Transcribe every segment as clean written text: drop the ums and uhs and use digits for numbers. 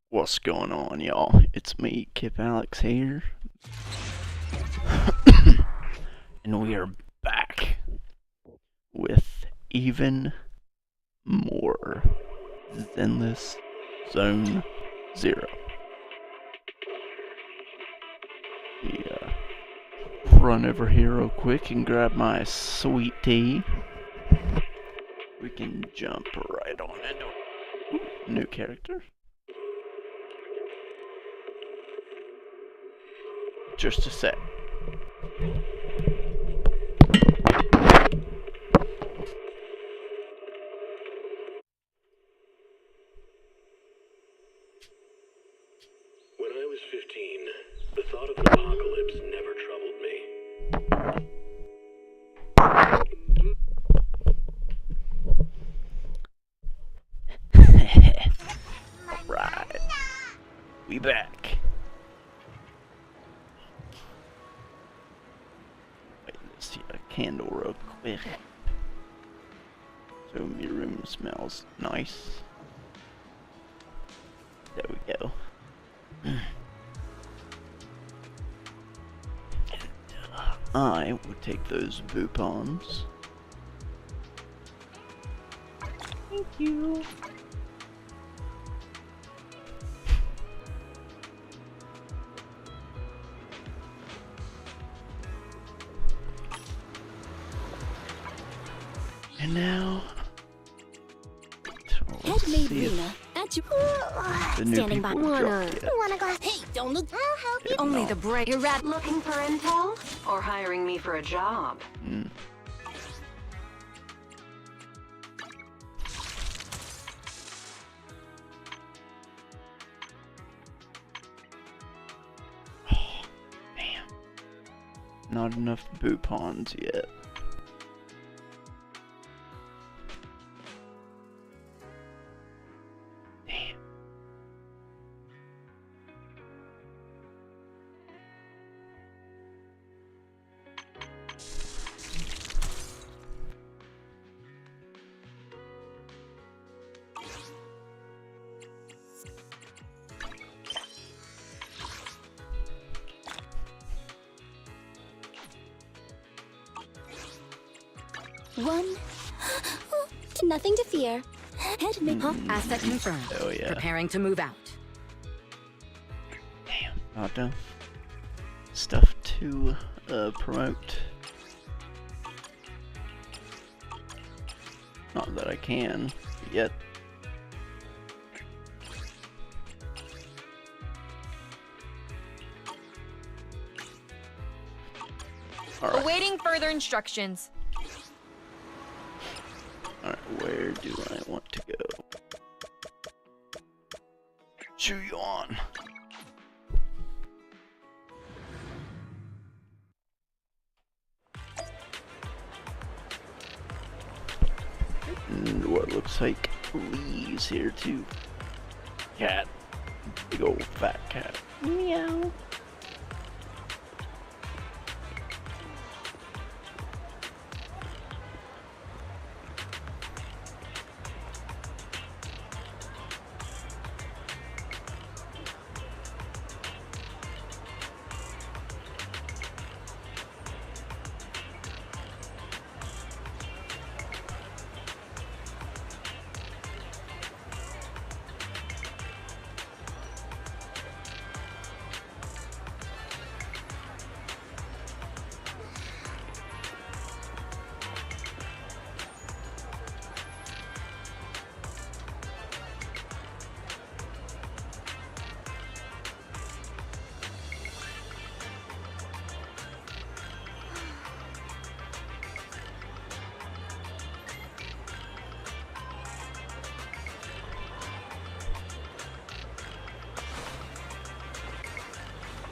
What's going on, y'all? It's me, Kip Alex here. And we are back with even more Zenless Zone Zero. Yeah. Run over here real quick and grab my sweet tea. We can jump right on into it. New character. Just a sec. When I was 15, the thought of an apocalypse never troubled me. Alright. We back. Wait, let's see a candle real quick. So my room smells nice. There we go. And I will take those boupons. Thank you. And now, Head-made Rena at you. the new Standing by. people drop yet. Wanna go? Hey, don't look. I'll help you. Good Only enough. the brave. You're right. Looking for intel? Or hiring me for a job? Mm. Oh, man. Not enough boupons yet. Damn. One. Nothing to fear. Head-made. Huh? Asset confirmed. Oh yeah. Preparing to move out. Damn. Not enough stuff to promote. Not that I can yet. Alright. Awaiting further instructions. Alright, where do I want to go? Chew you on. And what looks like Lee's here too. Cat. Big old fat cat. Meow.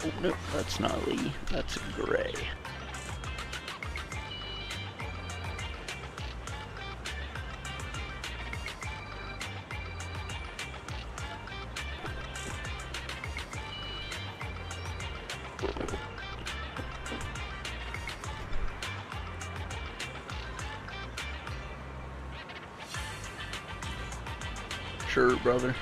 Oh, no, that's not Lee. That's Gray. sure, brother.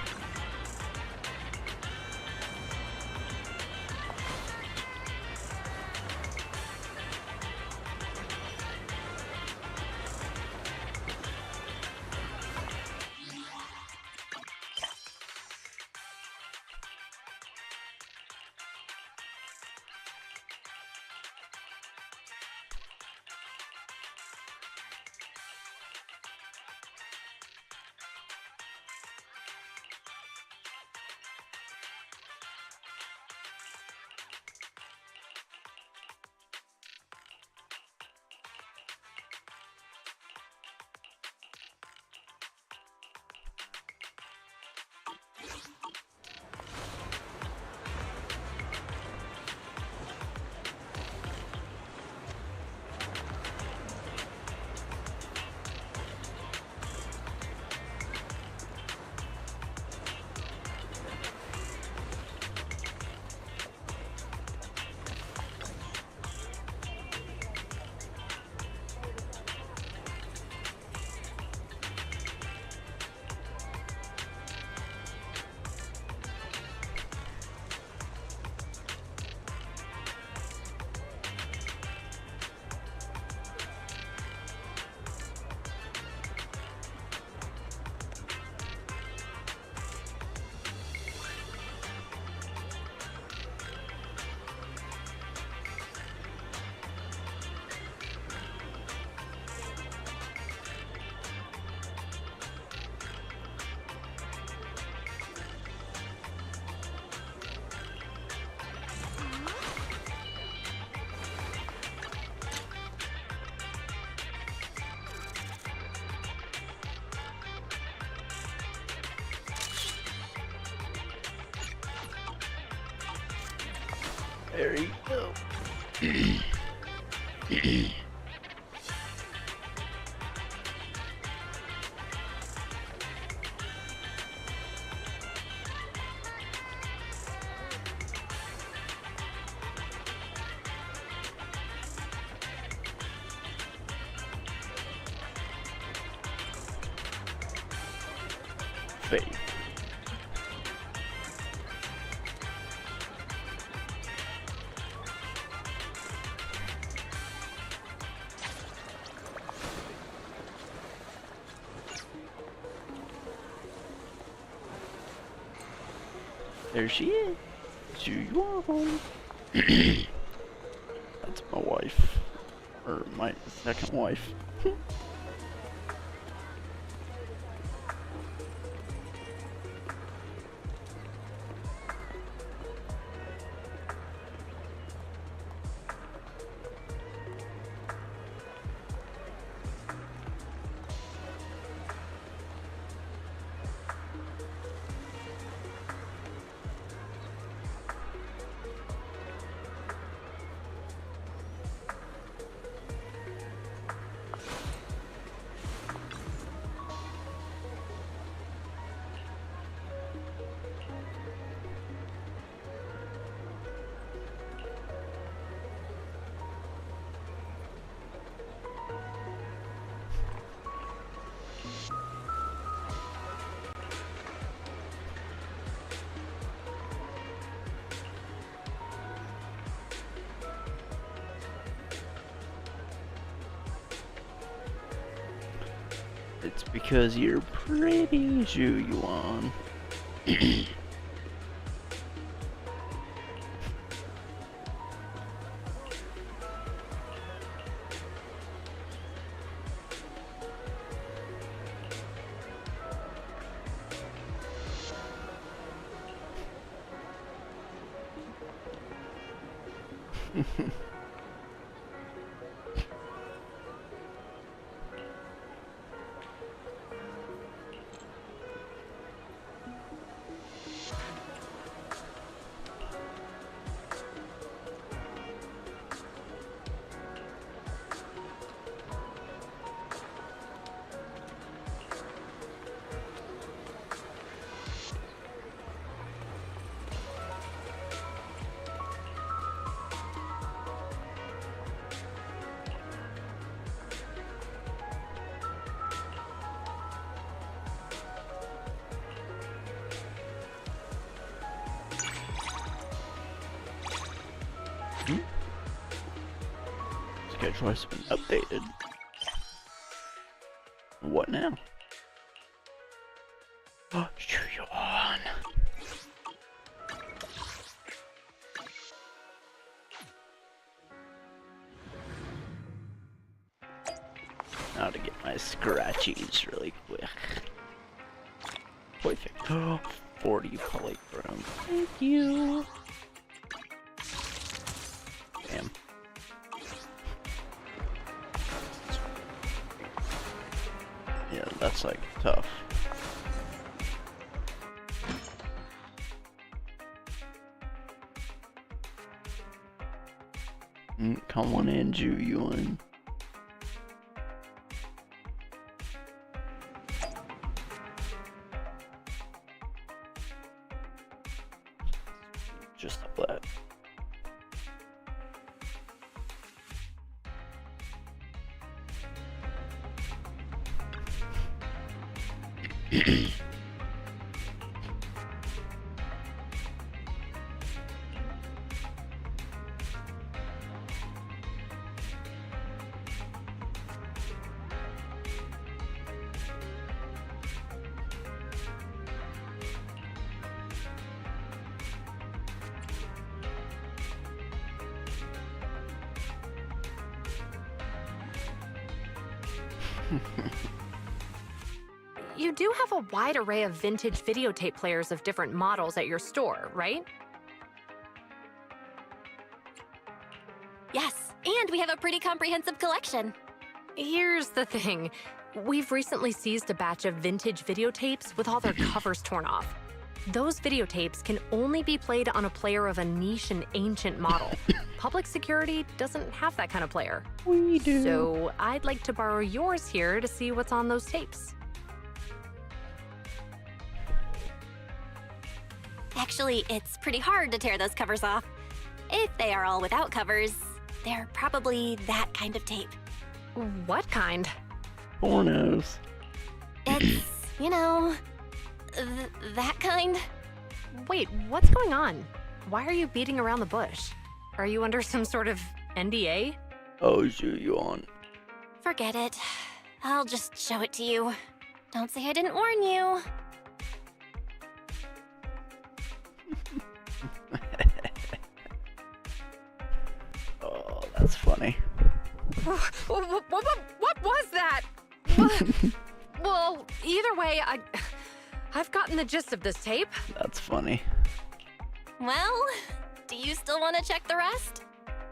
There you go. Faith. There she is. Juwan. That's my wife. Or my second wife. It's because you're pretty, Juwan. Schedule has been updated. What now? Oh, Julian. Now to get my scratchies really quick. Perfect. Oh, 40 polychrome. Thank you. Damn. Yeah, that's like tough. Come on in, Ju-Yuan. Just like that. You do have a wide array of vintage videotape players of different models at your store, right? Yes, and we have a pretty comprehensive collection. Here's the thing. We've recently seized a batch of vintage videotapes with all their covers torn off. Those videotapes can only be played on a player of a niche and ancient model. Public security doesn't have that kind of player. We do. So I'd like to borrow yours here to see what's on those tapes. Actually, it's pretty hard to tear those covers off. If they are all without covers, they're probably that kind of tape. What kind? Pornos. It's, you know, that kind. Wait, what's going on? Why are you beating around the bush? Are you under some sort of NDA? Oh, Ju-Yuan. Forget it. I'll just show it to you. Don't say I didn't warn you. Oh, that's funny. What was that? Well, either way, I've gotten the gist of this tape. That's funny. Well, do you still want to check the rest?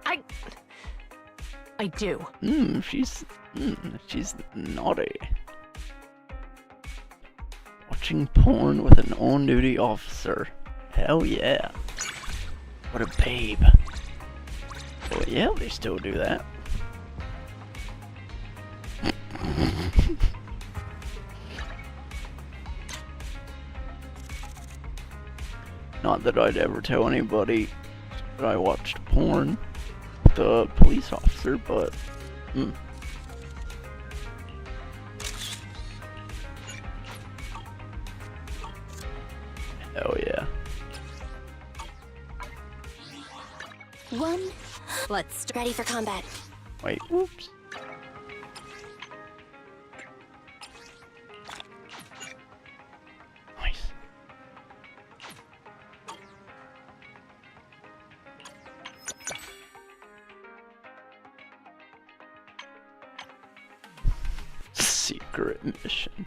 I do. She's naughty. Watching porn with an on-duty officer. Hell yeah. What a babe. Well, yeah, they still do that. Not that I'd ever tell anybody that I watched porn with a police officer, but hell yeah. One. Let's ready for combat. Wait, whoops. Nice. Secret mission.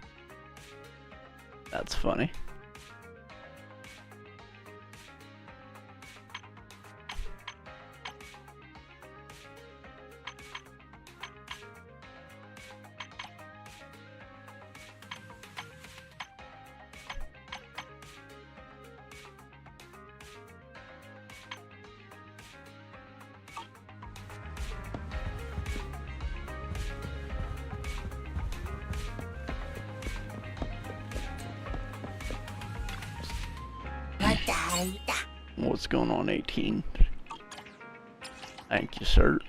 That's funny. What's going on, 18? Thank you, sir.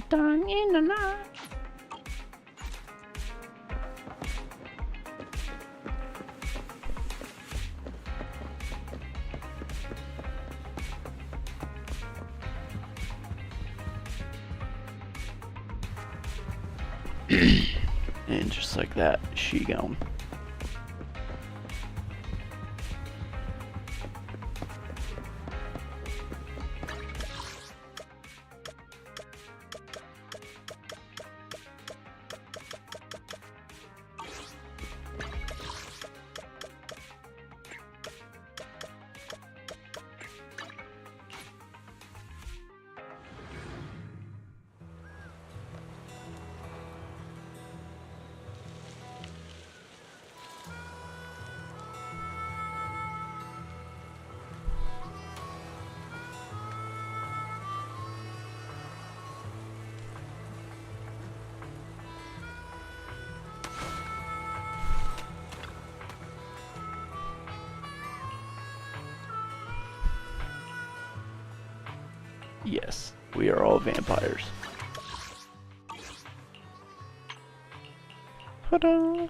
Done in the night. And just like that, she gone. Yes, we are all vampires. Ta-da!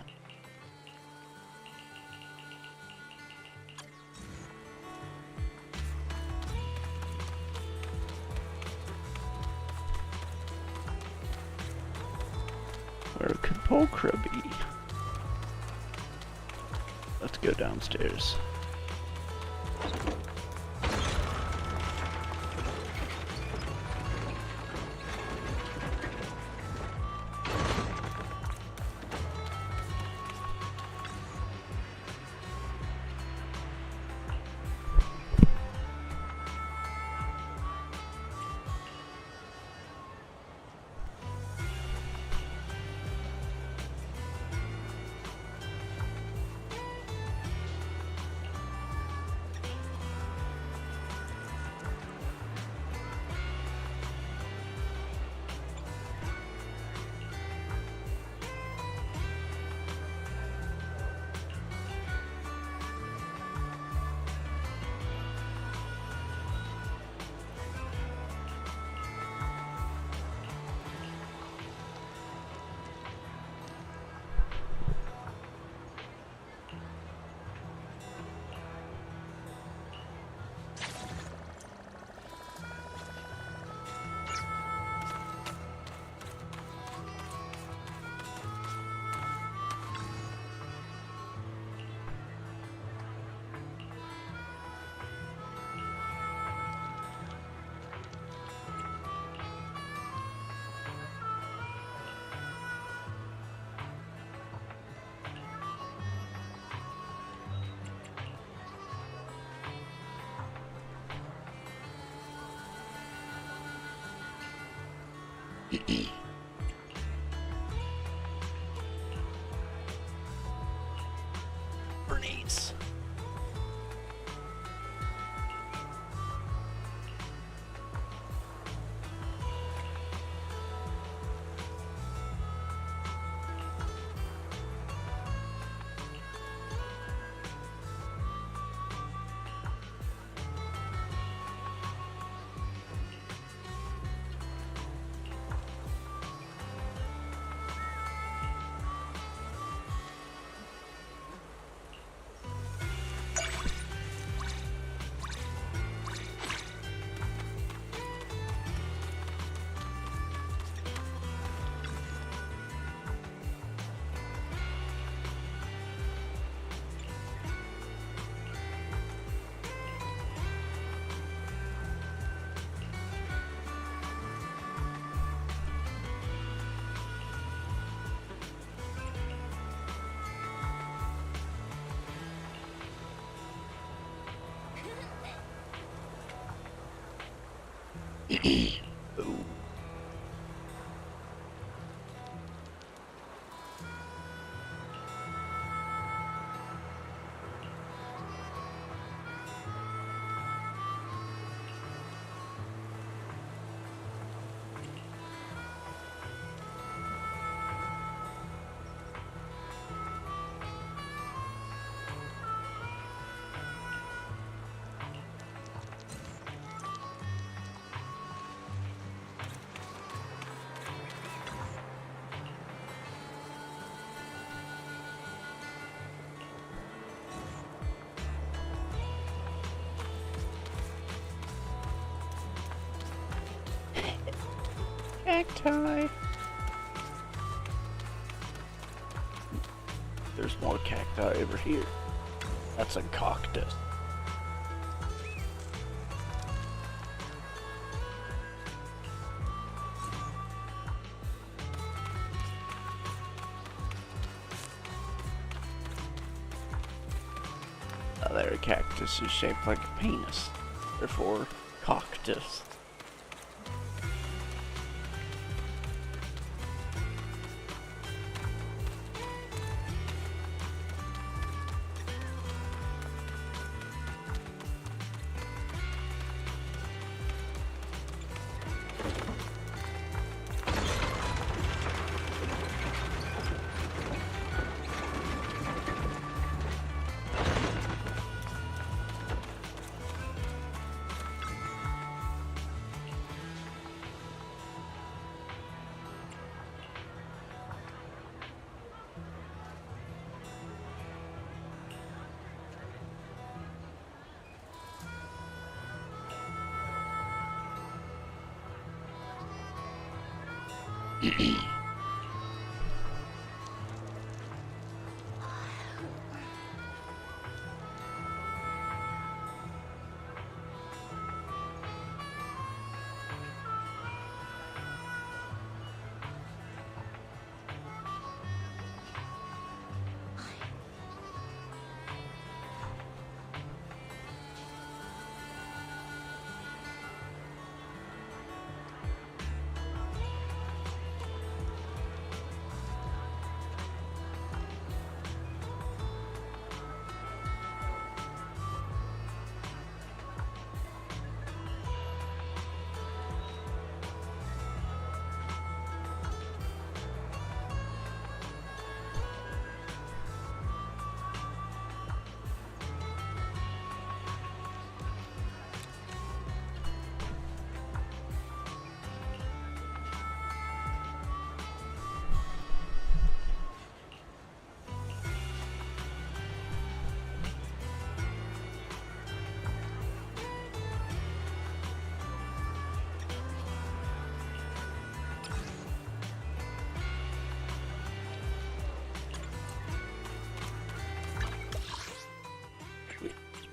Where could Polkra be? Let's go downstairs. Bernice. Ooh. cacti. There's more cacti over here. That's a cactus. There, a cactus is shaped like a penis. Therefore, cactus.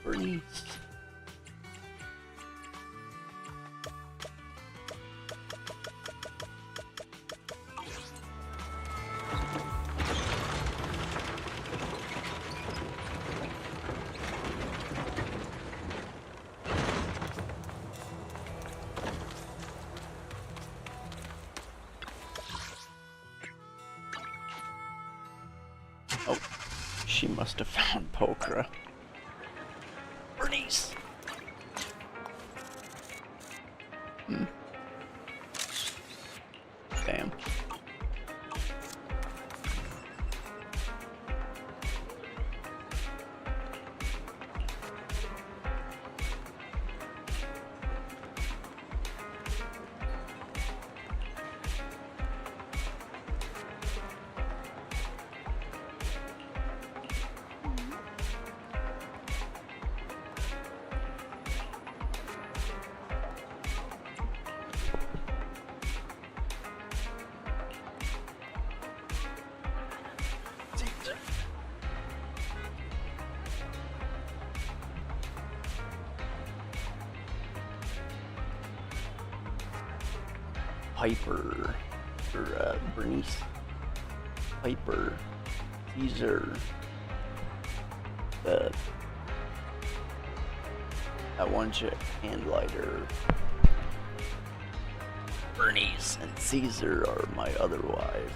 Bernice. Oh, she must have found Pokra. Bernice! Damn. Piper, or Bernice, Piper, Caesar, that one chick, Handlighter, Bernice, and Caesar are my other wives.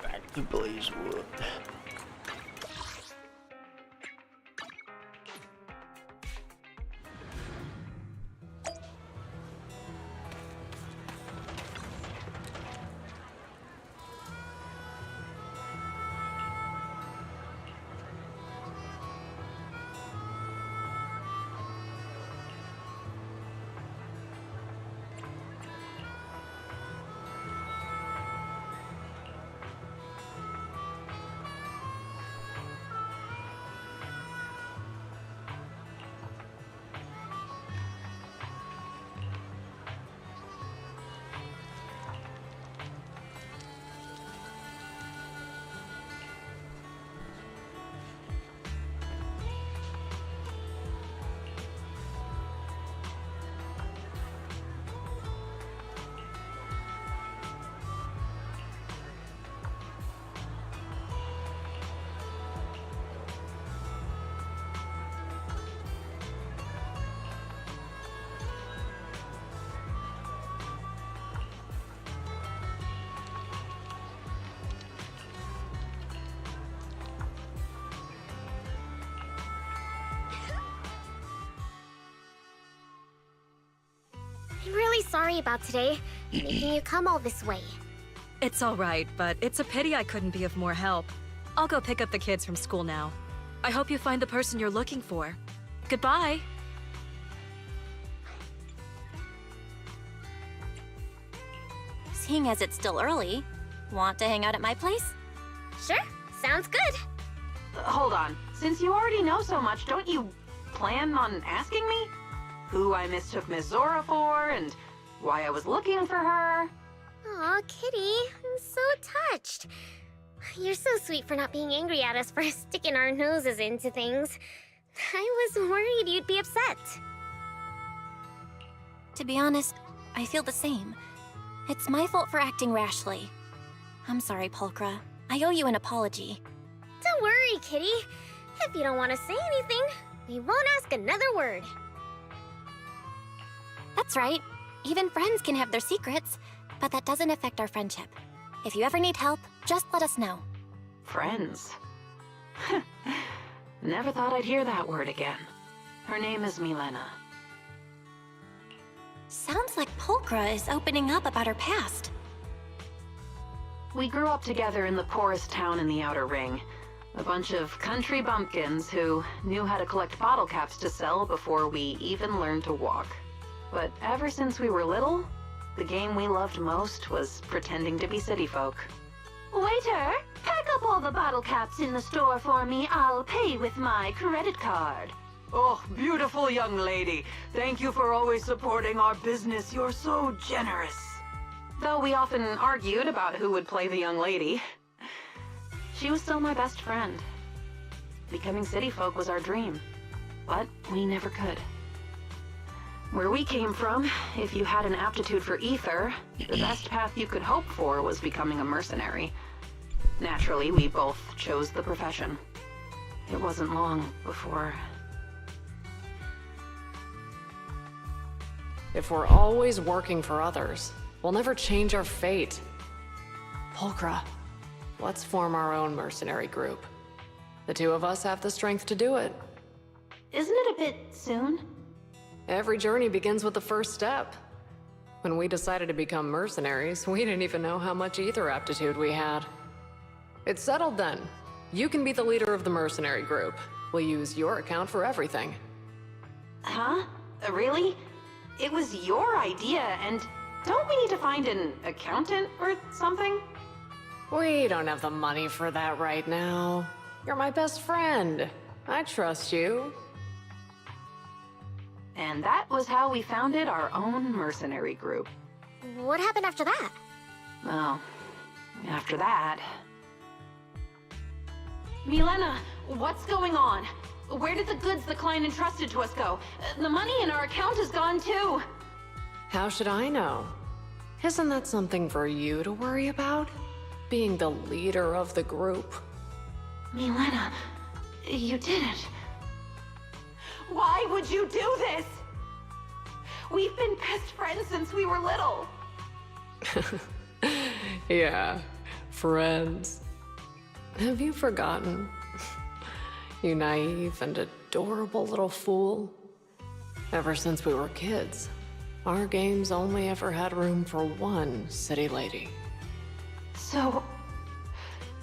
Back to Blazewood. I'm really sorry about today, making you come all this way. It's all right, but it's a pity I couldn't be of more help. I'll go pick up the kids from school now. I hope you find the person you're looking for. Goodbye. Seeing as it's still early, want to hang out at my place? Sure, sounds good. Hold on. Since you already know so much, don't you plan on asking me? Who I mistook Miss Zora for, and why I was looking for her? Aw, Kitty, I'm so touched. You're so sweet for not being angry at us for sticking our noses into things. I was worried you'd be upset. To be honest, I feel the same. It's my fault for acting rashly. I'm sorry, Pulchra. I owe you an apology. Don't worry, Kitty. If you don't want to say anything, we won't ask another word. That's right. Even friends can have their secrets, but that doesn't affect our friendship. If you ever need help, just let us know. Friends. Never thought I'd hear that word again. Her name is Milena. Sounds like Pulchra is opening up about her past. We grew up together in the poorest town in the Outer Ring. A bunch of country bumpkins who knew how to collect bottle caps to sell before we even learned to walk. But ever since we were little, the game we loved most was pretending to be city folk. Waiter, pack up all the bottle caps in the store for me. I'll pay with my credit card. Oh, beautiful young lady. Thank you for always supporting our business. You're so generous. Though we often argued about who would play the young lady, she was still my best friend. Becoming city folk was our dream, but we never could. Where we came from, if you had an aptitude for ether, the best path you could hope for was becoming a mercenary. Naturally, we both chose the profession. It wasn't long before... If we're always working for others, we'll never change our fate. Pulchra, let's form our own mercenary group. The two of us have the strength to do it. Isn't it a bit soon? Every journey begins with the first step. When we decided to become mercenaries, we didn't even know how much ether aptitude we had. It's settled then. You can be the leader of the mercenary group. We'll use your account for everything. Huh? Really? It was your idea, and don't we need to find an accountant or something? We don't have the money for that right now. You're my best friend. I trust you. And that was how we founded our own mercenary group. What happened after that? Well, after that... Milena, what's going on? Where did the goods the client entrusted to us go? The money in our account is gone too. How should I know? Isn't that something for you to worry about? Being the leader of the group? Milena, you didn't. Why would you do this? We've been best friends since we were little. Yeah, friends. Have you forgotten? You naive and adorable little fool. Ever since we were kids, our games only ever had room for one city lady. So,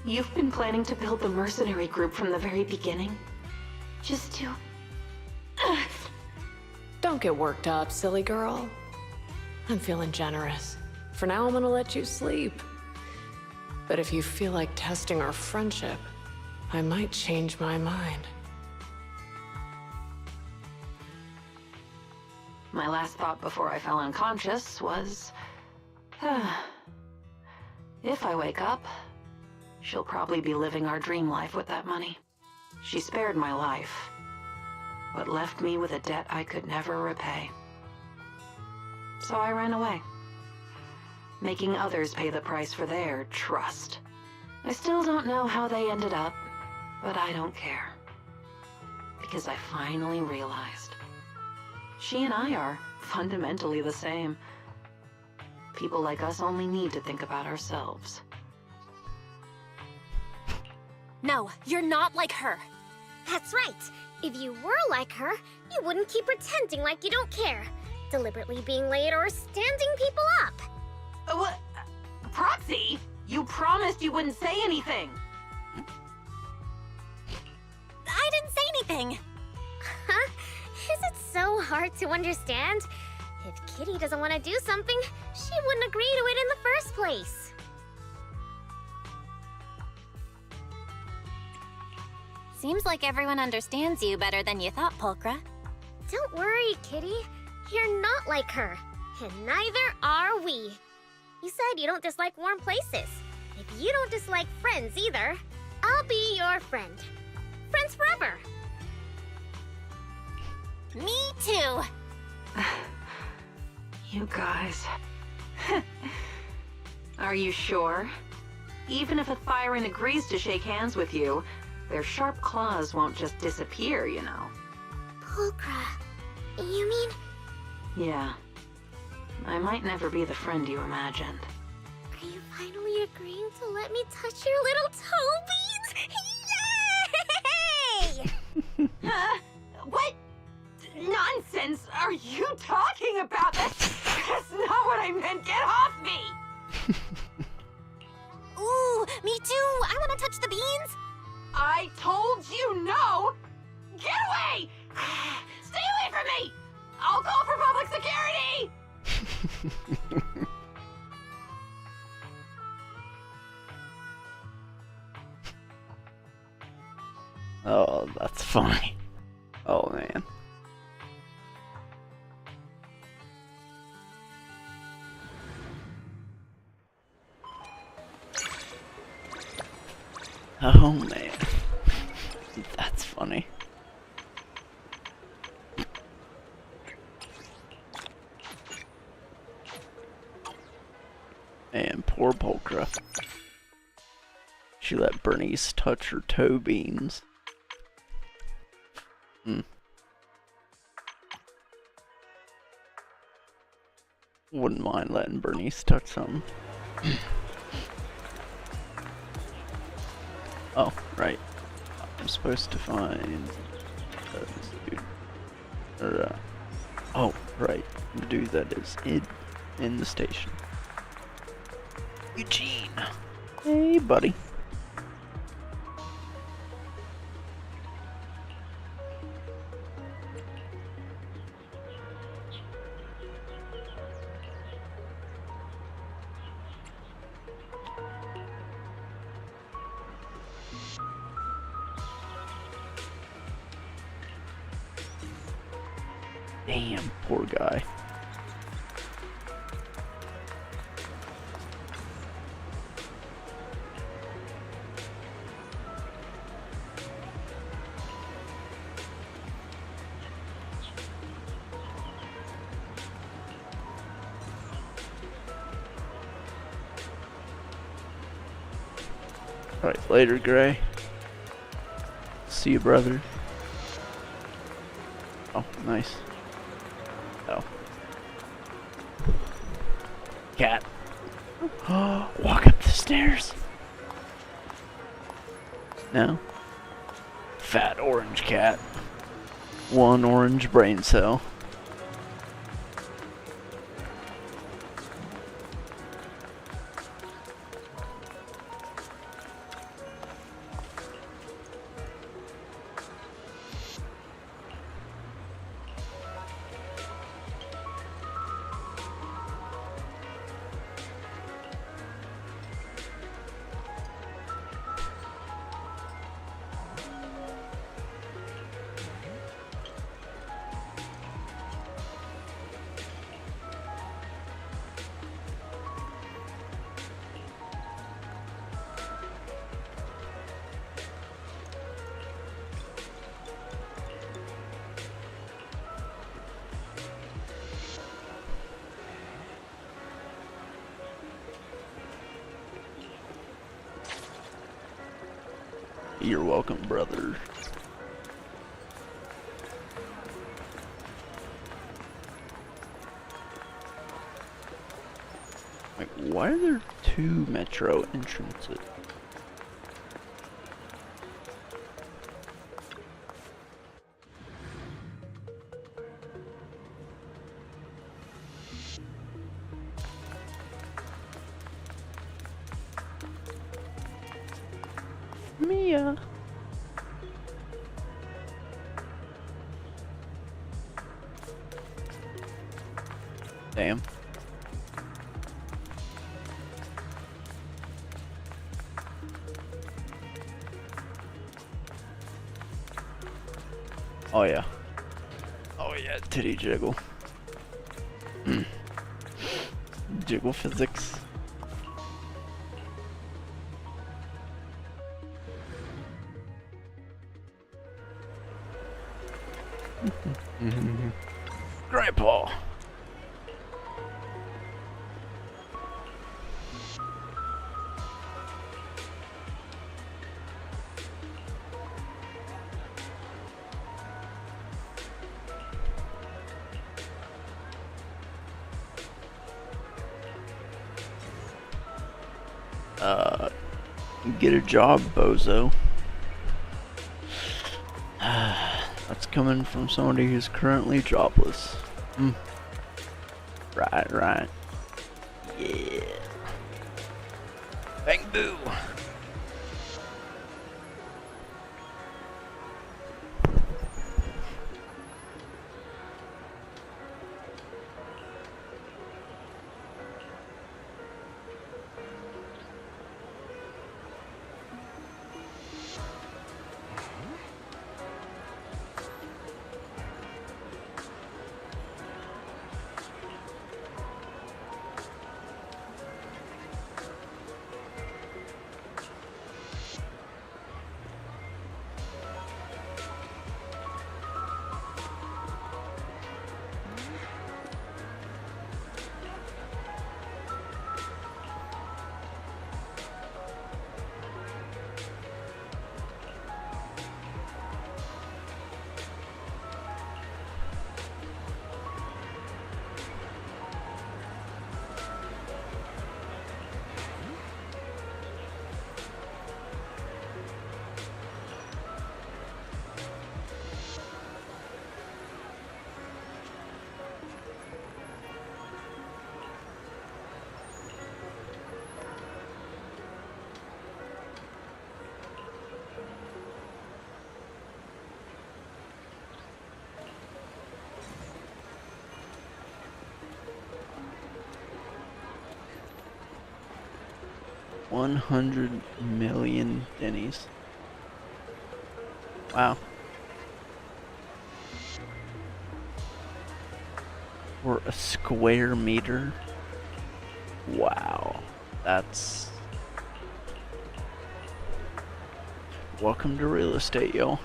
you've been planning to build the mercenary group from the very beginning? Just to... Don't get worked up, silly girl. I'm feeling generous. For now, I'm gonna let you sleep. But if you feel like testing our friendship, I might change my mind. My last thought before I fell unconscious was... if I wake up, she'll probably be living our dream life with that money. She spared my life, but left me with a debt I could never repay. So I ran away, making others pay the price for their trust. I still don't know how they ended up, but I don't care. Because I finally realized she and I are fundamentally the same. People like us only need to think about ourselves. No, you're not like her. That's right. If you were like her, you wouldn't keep pretending like you don't care, deliberately being late or standing people up. What? Proxy? You promised you wouldn't say anything. I didn't say anything. Huh? Is it so hard to understand? If Kitty doesn't want to do something, she wouldn't agree to it in the first place. Seems like everyone understands you better than you thought, Pulchra. Don't worry, Kitty. You're not like her, and neither are we. You said you don't dislike warm places. If you don't dislike friends either, I'll be your friend. Friends forever. Me too. You guys. Are you sure? Even if a Thyran agrees to shake hands with you, their sharp claws won't just disappear, you know. Pulchra, you mean? Yeah. I might never be the friend you imagined. Are you finally agreeing to let me touch your little toe beans? Yay! What nonsense are you talking about? That's not what I meant. Get off me! Ooh, me too. I want to touch the beans. I told you no! Get away! Stay away from me! I'll call for public security! Oh, that's funny. Oh, man. Oh, man. That's funny. And poor Pulchra. She let Bernice touch her toe beans. Wouldn't mind letting Bernice touch something. Oh, right. I'm supposed to find this dude. Or, oh, right. The dude that is in the station. Eugene. Hey, buddy. Damn, poor guy. Alright, later, Gray. See you, brother. Oh, nice. Oh. Cat. Walk up the stairs. No. Fat orange cat. One orange brain cell. You're welcome, brother. Like, why are there 2 metro entrances? Mia. Damn. Oh yeah. Oh yeah, titty jiggle. Jiggle physics. Grandpa. Get a job, bozo. That's coming from somebody who's currently jobless. Right. Yeah. Bang boo. $100 million Denny's. Wow. For a square meter? Wow. That's... Welcome to real estate, y'all.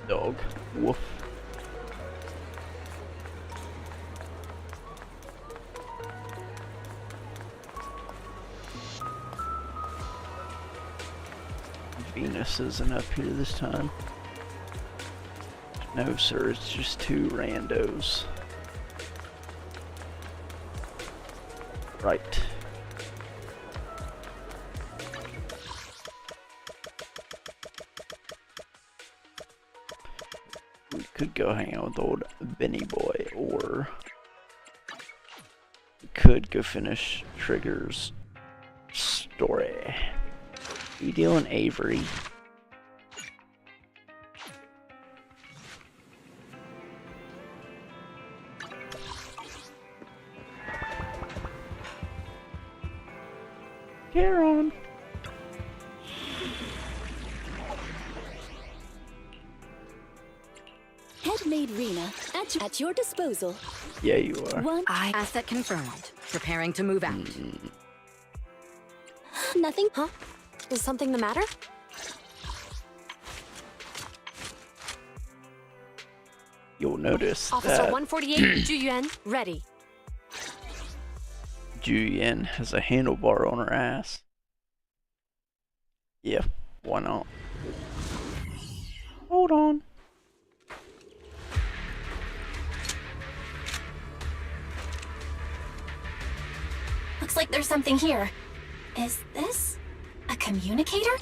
Dog. Woof. Venus isn't up here this time. No, sir, it's just two randos. Right. We could go hang out with old Benny Boy, or we could go finish Trigger's story. You dealing Avery? Karen. Headmaid Rena, at your disposal. Yeah, you are. Asset confirmed. Preparing to move out. Nothing? Huh? Is something the matter? You'll notice Officer that 148, Juyuan, ready. Julian has a handlebar on her ass. Yeah, why not? Hold on. Looks like there's something here. Is this a communicator?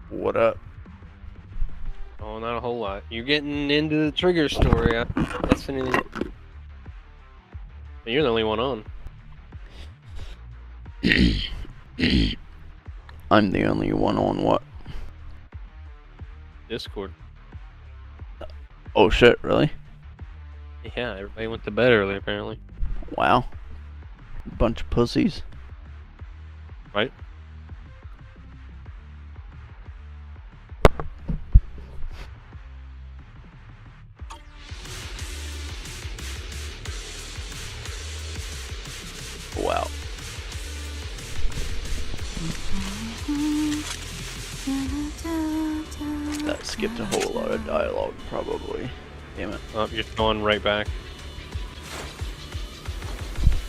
What up? Oh, not a whole lot. You're getting into the Trigger story. That's anything. You're the only one on. I'm the only one on what? Discord. Oh shit, really? Yeah, everybody went to bed early apparently. Wow. Bunch of pussies. Right? Wow. That skipped a whole lot of dialogue, probably. Damn it. Oh, you're going right back.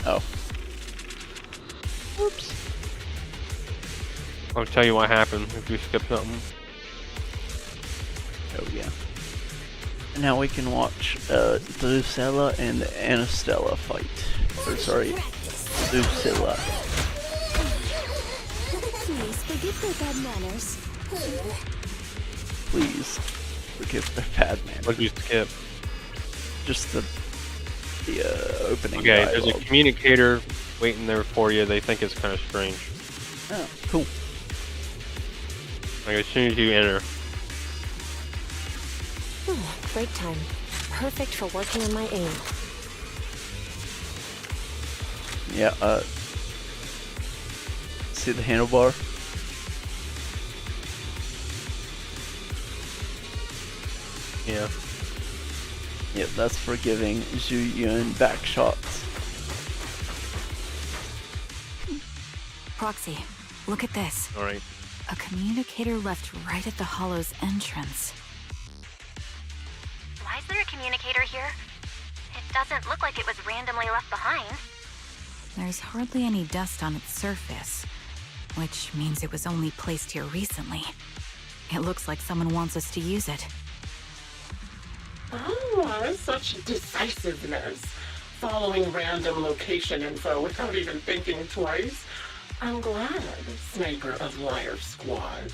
Oh. Whoops. I'll tell you what happened if you skip something. Oh yeah. And now we can watch Drusilla and Anastella fight. Or sorry, Drusilla. Please forgive their bad manners. Please forgive their bad manners. What did you skip? Just the opening Okay, dialogue. there's a communicator waiting there for you. They think it's kind of strange. Oh, cool. Like as soon as you enter. Break time. Perfect for working on my aim. Yeah, see the handlebar? Yeah. Yep, that's for giving Zhu Yun back shots. Proxy, look at this. Alright. A communicator left right at the Hollow's entrance. Why is there a communicator here? It doesn't look like it was randomly left behind. There's hardly any dust on its surface, which means it was only placed here recently. It looks like someone wants us to use it. Oh, such decisiveness. Following random location info without even thinking twice. I'm glad, Sniper of Liar Squad.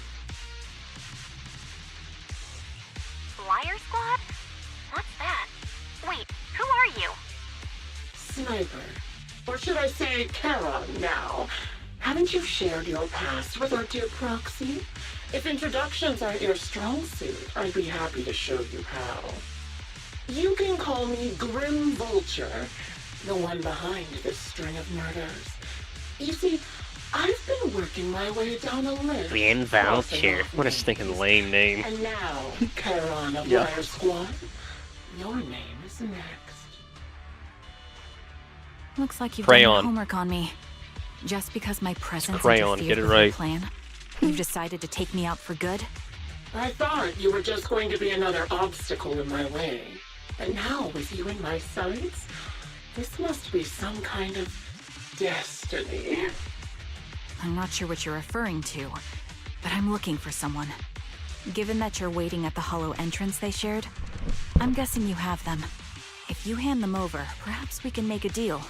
Liar Squad? What's that? Wait, who are you? Sniper. Or should I say Charon now? Haven't you shared your past with our dear Proxy? If introductions aren't your strong suit, I'd be happy to show you how. You can call me Grim Vulture, the one behind this string of murders. You see, I've been working my way down a list. Grim Vulture. What a stinking lame name. And now, Charon of Yeah. Liar Squad, your name is next. Looks like you've Crayon. done your homework on me. Just because my presence Crayon, interfered get it with your right. plan, you've decided to take me out for good? I thought you were just going to be another obstacle in my way. And now, with you in my sights, this must be some kind of destiny. I'm not sure what you're referring to, but I'm looking for someone. Given that you're waiting at the hollow entrance they shared, I'm guessing you have them. If you hand them over, perhaps we can make a deal.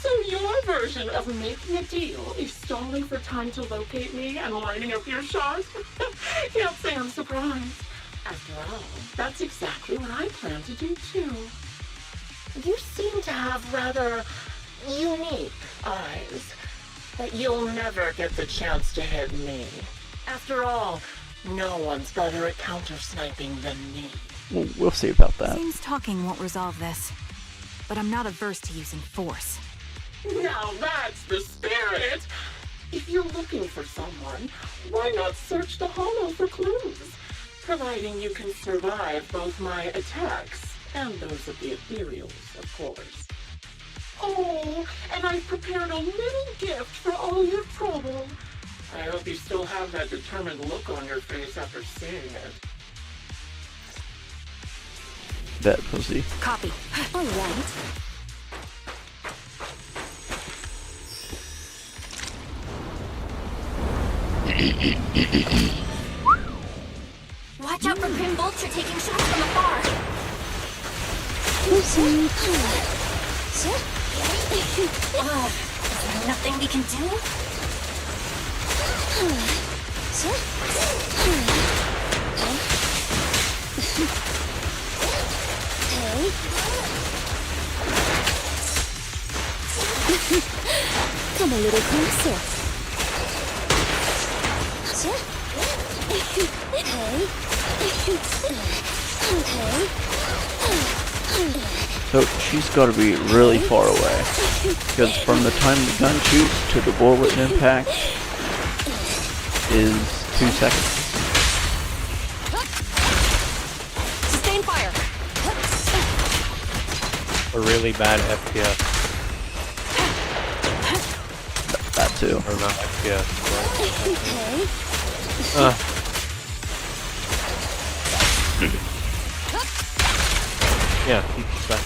So your version of making a deal is stalling for time to locate me and lining up your shot? Can't say I'm surprised. After all, that's exactly what I plan to do too. You seem to have rather unique eyes, but you'll never get the chance to hit me. After all, no one's better at counter-sniping than me. Well, we'll see about that. Seems talking won't resolve this, but I'm not averse to using force. Now that's the spirit! If you're looking for someone, why not search the hollow for clues? Providing you can survive both my attacks and those of the ethereals, of course. Oh, and I've prepared a little gift for all your trouble. I hope you still have that determined look on your face after seeing it. That pussy. Copy. All right. Watch out for Grim Vulture taking shots from afar. Is there nothing we can do? Come a little closer. So she's got to be really far away, because from the time the gun shoots to the bullet impact is 2 seconds. Sustain fire. A really bad FPS. That too. Or not FPS. Yeah, keep back.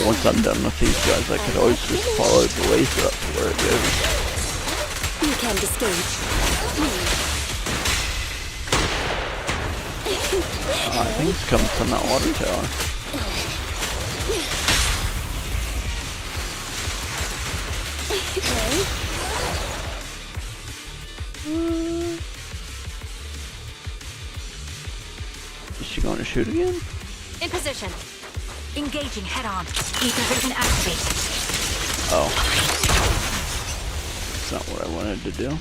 Once I'm done with these guys, I could always just follow the laser up to where it goes. You can't escape. I think it's coming from that water tower. Is she going to shoot again? In position. Engaging head on. Ether vision activate. Oh. That's not what I wanted to do.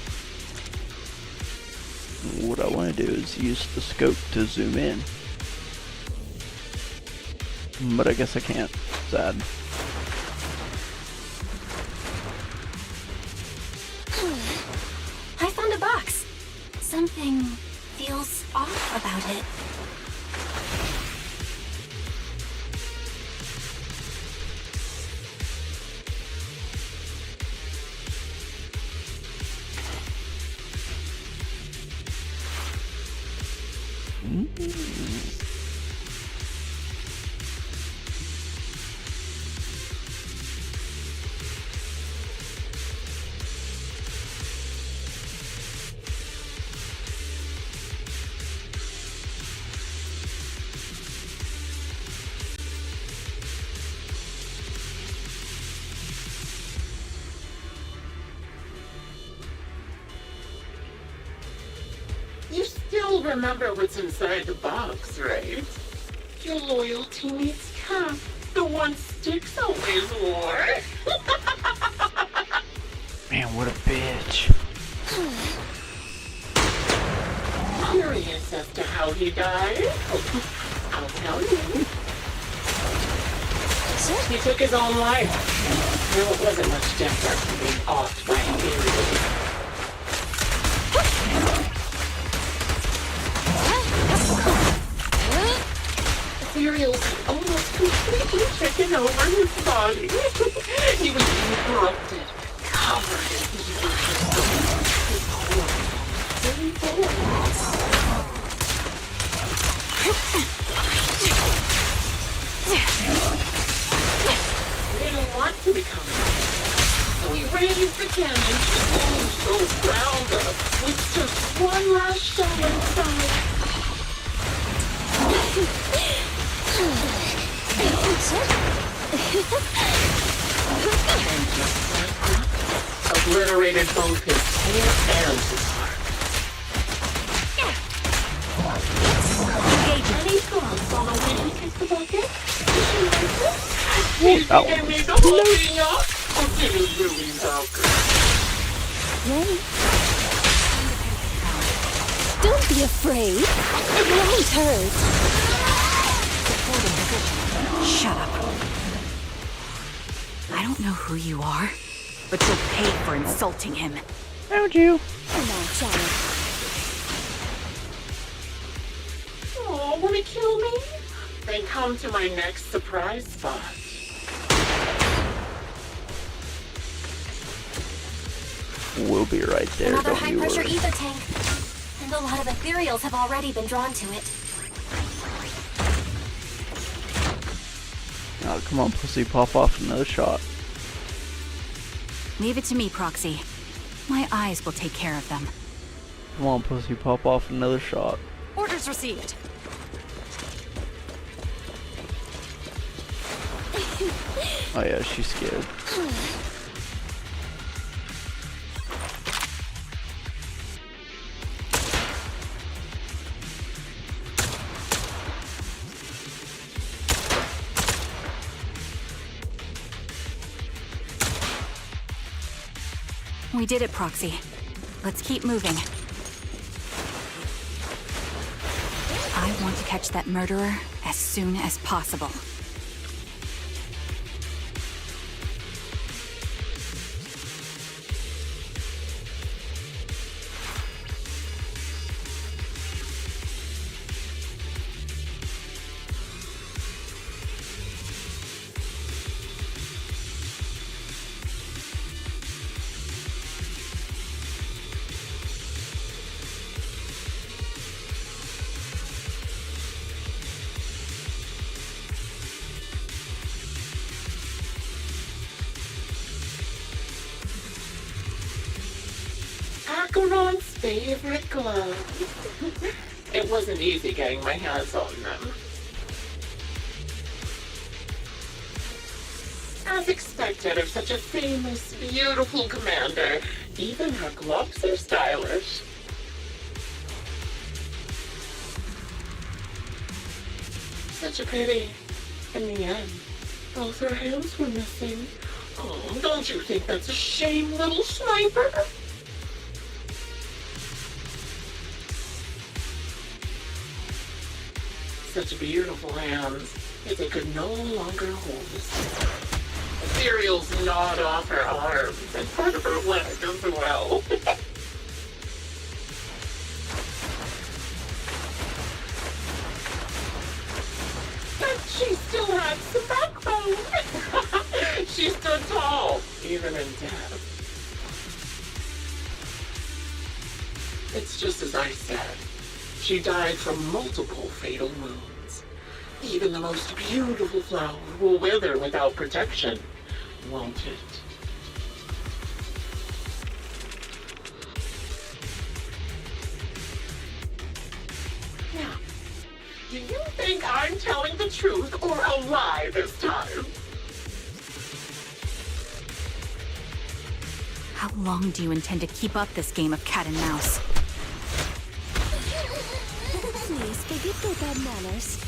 What I want to do is use the scope to zoom in. But I guess I can't. Sad. I found a box. Something feels off about it. You'll remember what's inside the box, right? Your loyal teammate's cap, the one Sticks always wore. Man, what a bitch. Curious as to how he died? I'll tell you. He took his own life. Well, it wasn't much different from being offed by an alien. Cereals had almost completely taken over his body. He was corrupted, covered in evil. His whole He didn't want to become a man, so he raised the cannon to go ground up with just one last shell inside. And just like that, obliterated both his tail and his heart. Any thoughts on the way he kicked the bucket? Did you like it? Do you think I made the whole thing up? Or did it really sound good? Rennie. Don't be afraid. It won't hurt. Shut up. I don't know who you are, but you'll pay for insulting him. How'd you? Come on, child. Oh, wanna kill me? Then come to my next surprise spot. We'll be right there. Another Don't you high-pressure worry. ether tank. And a lot of ethereals have already been drawn to it. Oh, come on, pussy, pop off another shot. Leave it to me, Proxy. My eyes will take care of them. Come on, pussy, pop off another shot. Orders received. Oh yeah, she's scared. We did it, Proxy. Let's keep moving. I want to catch that murderer as soon as possible. Acheron's favorite gloves. It wasn't easy getting my hands on them. As expected of such a famous, beautiful commander, even her gloves are stylish. Such a pity. In the end, both her hands were missing. Oh, don't you think that's a shame, little sniper? Such beautiful hands that they could no longer hold the sword. Ethereals gnawed off her arms and part of her leg as well. But she still had some backbone. She stood tall, even in death. It's just as I said. She died from multiple fatal wounds. Even the most beautiful flower will wither without protection, won't it? Now, do you think I'm telling the truth or a lie this time? How long do you intend to keep up this game of cat and mouse? forget their bad manners.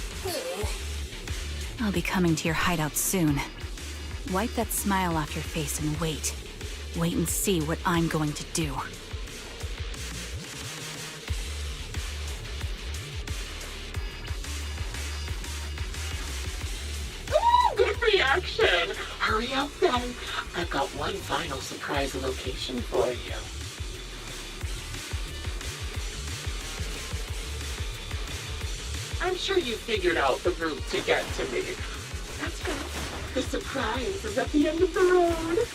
I'll be coming to your hideout soon. Wipe that smile off your face and wait. Wait and see what I'm going to do. Ooh, good reaction. Hurry up then. I've got one final surprise location for you. I'm sure you figured out the route to get to me. That's good. The surprise is at the end of the road.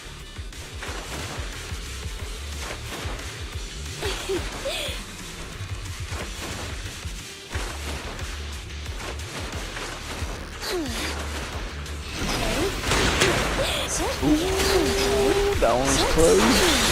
Ooh, that one's close.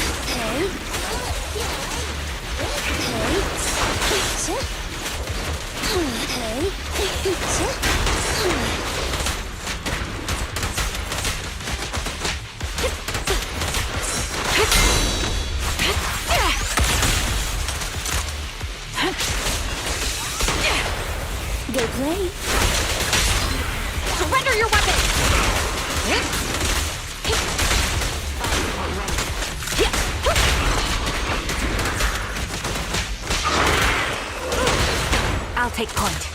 Go play. Surrender your weapon! I'll take point.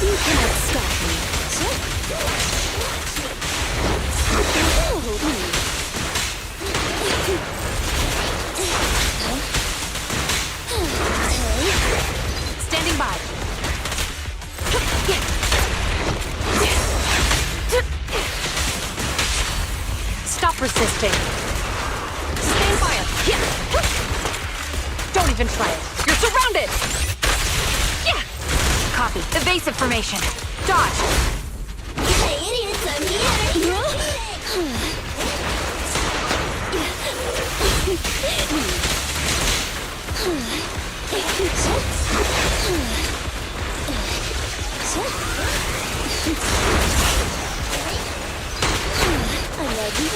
You cannot stop me. Standing by. Stop resisting. Stand by it. Don't even try it. You're surrounded. Copy. Evasive formation. Dodge. Hey, idiots, I'm here! I love you.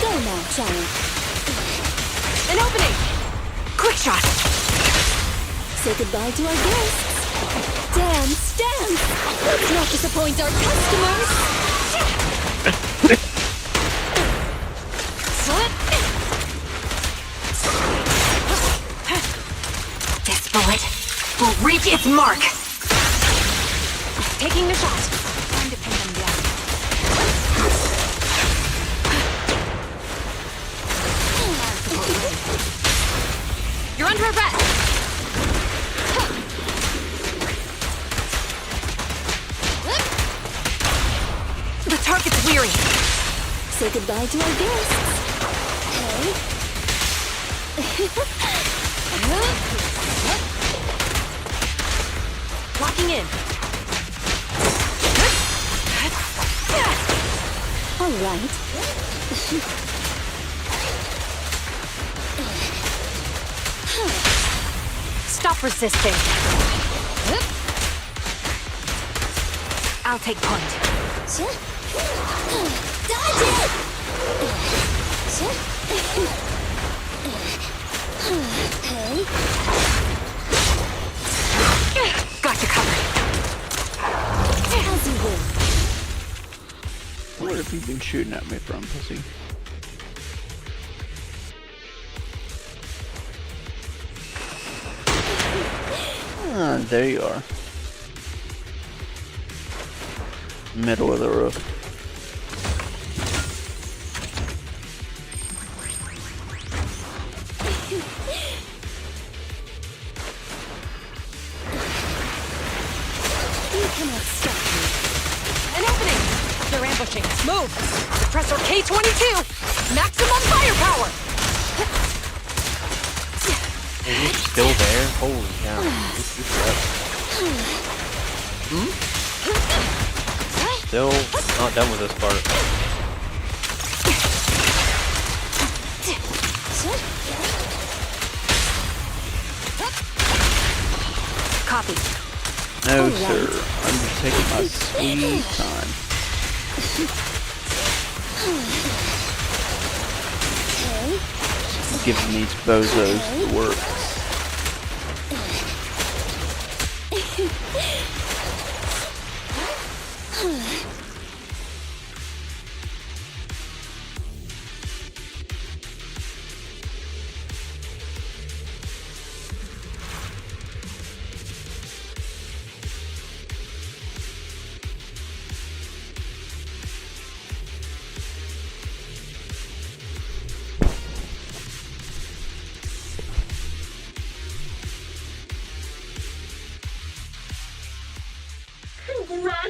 Go now, giant. An opening. Quick shot. Say goodbye to our guests. Dance, dance! Let's not disappoint our customers! This bullet will reach its mark. Taking the shot. Time to pin them down. You're under arrest. The target's weary. Say goodbye to our guests. Locking in. All right. Stop resisting. I'll take point. Dodge it! Got you covered. As you will. Where have you been shooting at me from, pussy? Ah, there you are. Middle of the roof. You cannot stop me. An opening. They're ambushing. Move. Suppressor K-22. Maximum firepower. Are you still there? Holy cow. Still not done with this part. Copy. No, sir. I'm just taking my sweet time. Giving these bozos the works.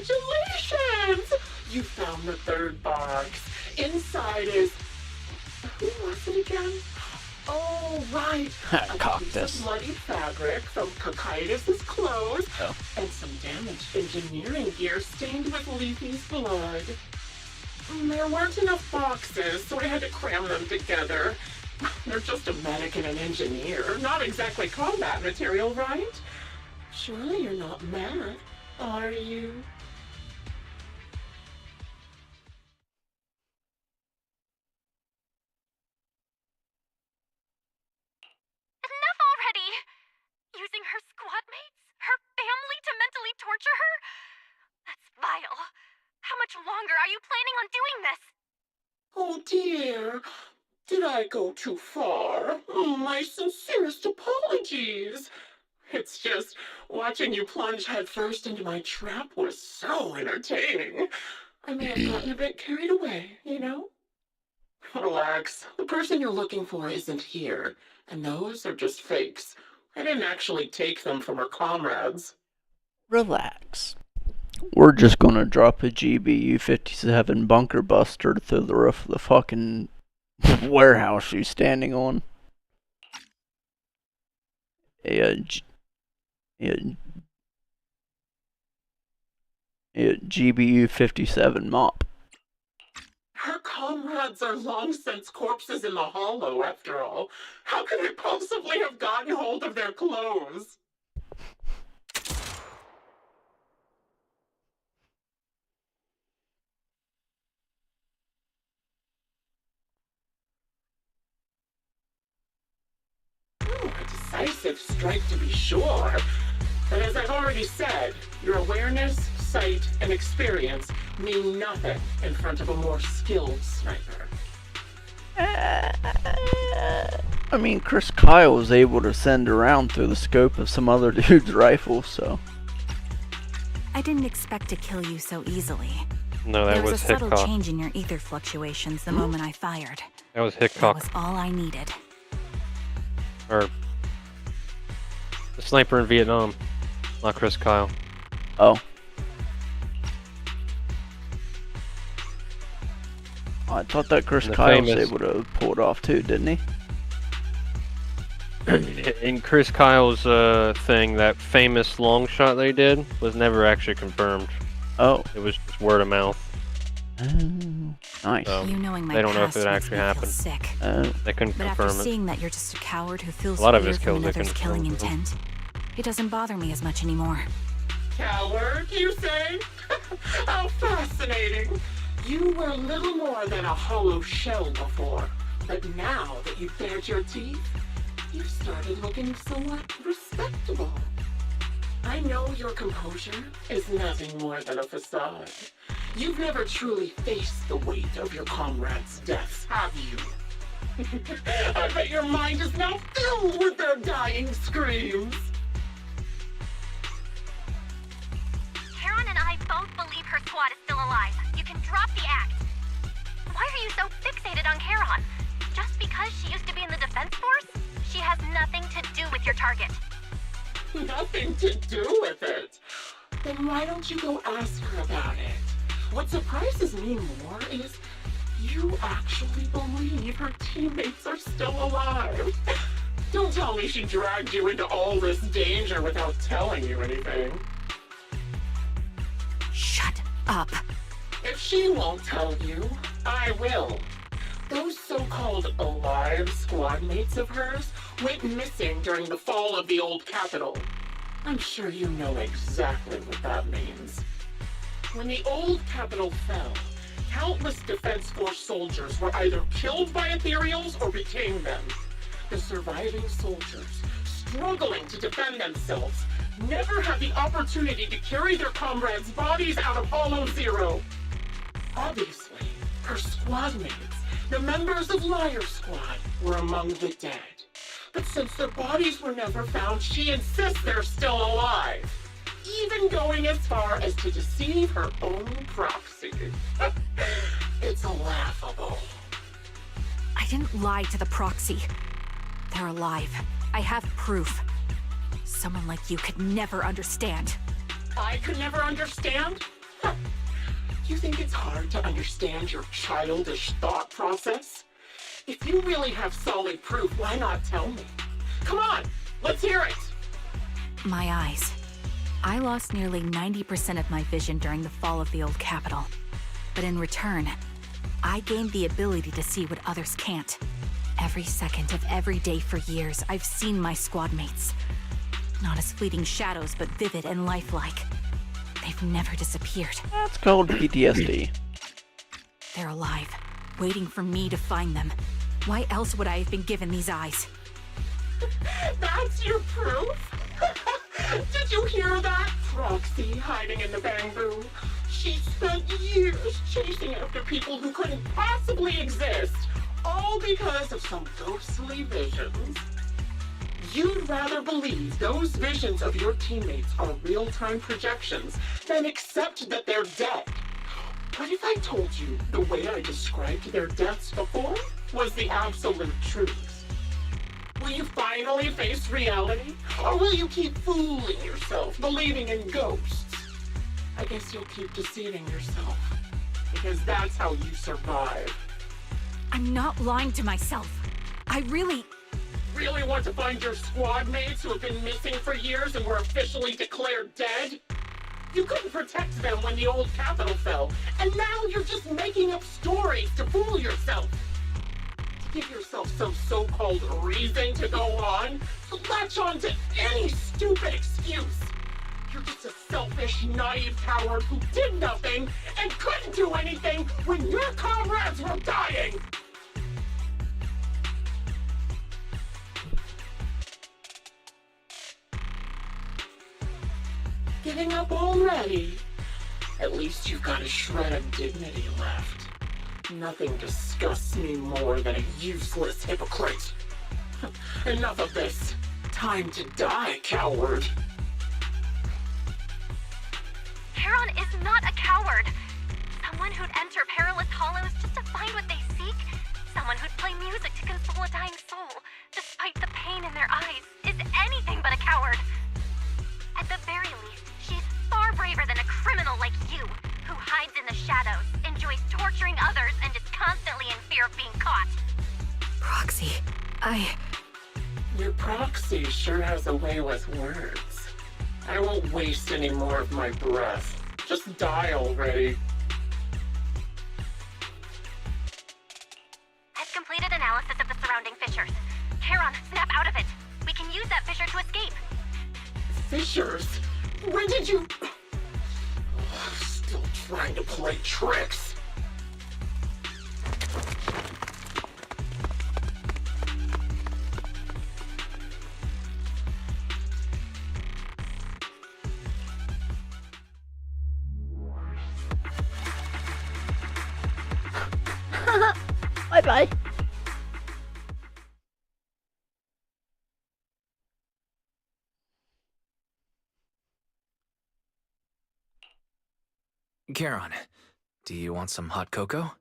Congratulations! You found the third box. Inside is... Who was it again? Oh, right. A piece Cactus. of bloody fabric from Cocytus's clothes Oh. and some damaged engineering gear stained with Leafy's blood. There weren't enough boxes, so I had to cram them together. They're just a medic and an engineer. Not exactly combat material, right? Surely you're not mad, are you? Enough already! Using her squad mates? Her family to mentally torture her? That's vile. How much longer are you planning on doing this? Oh dear. Did I go too far? My sincerest apologies. It's just, watching you plunge headfirst into my trap was so entertaining. I may have gotten a bit carried away, you know? Relax. The person you're looking for isn't here, and those are just fakes. I didn't actually take them from her comrades. Relax. We're just gonna drop a GBU-57 bunker buster through the roof of the fucking warehouse she's standing on. GBU-57 mop. Her comrades are long since corpses in the hollow, after all. How could they possibly have gotten hold of their clothes? A decisive strike to be sure. But as I've already said, your awareness, sight, and experience mean nothing in front of a more skilled sniper. I mean, Chris Kyle was able to send around through the scope of some other dude's rifle, so... I didn't expect to kill you so easily. No, that there was was a subtle Hickok. change in your ether fluctuations the moment I fired. That was That Hickok. was all I needed. Or the sniper in Vietnam, not Chris Kyle. Oh. I thought that Chris And the Kyle was famous- able to pull it off too, didn't he? In Chris Kyle's thing, that famous long shot they did was never actually confirmed. Oh. It was just word of mouth. Oh, nice. So You knowing my they don't know if past it makes actually me feel happened. sick. They couldn't But after confirm it. seeing that you're just a coward who feels A lot of fear his from kills they another's couldn't killing confirm. intent, it doesn't bother me as much anymore. Coward, you say? How fascinating. You were little more than a hollow shell before, but now that you've bared your teeth, you've started looking somewhat respectable. I know your composure is nothing more than a facade. You've never truly faced the weight of your comrades' deaths, have you? I bet your mind is now filled with their dying screams. Karen and I both believe her squad is still alive. You can drop the act. Why are you so fixated on Karen? Just because she used to be in the defense force? She has nothing to do with your target. Nothing to do with it. Then why don't you go ask her about it? What surprises me more is you actually believe her teammates are still alive. Don't tell me she dragged you into all this danger without telling you anything. Shut up. If she won't tell you, I will. Those so-called alive squad mates of hers went missing during the fall of the old capital. I'm sure you know exactly what that means. When the old capital fell, countless Defense Force soldiers were either killed by ethereals or became them. The surviving soldiers, struggling to defend themselves, never had the opportunity to carry their comrades' bodies out of Hollow Zero. Obviously, her squad mates, the members of Liar Squad, were among the dead. But since their bodies were never found, she insists they're still alive. Even going as far as to deceive her own proxy. It's laughable. I didn't lie to the proxy. They're alive. I have proof. Someone like you could never understand. I could never understand? Huh. You think it's hard to understand your childish thought process? If you really have solid proof, why not tell me? Come on, let's hear it! My eyes. I lost nearly 90% of my vision during the fall of the old capital. But in return, I gained the ability to see what others can't. Every second of every day for years, I've seen my squad mates. Not as fleeting shadows, but vivid and lifelike. They've never disappeared. That's called PTSD. They're alive, waiting for me to find them. Why else would I have been given these eyes? That's your proof? Did you hear that? Proxy hiding in the bamboo. She spent years chasing after people who couldn't possibly exist, all because of some ghostly visions. You'd rather believe those visions of your teammates are real-time projections than accept that they're dead. What if I told you the way I described their deaths before was the absolute truth? Will you finally face reality? Or will you keep fooling yourself, believing in ghosts? I guess you'll keep deceiving yourself, because that's how you survive. I'm not lying to myself. I really want to find your squad mates who have been missing for years and were officially declared dead? You couldn't protect them when the old capital fell, and now you're just making up stories to fool yourself. To give yourself some so-called reason to go on, to latch on to any stupid excuse. You're just a selfish, naive coward who did nothing and couldn't do anything when your comrades were dying! Giving up already? At least you've got a shred of dignity left. Nothing disgusts me more than a useless hypocrite. Enough of this. Time to die, coward. Charon is not a coward. Someone who'd enter perilous hollows just to find what they seek. Someone who'd play music to console a dying soul, despite the pain in their eyes, is anything but a coward. At the very least, she's far braver than a criminal like you, who hides in the shadows, enjoys torturing others, and is constantly in fear of being caught. Proxy, Your proxy sure has a way with words. I won't waste any more of my breath. Just die already. I've completed analysis of the surrounding fissures. Charon, snap out of it. We can use that fissure to escape. Fissures? When did you... Still trying to play tricks. Bye-bye. Charon, do you want some hot cocoa?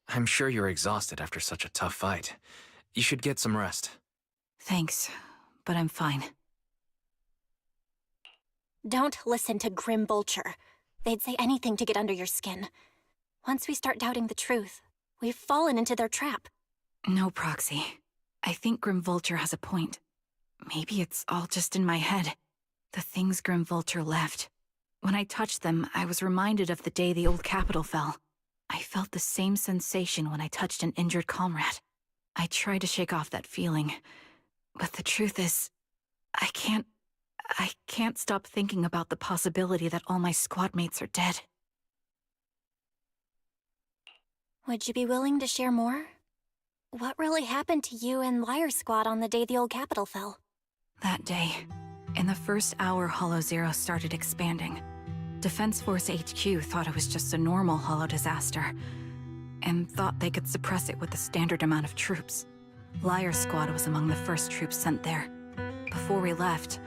I'm sure you're exhausted after such a tough fight. You should get some rest. Thanks, but I'm fine. Don't listen to Grim Vulture. They'd say anything to get under your skin. Once we start doubting the truth, we've fallen into their trap. No, Proxy. I think Grim Vulture has a point. Maybe it's all just in my head. The things Grim Vulture left. When I touched them, I was reminded of the day the old capital fell. I felt the same sensation when I touched an injured comrade. I tried to shake off that feeling, but the truth is, I can't stop thinking about the possibility that all my squad mates are dead. Would you be willing to share more? What really happened to you and Liar Squad on the day the old capital fell? That day, in the first hour Hollow Zero started expanding, Defense Force HQ thought it was just a normal Hollow disaster, and thought they could suppress it with the standard amount of troops. Liar Squad was among the first troops sent there. Before we left,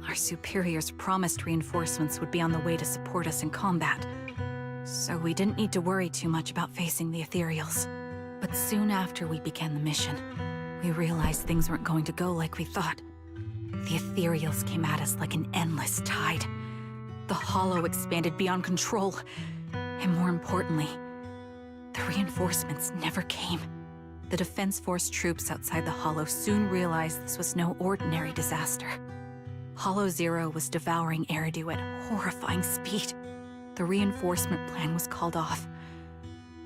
our superiors promised reinforcements would be on the way to support us in combat, so we didn't need to worry too much about facing the Ethereals. But soon after we began the mission, we realized things weren't going to go like we thought. The Ethereals came at us like an endless tide. The Hollow expanded beyond control, and more importantly, the reinforcements never came. The Defense Force troops outside the Hollow soon realized this was no ordinary disaster. Hollow Zero was devouring Eridu at horrifying speed. The reinforcement plan was called off,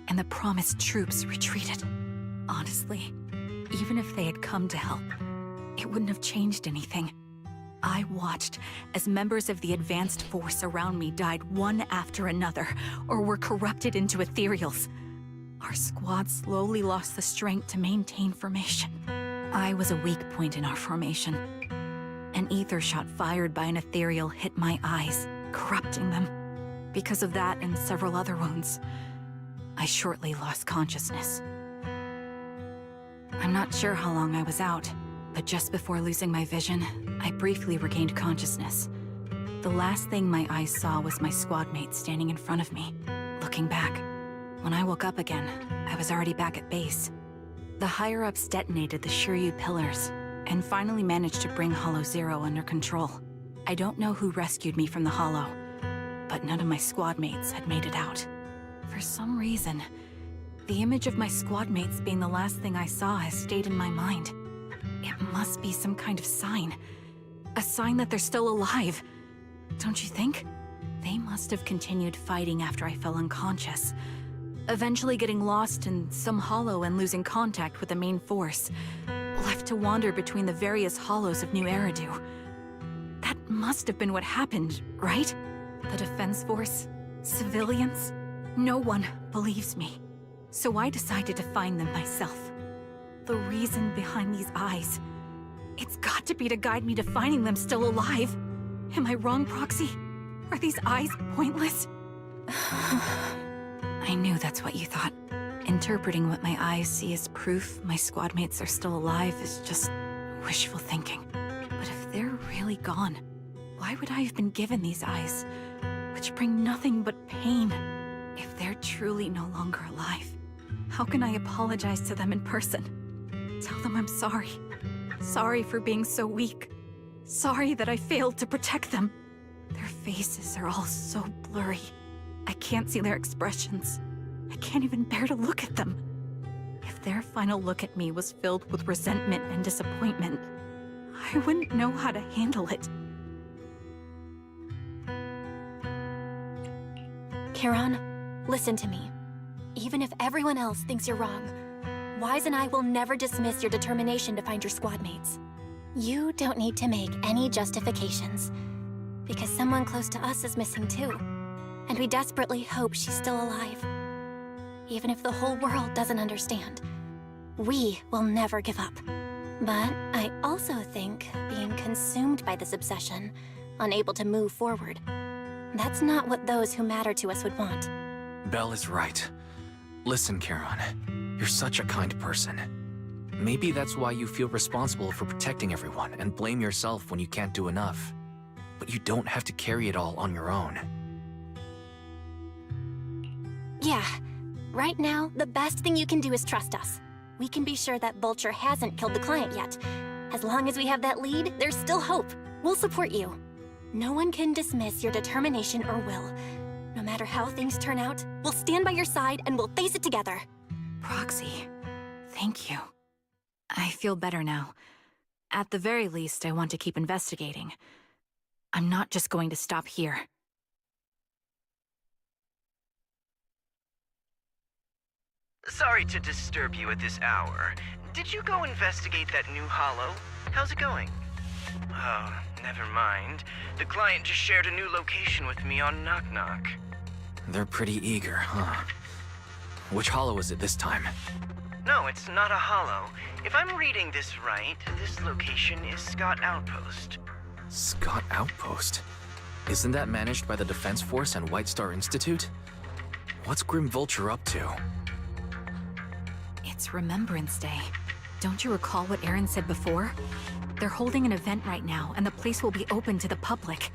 and the promised troops retreated. Honestly, even if they had come to help, it wouldn't have changed anything. I watched as members of the advanced force around me died one after another, or were corrupted into ethereals. Our squad slowly lost the strength to maintain formation. I was a weak point in our formation. An ether shot fired by an ethereal hit my eyes, corrupting them. Because of that and several other wounds, I shortly lost consciousness. I'm not sure how long I was out, but just before losing my vision, I briefly regained consciousness. The last thing my eyes saw was my squad mate standing in front of me, looking back. When I woke up again, I was already back at base. The higher-ups detonated the Shiryu pillars, and finally managed to bring Hollow Zero under control. I don't know who rescued me from the Hollow, but none of my squad mates had made it out. For some reason, the image of my squad mates being the last thing I saw has stayed in my mind. It must be some kind of sign. A sign that they're still alive. Don't you think? They must have continued fighting after I fell unconscious, eventually getting lost in some hollow and losing contact with the main force, left to wander between the various hollows of New Eridu. That must have been what happened, right? The Defense Force? Civilians? No one believes me. So I decided to find them myself. The reason behind these eyes. It's got to be to guide me to finding them still alive. Am I wrong, Proxy? Are these eyes pointless? I knew that's what you thought. Interpreting what my eyes see as proof my squad mates are still alive is just wishful thinking. But if they're really gone, why would I have been given these eyes, which bring nothing but pain? If they're truly no longer alive, how can I apologize to them in person? Tell them I'm sorry. Sorry for being so weak. Sorry that I failed to protect them. Their faces are all so blurry. I can't see their expressions. I can't even bear to look at them. If their final look at me was filled with resentment and disappointment, I wouldn't know how to handle it. Charon, listen to me. Even if everyone else thinks you're wrong, Wise and I will never dismiss your determination to find your squad mates. You don't need to make any justifications, because someone close to us is missing too, and we desperately hope she's still alive. Even if the whole world doesn't understand, we will never give up. But I also think being consumed by this obsession, unable to move forward, that's not what those who matter to us would want. Belle is right. Listen, Charon, you're such a kind person. Maybe that's why you feel responsible for protecting everyone and blame yourself when you can't do enough. But you don't have to carry it all on your own. Yeah. Right now, the best thing you can do is trust us. We can be sure that Vulture hasn't killed the client yet. As long as we have that lead, there's still hope. We'll support you. No one can dismiss your determination or will. No matter how things turn out, we'll stand by your side and we'll face it together. Proxy, thank you. I feel better now. At the very least, I want to keep investigating. I'm not just going to stop here. Sorry to disturb you at this hour. Did you go investigate that new hollow? How's it going? Oh, never mind. The client just shared a new location with me on Knock Knock. They're pretty eager, huh? Which hollow is it this time? No, it's not a hollow. If I'm reading this right, this location is Scott Outpost. Scott Outpost? Isn't that managed by the Defense Force and White Star Institute? What's Grim Vulture up to? It's Remembrance Day. Don't you recall what Aaron said before? They're holding an event right now, and the place will be open to the public.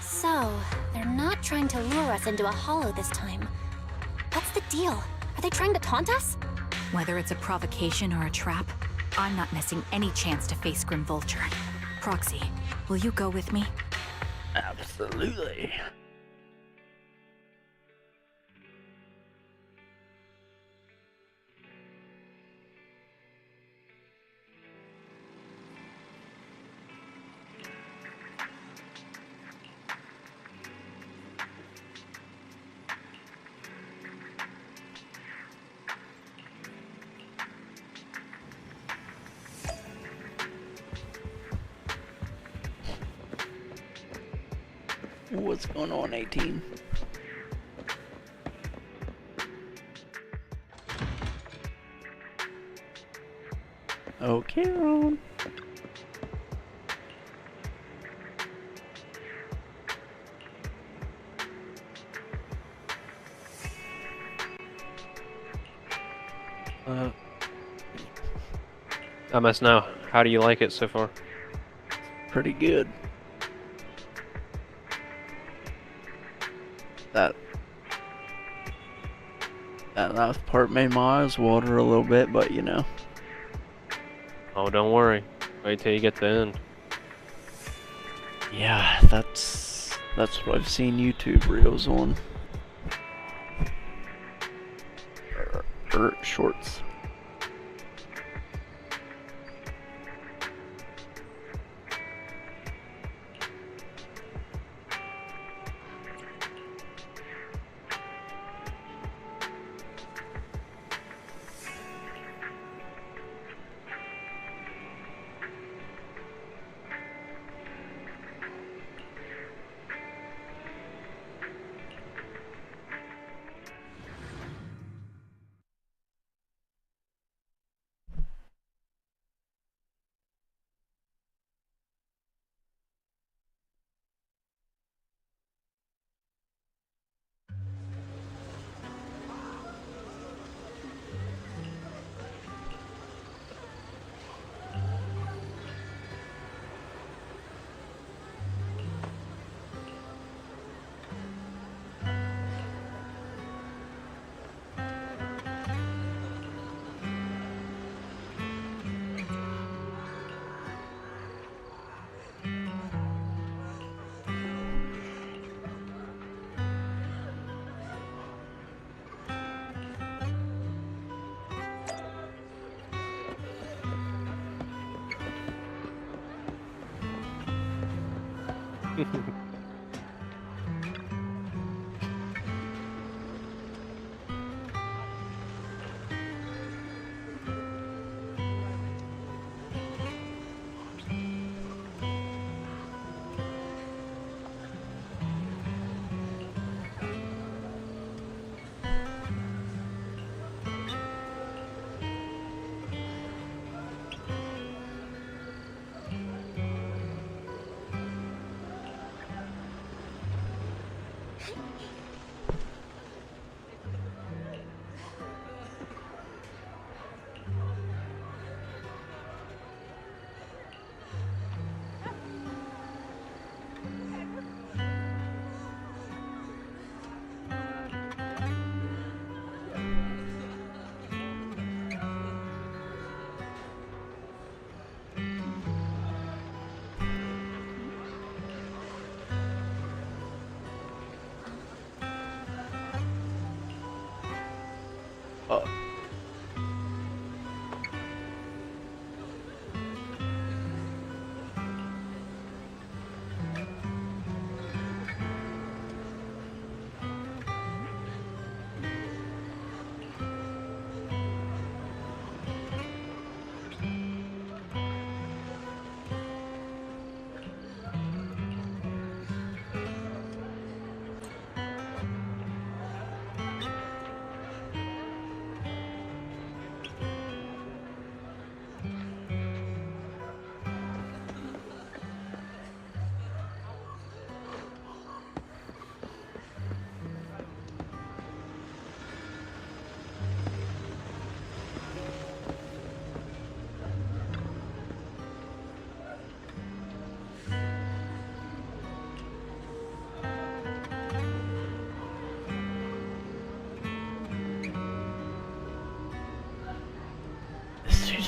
So, they're not trying to lure us into a hollow this time. What's the deal? Are they trying to taunt us? Whether it's a provocation or a trap, I'm not missing any chance to face Grim Vulture. Proxy, will you go with me? Absolutely. What's going on, 18? Okay, Ron. MS now. How do you like it so far? Pretty good. That last part made my eyes water a little bit, but you know. Oh, don't worry. Wait till you get to the end. Yeah, that's what I've seen YouTube reels on. Or shorts.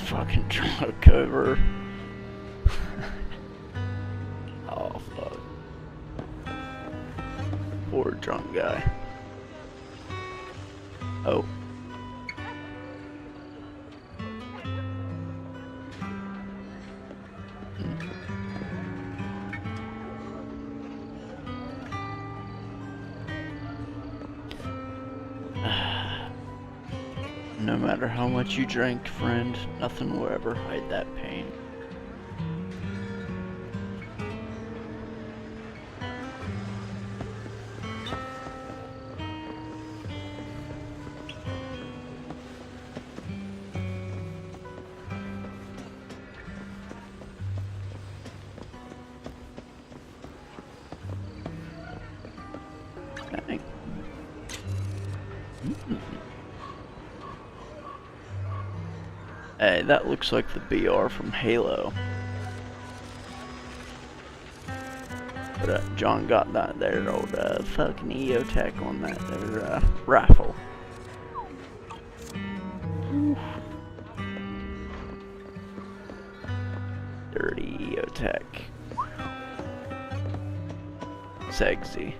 fucking truck over. Oh, fuck. Poor drunk guy. Oh. No matter how much you drink, friend, nothing will ever hide that pain. Dang. Hey, that looks like the BR from Halo. But John got that there old fucking EOTech on that there rifle. Dirty EOTech. Sexy.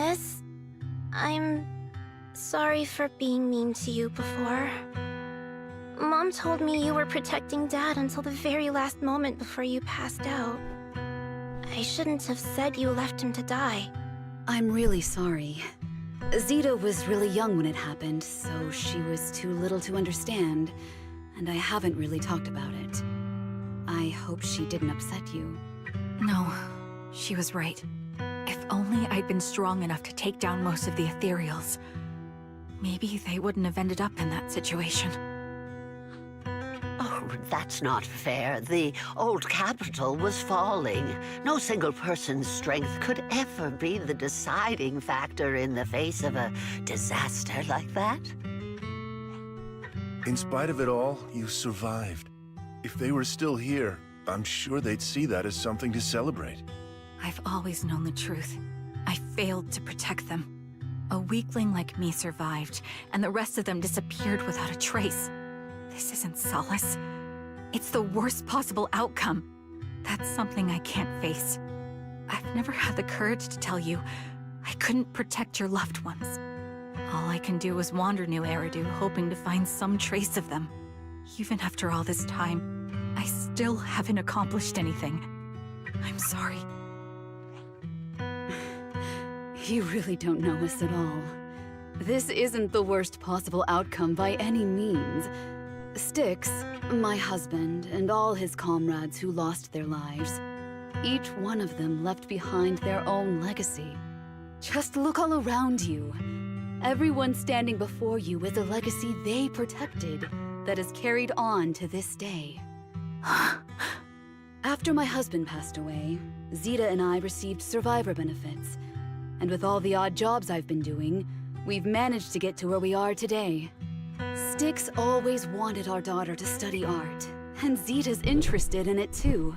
Miss, I'm sorry for being mean to you before. Mom told me you were protecting Dad until the very last moment before you passed out. I shouldn't have said you left him to die. I'm really sorry. Zeta was really young when it happened, so she was too little to understand, and I haven't really talked about it. I hope she didn't upset you. No, she was right. If only I'd been strong enough to take down most of the ethereals. Maybe they wouldn't have ended up in that situation. Oh, that's not fair. The old capital was falling. No single person's strength could ever be the deciding factor in the face of a disaster like that. In spite of it all, you survived. If they were still here, I'm sure they'd see that as something to celebrate. I've always known the truth. I failed to protect them. A weakling like me survived, and the rest of them disappeared without a trace. This isn't solace. It's the worst possible outcome. That's something I can't face. I've never had the courage to tell you I couldn't protect your loved ones. All I can do is wander New Eridu, hoping to find some trace of them. Even after all this time, I still haven't accomplished anything. I'm sorry. You really don't know us at all. This isn't the worst possible outcome by any means. Styx, my husband, and all his comrades who lost their lives, each one of them left behind their own legacy. Just look all around you. Everyone standing before you is a legacy they protected that is carried on to this day. After my husband passed away, Zeta and I received survivor benefits. And with all the odd jobs I've been doing, we've managed to get to where we are today. Styx always wanted our daughter to study art, and Zeta's interested in it too.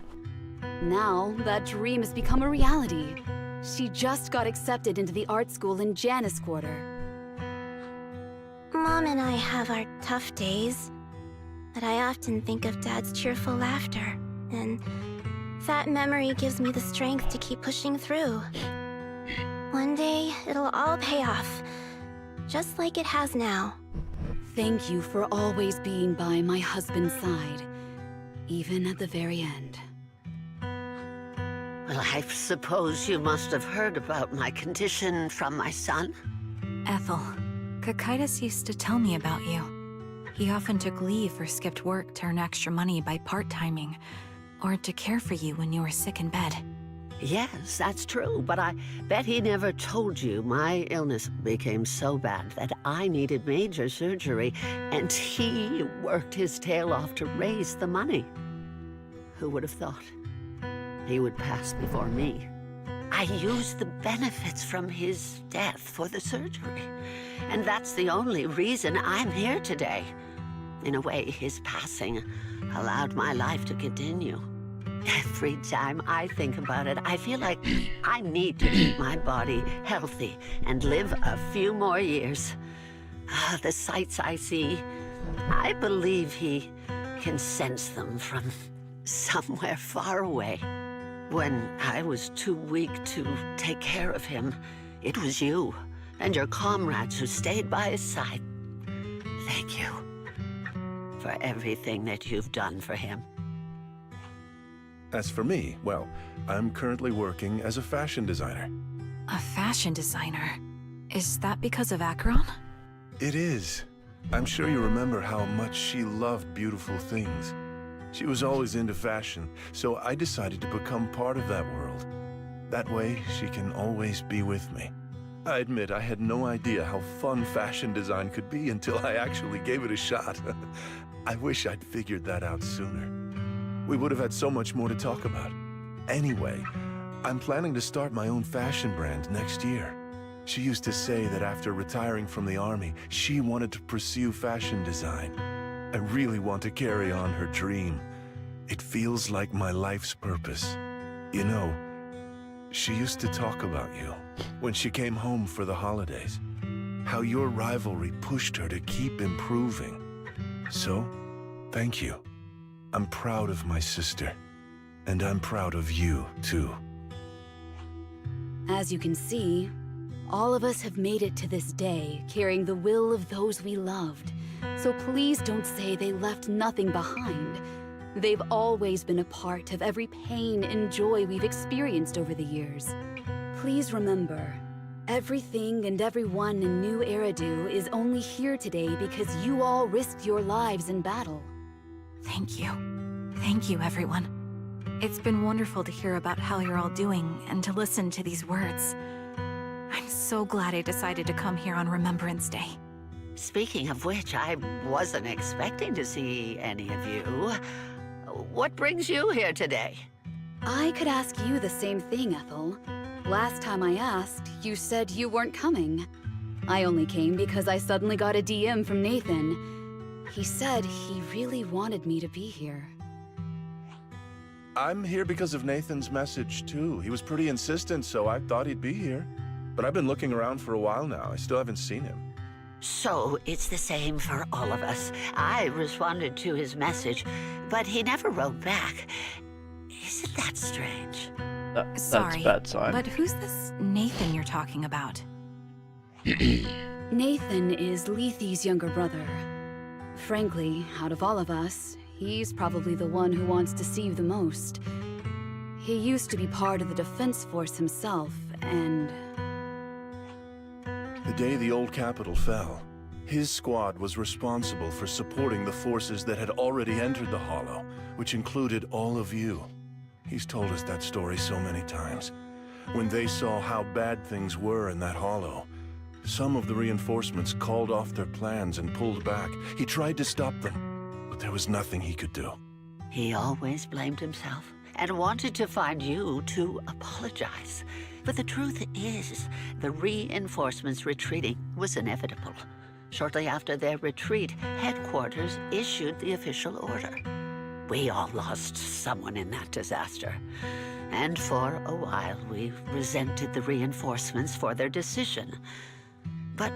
Now, that dream has become a reality. She just got accepted into the art school in Janus Quarter. Mom and I have our tough days, but I often think of Dad's cheerful laughter, and that memory gives me the strength to keep pushing through. One day, it'll all pay off, just like it has now. Thank you for always being by my husband's side, even at the very end. Well, I suppose you must have heard about my condition from my son? Ethel, Kakaitis used to tell me about you. He often took leave or skipped work to earn extra money by part-timing, or to care for you when you were sick in bed. Yes, that's true, but I bet he never told you my illness became so bad that I needed major surgery, and he worked his tail off to raise the money. Who would have thought? He would pass before me. I used the benefits from his death for the surgery, and that's the only reason I'm here today. In a way, his passing allowed my life to continue. Every time I think about it, I feel like I need to keep my body healthy and live a few more years. The sights I see, I believe he can sense them from somewhere far away. When I was too weak to take care of him, it was you and your comrades who stayed by his side. Thank you for everything that you've done for him. As for me, well, I'm currently working as a fashion designer. A fashion designer? Is that because of Acheron? It is. I'm sure you remember how much she loved beautiful things. She was always into fashion, so I decided to become part of that world. That way, she can always be with me. I admit I had no idea how fun fashion design could be until I actually gave it a shot. I wish I'd figured that out sooner. We would have had so much more to talk about. Anyway, I'm planning to start my own fashion brand next year. She used to say that after retiring from the army, she wanted to pursue fashion design. I really want to carry on her dream. It feels like my life's purpose. You know, she used to talk about you when she came home for the holidays. How your rivalry pushed her to keep improving. So, thank you. I'm proud of my sister, and I'm proud of you, too. As you can see, All of us have made it to this day, carrying the will of those we loved. So please don't say they left nothing behind. They've always been a part of every pain and joy we've experienced over the years. Please remember, everything and everyone in New Eridu is only here today because you all risked your lives in battle. Thank you. Thank you, everyone. It's been wonderful to hear about how you're all doing and to listen to these words. I'm so glad I decided to come here on Remembrance Day. Speaking of which, I wasn't expecting to see any of you. What brings you here today? I could ask you the same thing, Ethel. Last time I asked, you said you weren't coming. I only came because I suddenly got a DM from Nathan. He said he really wanted me to be here. I'm here because of Nathan's message, too. He was pretty insistent, so I thought he'd be here. But I've been looking around for a while now. I still haven't seen him. So it's the same for all of us. I responded to his message, but he never wrote back. Isn't that strange? Sorry, that's bad sign. but who's this Nathan you're talking about? Nathan is Lethe's younger brother. Frankly, out of all of us, he's probably the one who wants to see you the most. He used to be part of the defense force himself, and... The day the old capital fell, his squad was responsible for supporting the forces that had already entered the Hollow, which included all of you. He's told us that story so many times. When they saw how bad things were in that Hollow, some of the reinforcements called off their plans and pulled back. He tried to stop them, but there was nothing he could do. He always blamed himself and wanted to find you to apologize. But the truth is, the reinforcements retreating was inevitable. Shortly after their retreat, headquarters issued the official order. We all lost someone in that disaster. And for a while, we resented the reinforcements for their decision. But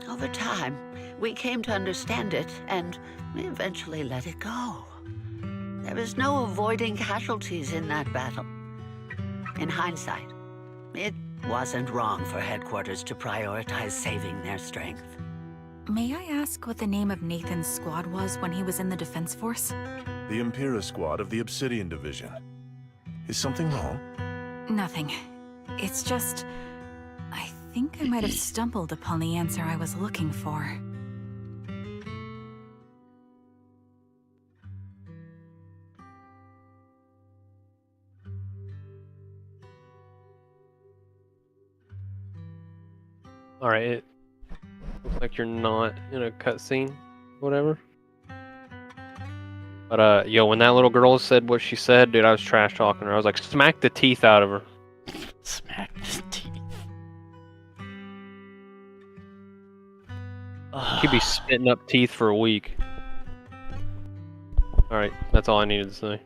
over time, we came to understand it, and we eventually let it go. There was no avoiding casualties in that battle. In hindsight, it wasn't wrong for headquarters to prioritize saving their strength. May I ask what the name of Nathan's squad was when he was in the defense force? The Impera squad of the Obsidian Division. Is something wrong? Nothing. It's just... I think I might have stumbled upon the answer I was looking for. Alright, it looks like you're not in a cutscene, whatever. But, yo, when that little girl said what she said, dude, I was trash talking her. I was like, smack the teeth out of her. Smack the teeth. She'd be spitting up teeth for a week. Alright, that's all I needed to say.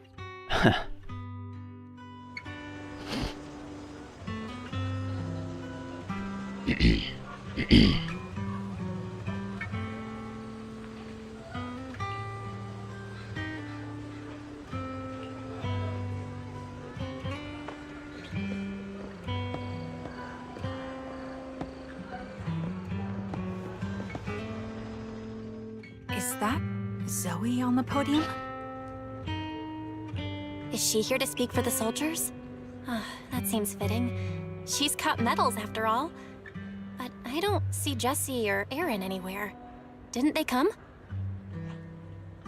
Is that Zoe on the podium? Is she here to speak for the soldiers? That seems fitting. She's cut medals, after all. But I don't see Jesse or Aaron anywhere. Didn't they come?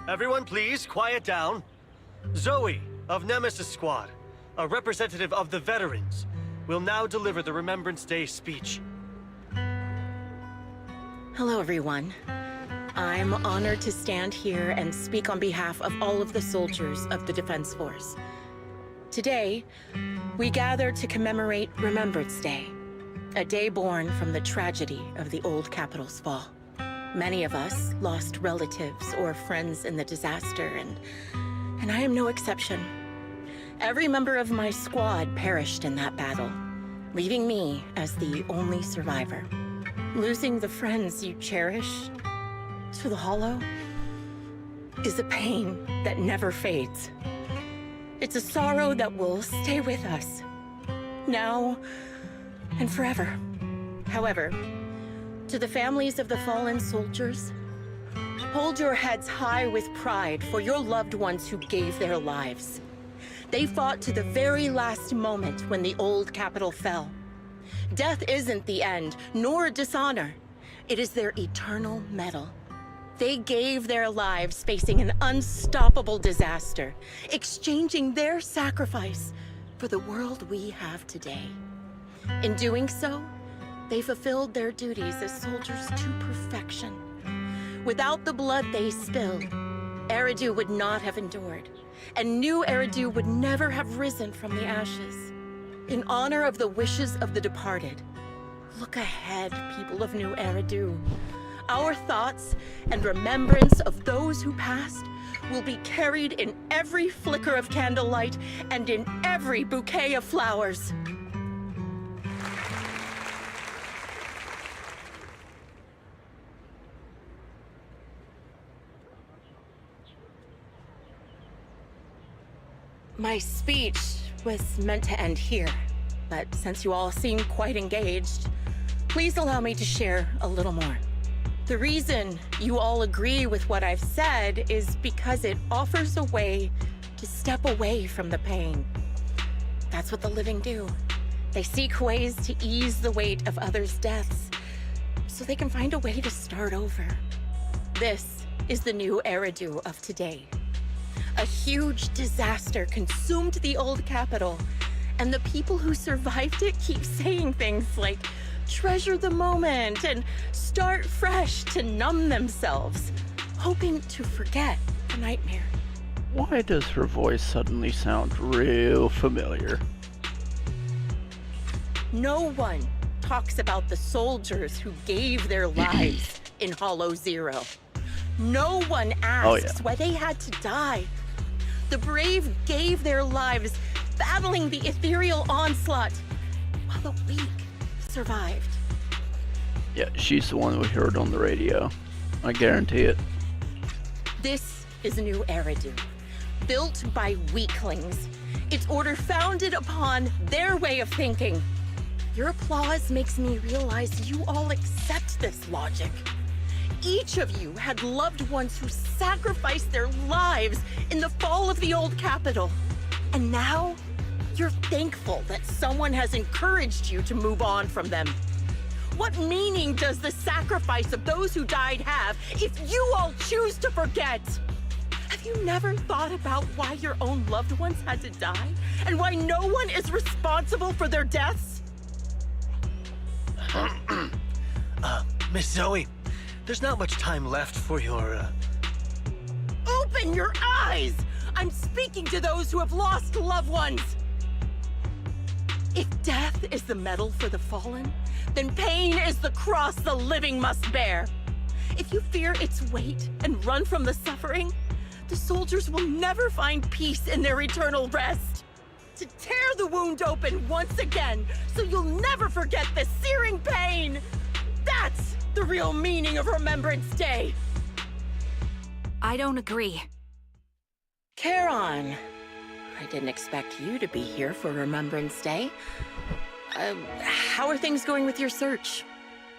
Everyone please, quiet down. Zoe, of Nemesis Squad, a representative of the veterans, will now deliver the Remembrance Day speech. Hello, everyone. I'm honored to stand here and speak on behalf of all of the soldiers of the Defense Force. Today, we gather to commemorate Remembrance Day, a day born from the tragedy of the old capital's fall. Many of us lost relatives or friends in the disaster, and I am no exception. Every member of my squad perished in that battle, leaving me as the only survivor. Losing the friends you cherished to the Hollow is a pain that never fades. It's a sorrow that will stay with us, now and forever. However, to the families of the fallen soldiers, hold your heads high with pride for your loved ones who gave their lives. They fought to the very last moment when the old capital fell. Death isn't the end, nor dishonor. It is their eternal medal. They gave their lives facing an unstoppable disaster, exchanging their sacrifice for the world we have today. In doing so, they fulfilled their duties as soldiers to perfection. Without the blood they spilled, Eridu would not have endured, and New Eridu would never have risen from the ashes. In honor of the wishes of the departed, look ahead, people of New Eridu. Our thoughts and remembrance of those who passed will be carried in every flicker of candlelight and in every bouquet of flowers. My speech was meant to end here, but since you all seem quite engaged, please allow me to share a little more. The reason you all agree with what I've said is because it offers a way to step away from the pain. That's what the living do. They seek ways to ease the weight of others' deaths, so they can find a way to start over. This is the New Eridu of today. A huge disaster consumed the old capital, and the people who survived it keep saying things like, treasure the moment and start fresh to numb themselves, hoping to forget the nightmare. Why does her voice suddenly sound real familiar? No one talks about the soldiers who gave their lives in Hollow Zero. No one asks why they had to die. The brave gave their lives battling the ethereal onslaught, while the weak survived. Yeah, she's the one we heard on the radio. I guarantee it. This is New Eridu, built by weaklings. Its order founded upon their way of thinking. Your applause makes me realize you all accept this logic. Each of you had loved ones who sacrificed their lives in the fall of the old capital. And now, you're thankful that someone has encouraged you to move on from them. What meaning does the sacrifice of those who died have if you all choose to forget? Have you never thought about why your own loved ones had to die? And why no one is responsible for their deaths? Miss Zoe, there's not much time left for your, Open your eyes! I'm speaking to those who have lost loved ones! If death is the medal for the fallen, then pain is the cross the living must bear. If you fear its weight and run from the suffering, the soldiers will never find peace in their eternal rest. To tear the wound open once again, so you'll never forget the searing pain! That's the real meaning of Remembrance Day! I don't agree. Charon, I didn't expect you to be here for Remembrance Day. How are things going with your search?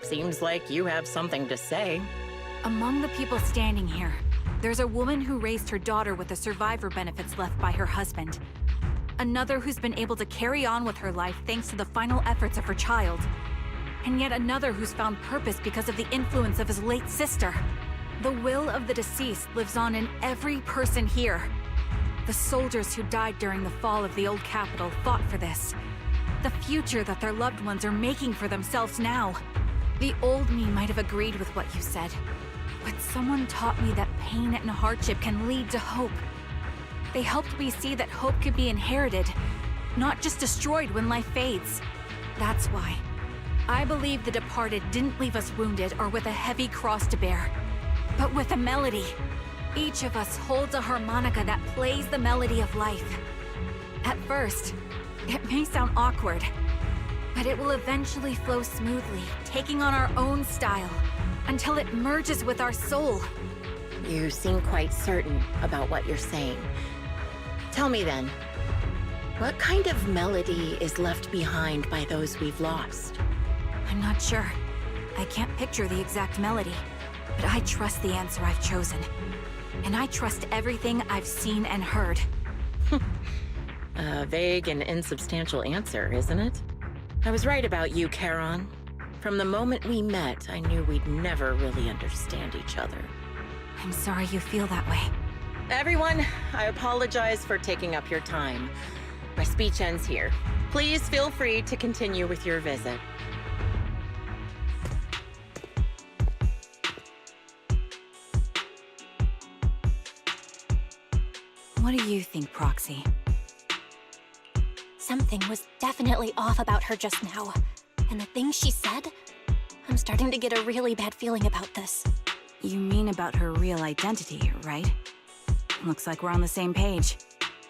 Seems like you have something to say. Among the people standing here, there's a woman who raised her daughter with the survivor benefits left by her husband. Another who's been able to carry on with her life thanks to the final efforts of her child. And yet another who's found purpose because of the influence of his late sister. The will of the deceased lives on in every person here. The soldiers who died during the fall of the old capital fought for this. The future that their loved ones are making for themselves now. The old me might have agreed with what you said, but someone taught me that pain and hardship can lead to hope. They helped me see that hope could be inherited, not just destroyed when life fades. That's why I believe the departed didn't leave us wounded or with a heavy cross to bear, but with a melody. Each of us holds a harmonica that plays the melody of life. At first, it may sound awkward, but it will eventually flow smoothly, taking on our own style, until it merges with our soul. You seem quite certain about what you're saying. Tell me then, what kind of melody is left behind by those we've lost? I'm not sure. I can't picture the exact melody, but I trust the answer I've chosen. And I trust everything I've seen and heard. A vague and insubstantial answer, isn't it? I was right about you, Charon. From the moment we met, I knew we'd never really understand each other. I'm sorry you feel that way. Everyone, I apologize for taking up your time. My speech ends here. Please feel free to continue with your visit. What do you think, Proxy? Something was definitely off about her just now. And the things she said, I'm starting to get a really bad feeling about this. You mean about her real identity, right? Looks like we're on the same page.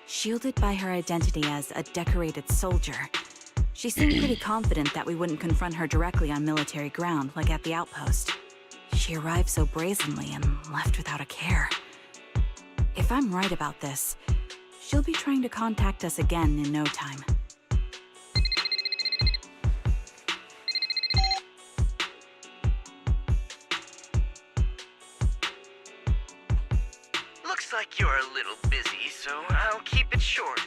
Shielded by her identity as a decorated soldier, she seemed pretty confident that we wouldn't confront her directly on military ground like at the outpost. She arrived so brazenly and left without a care. If I'm right about this, she'll be trying to contact us again in no time. Looks like you're a little busy, so I'll keep it short.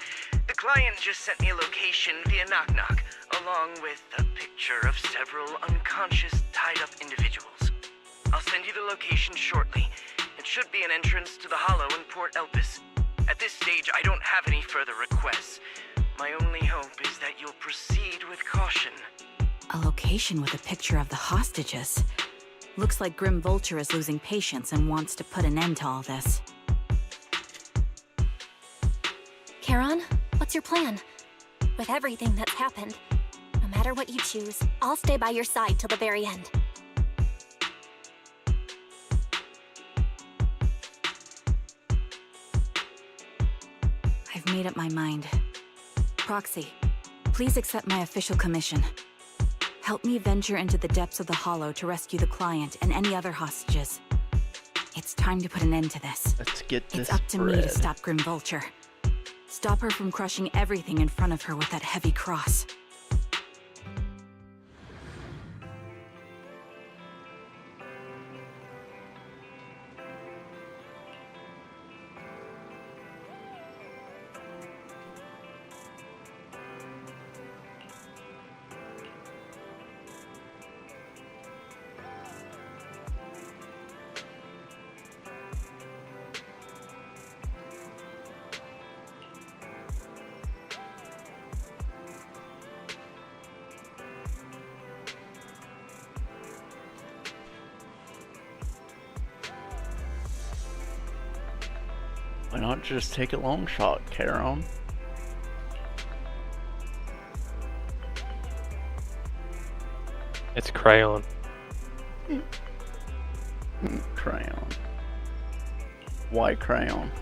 The client just sent me a location via Knock Knock, along with a picture of several unconscious, tied-up individuals. I'll send you the location shortly. It should be an entrance to the Hollow in Port Elpis. At this stage, I don't have any further requests. My only hope is that you'll proceed with caution. A location with a picture of the hostages. Looks like Grim Vulture is losing patience and wants to put an end to all this. Charon, what's your plan? With everything that's happened, no matter what you choose, I'll stay by your side till the very end. I've made up my mind. Proxy, please accept my official commission. Help me venture into the depths of the Hollow to rescue the client and any other hostages. It's time to put an end to this. Let's get this It's up to me bread. to stop Grim Vulture. Stop her from crushing everything in front of her with that heavy cross. Why not just take a long shot, Charon? It's crayon. Crayon. Why crayon?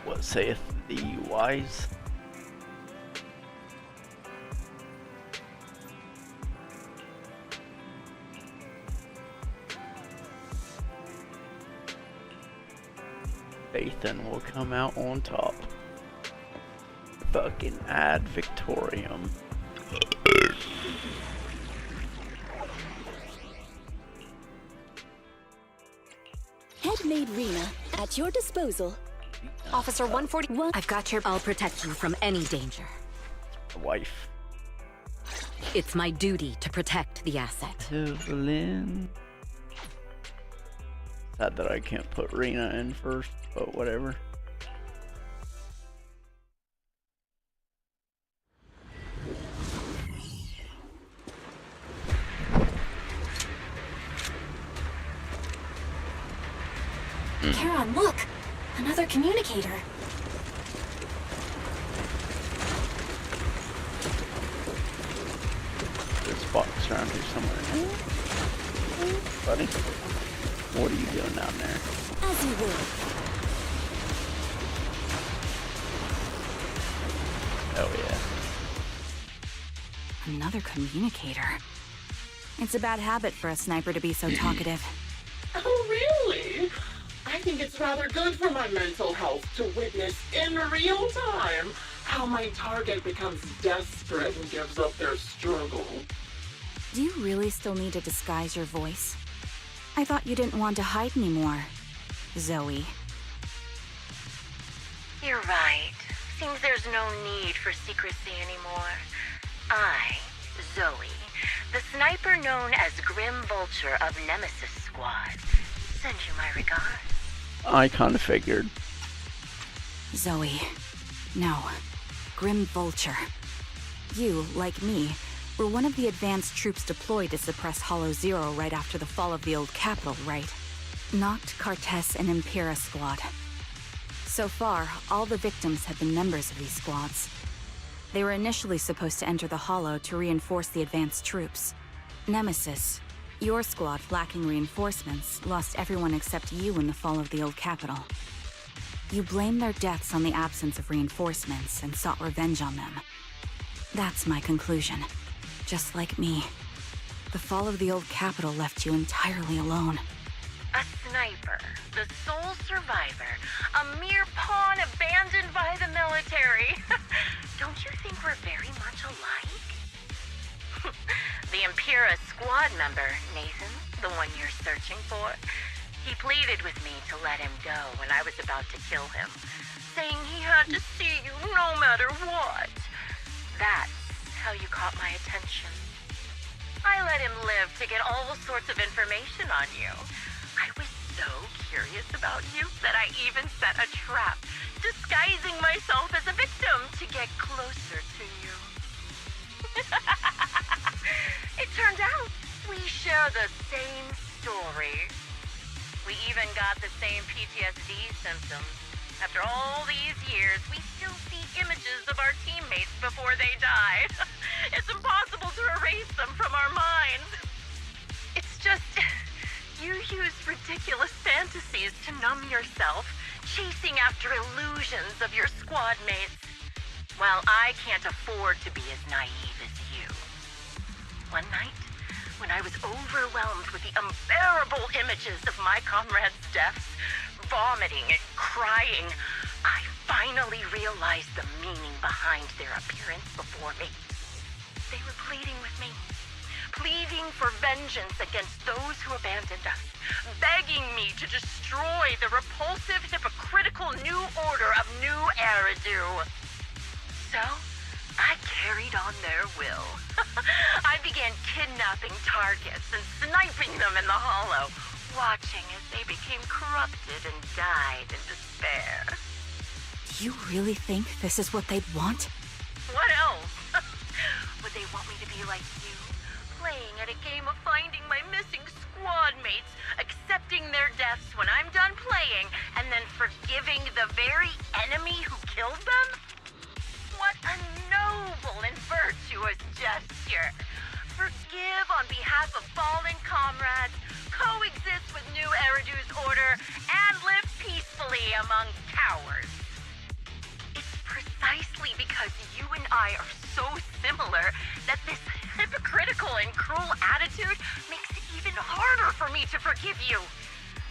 What saith the wise? Ethan will come out on top. Fucking ad Victorium. Headmaid Rena, at your disposal. Officer 141. I've got your... I'll protect you from any danger. Wife. It's my duty to protect the asset. Evelyn. Sad that I can't put Rena in first, but whatever. Charon, look! Another communicator. There's spots around here somewhere. Buddy, what are you doing down there? As you will. Oh yeah. Another communicator. It's a bad habit for a sniper to be so talkative. Oh, really? I think it's rather good for my mental health to witness in real time how my target becomes desperate and gives up their struggle. Do you really still need to disguise your voice? I thought you didn't want to hide anymore, Zoe. You're right. Seems there's no need for secrecy anymore. I, Zoe, the sniper known as Grim Vulture of Nemesis Squad, send you my regards. I kind of figured. Zoe. No. Grim Vulture. You, like me, were one of the advanced troops deployed to suppress Hollow Zero right after the fall of the old capital, right? Noct, Cartes, and Impera Squad. So far, all the victims have been members of these squads. They were initially supposed to enter the Hollow to reinforce the advanced troops. Nemesis, your squad, lacking reinforcements, lost everyone except you in the fall of the old capital. You blamed their deaths on the absence of reinforcements and sought revenge on them. That's my conclusion. Just like me. The fall of the old capital left you entirely alone. A sniper, the sole survivor, a mere pawn abandoned by the military. Don't you think we're very much alike? The Impera squad member, Nathan, the one you're searching for, he pleaded with me to let him go when I was about to kill him, saying he had to see you no matter what. That's how you caught my attention. I let him live to get all sorts of information on you. I was so curious about you that I even set a trap, disguising myself as a victim to get closer to you. It turned out we share the same story. We even got the same PTSD symptoms. After all these years, we still see images of our teammates before they die. It's impossible to erase them from our minds. It's just, you use ridiculous fantasies to numb yourself, chasing after illusions of your squad mates. While I can't afford to be as naive as you. One night, when I was overwhelmed with the unbearable images of my comrades' deaths, vomiting and crying, I finally realized the meaning behind their appearance before me. They were pleading with me, pleading for vengeance against those who abandoned us, begging me to destroy the repulsive, hypocritical new order of New Eridu. So, I carried on their will. I began kidnapping targets and sniping them in the Hollow, watching as they became corrupted and died in despair. Do you really think this is what they'd want? What else? Would they want me to be like you, playing at a game of finding my missing squad mates, accepting their deaths when I'm done playing, and then forgiving the very enemy who killed them? What a noble and virtuous gesture. Forgive on behalf of fallen comrades, coexist with New Eridu's order, and live peacefully among cowards. It's precisely because you and I are so similar that this hypocritical and cruel attitude makes it even harder for me to forgive you.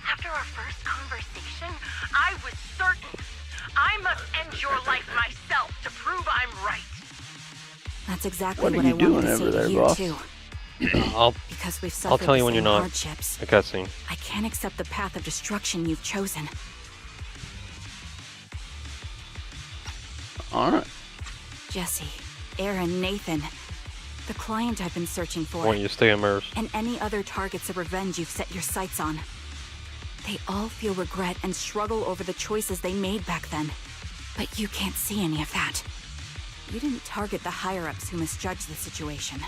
After our first conversation, I was certain I must end your life myself to prove I'm right. That's exactly What are what you I doing wanted to over say there, to you, boss? too. Because we've suffered I'll tell you the when you're same not. hardships. A cutscene. I can't accept the path of destruction you've chosen. Alright. Jesse, Aaron, Nathan. The client I've been searching for. I want you to stay immersed. And any other targets of revenge you've set your sights on. They all feel regret and struggle over the choices they made back then. But you can't see any of that. You didn't target the higher-ups who misjudged the situation,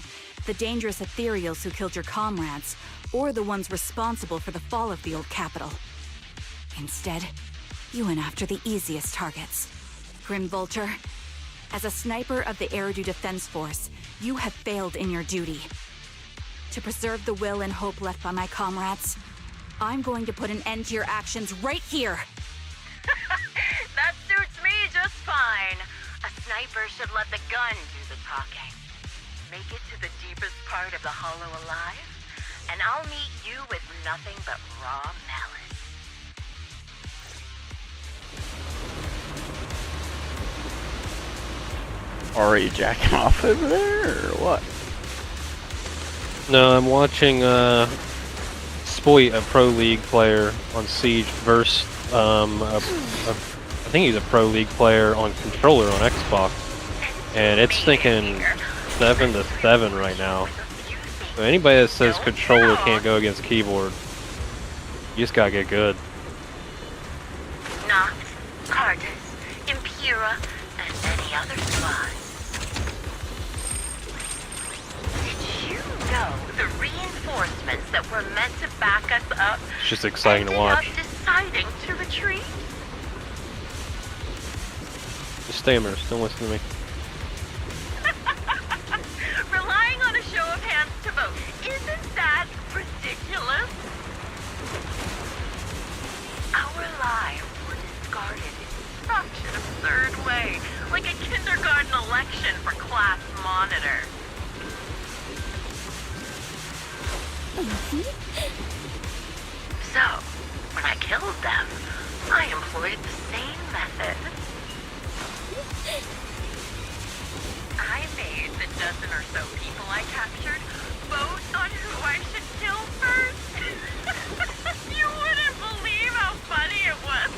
the dangerous ethereals who killed your comrades, or the ones responsible for the fall of the old capital. Instead, you went after the easiest targets. Grim Vulture, as a sniper of the Eridu Defense Force, you have failed in your duty. To preserve the will and hope left by my comrades, I'm going to put an end to your actions right here. That suits me just fine. A sniper should let the gun do the talking. Make it to the deepest part of the hollow alive, and I'll meet you with nothing but raw malice. Are you jacking off over there, or what? No, I'm watching Spoit, a Pro League player on Siege, versus I think he's a Pro League player on controller on Xbox, and it's thinking 7-7 right now. So anybody that says controller can't go against keyboard, you just gotta get good. Noct, Cardus, Impura, and many other squads. Did you know the reinforcements that were meant to back us up It's just exciting to watch. ended up deciding to retreat? Just stay immersed, don't listen to me. Relying on a show of hands to vote, isn't that ridiculous? Our lives were discarded in such an absurd way, like a kindergarten election for class monitor. So, when I killed them, I employed the same method. I made the dozen or so people I captured vote on who I should kill first. You wouldn't believe how funny it was.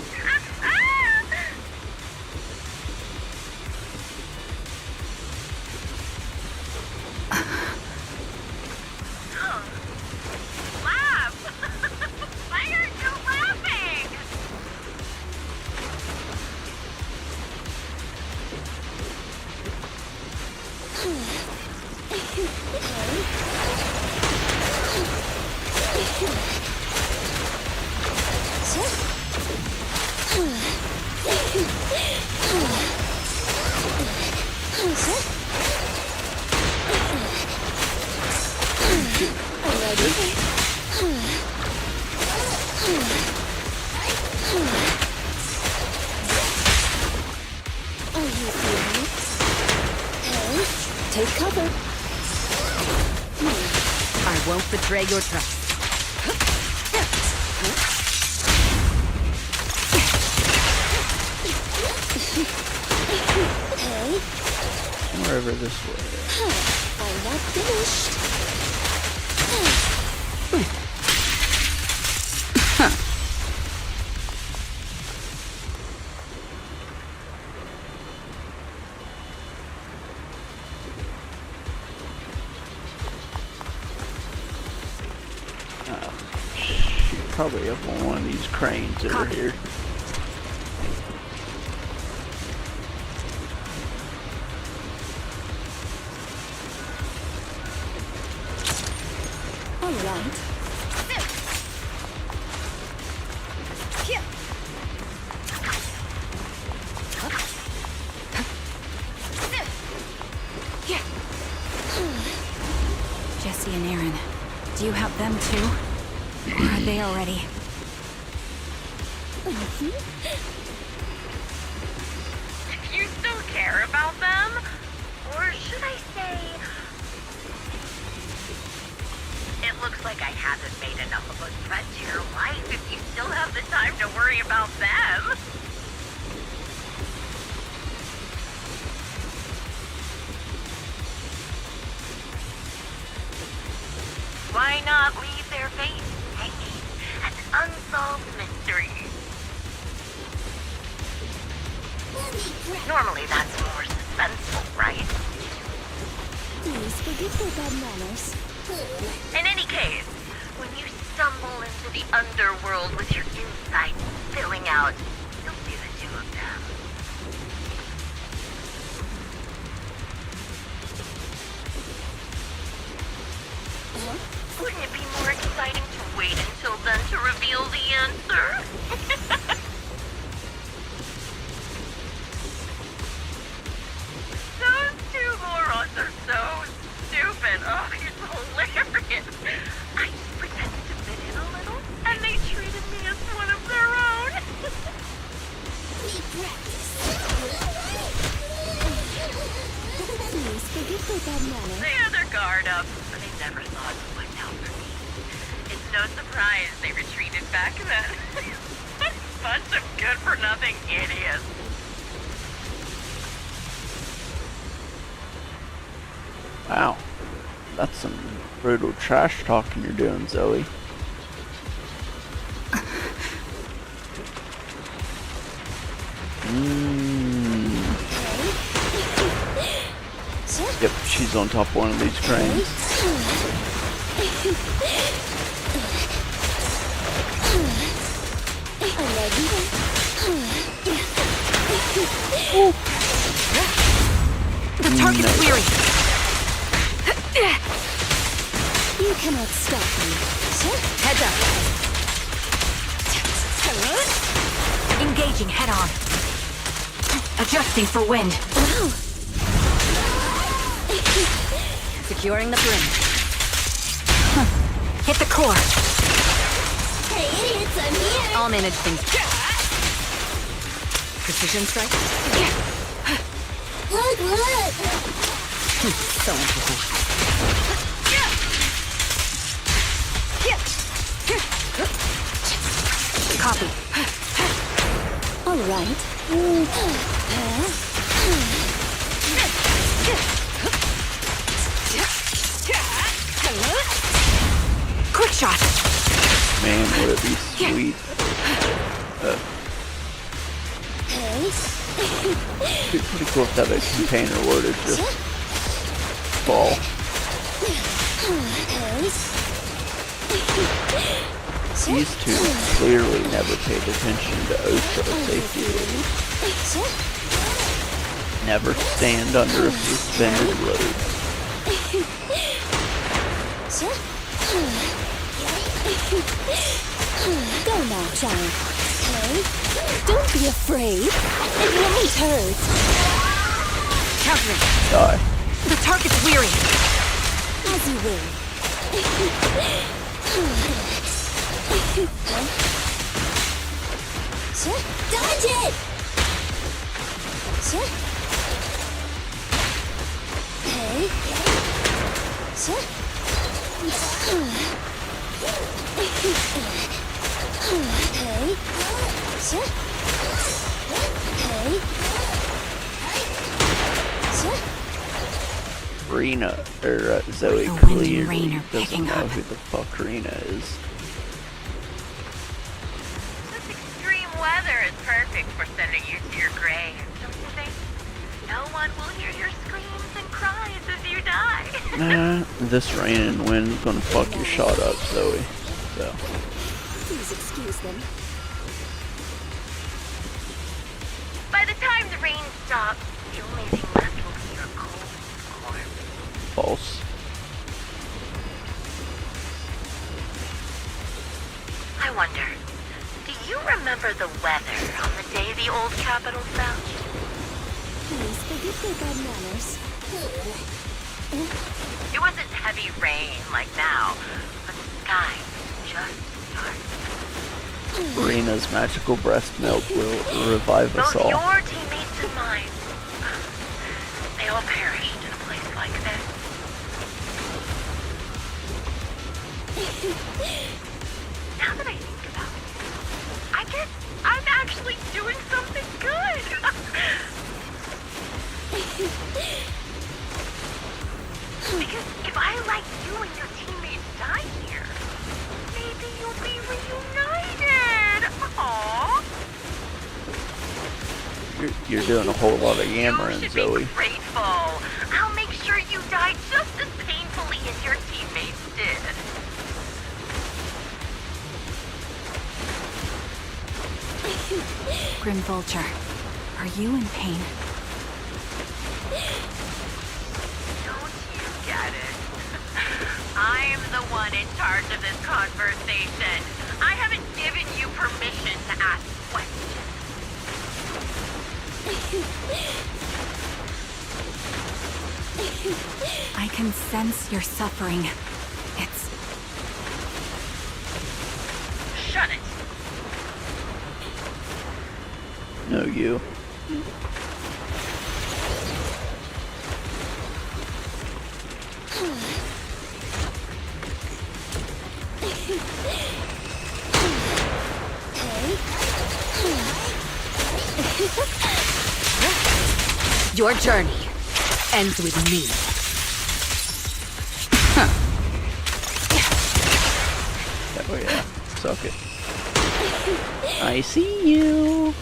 Laugh! Why aren't you laughing? Are you serious? Hey, take cover. I won't betray your trust. Hey, Wherever this way. I'm not finished. Probably up on one of these cranes over here. All right. Jesse and Aaron, do you have them too? Or are they already? You still care about them? Or should I say... It looks like I haven't made enough of a threat to your life if you still have the time to worry about them. Why not leave their fate hanging as an unsolved mystery? Normally that's more suspenseful, right? Please forgive their bad manners. In any case, when you stumble into the underworld with your insides spilling out, you'll see the two of them. Wouldn't it be more exciting to wait until then to reveal the answer? Those two morons are so stupid. Oh, it's hilarious. I just pretended to fit in a little, and they treated me as one of their own. Please forgive their bad manners. They had their guard up, but they never thought to find out for me. It's no surprise they retreated back then. Bunch of good-for-nothing idiots. Wow. That's some brutal trash talking you're doing, Zoe. Yep, she's on top of one of these cranes. The target's weary. You cannot stop me. Heads up. Engaging head on. Adjusting for wind. Wow. Securing the brim. Hit the core. Hey, idiots, I'm here. I'll manage things. Precision strike. Look. So interesting. Copy. All right. Quick shot. Man, would it be sweet. It'd be pretty cool if that a container were to just fall. These two clearly never paid attention to OSHA safety rules. Never stand under a suspended load. Go now, child. Don't be afraid. It won't hurt. Countering. Die. The target's weary. As you will. Dodge it! Hey. Rena, or Zoe The wind and clearly rain are doesn't picking know up. who the fuck Rena is. This extreme weather is perfect for sending you to your grave, don't you think? No one will hear your screams and cries as you die. Nah, this rain and wind's gonna fuck your shot up, Zoe. So. Please excuse them. By the time the rain stops, the only thing left will be your cold corpse. False. I wonder, do you remember the weather on the day the old Capitol fell? Please forgive their bad manners. It wasn't heavy rain like now, but the sky just started. Rena's magical breast milk will revive us Both all. your teammates and mine, they all perished in a place like this. Now that I think about it, I guess I'm actually doing something good. Because if I let you and your teammates die here, maybe you'll be reunited. Aww. You're doing a whole lot of yammering, You should Zoe. be grateful. I'll make sure you die just Grim Vulture, are you in pain? Don't you get it? I'm the one in charge of this conversation. I haven't given you permission to ask questions. I can sense your suffering. It's... Shut it. No, you. Your journey ends with me. Oh yeah, suck it. I see you.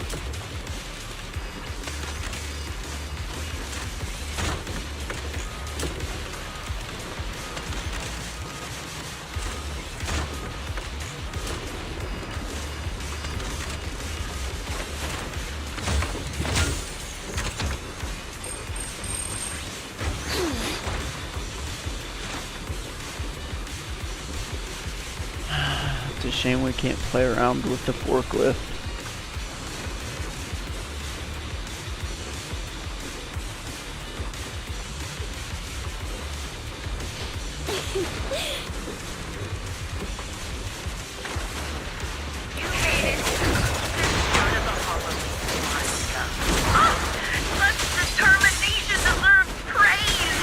It's a shame we can't play around with the forklift. Such determination deserves praise.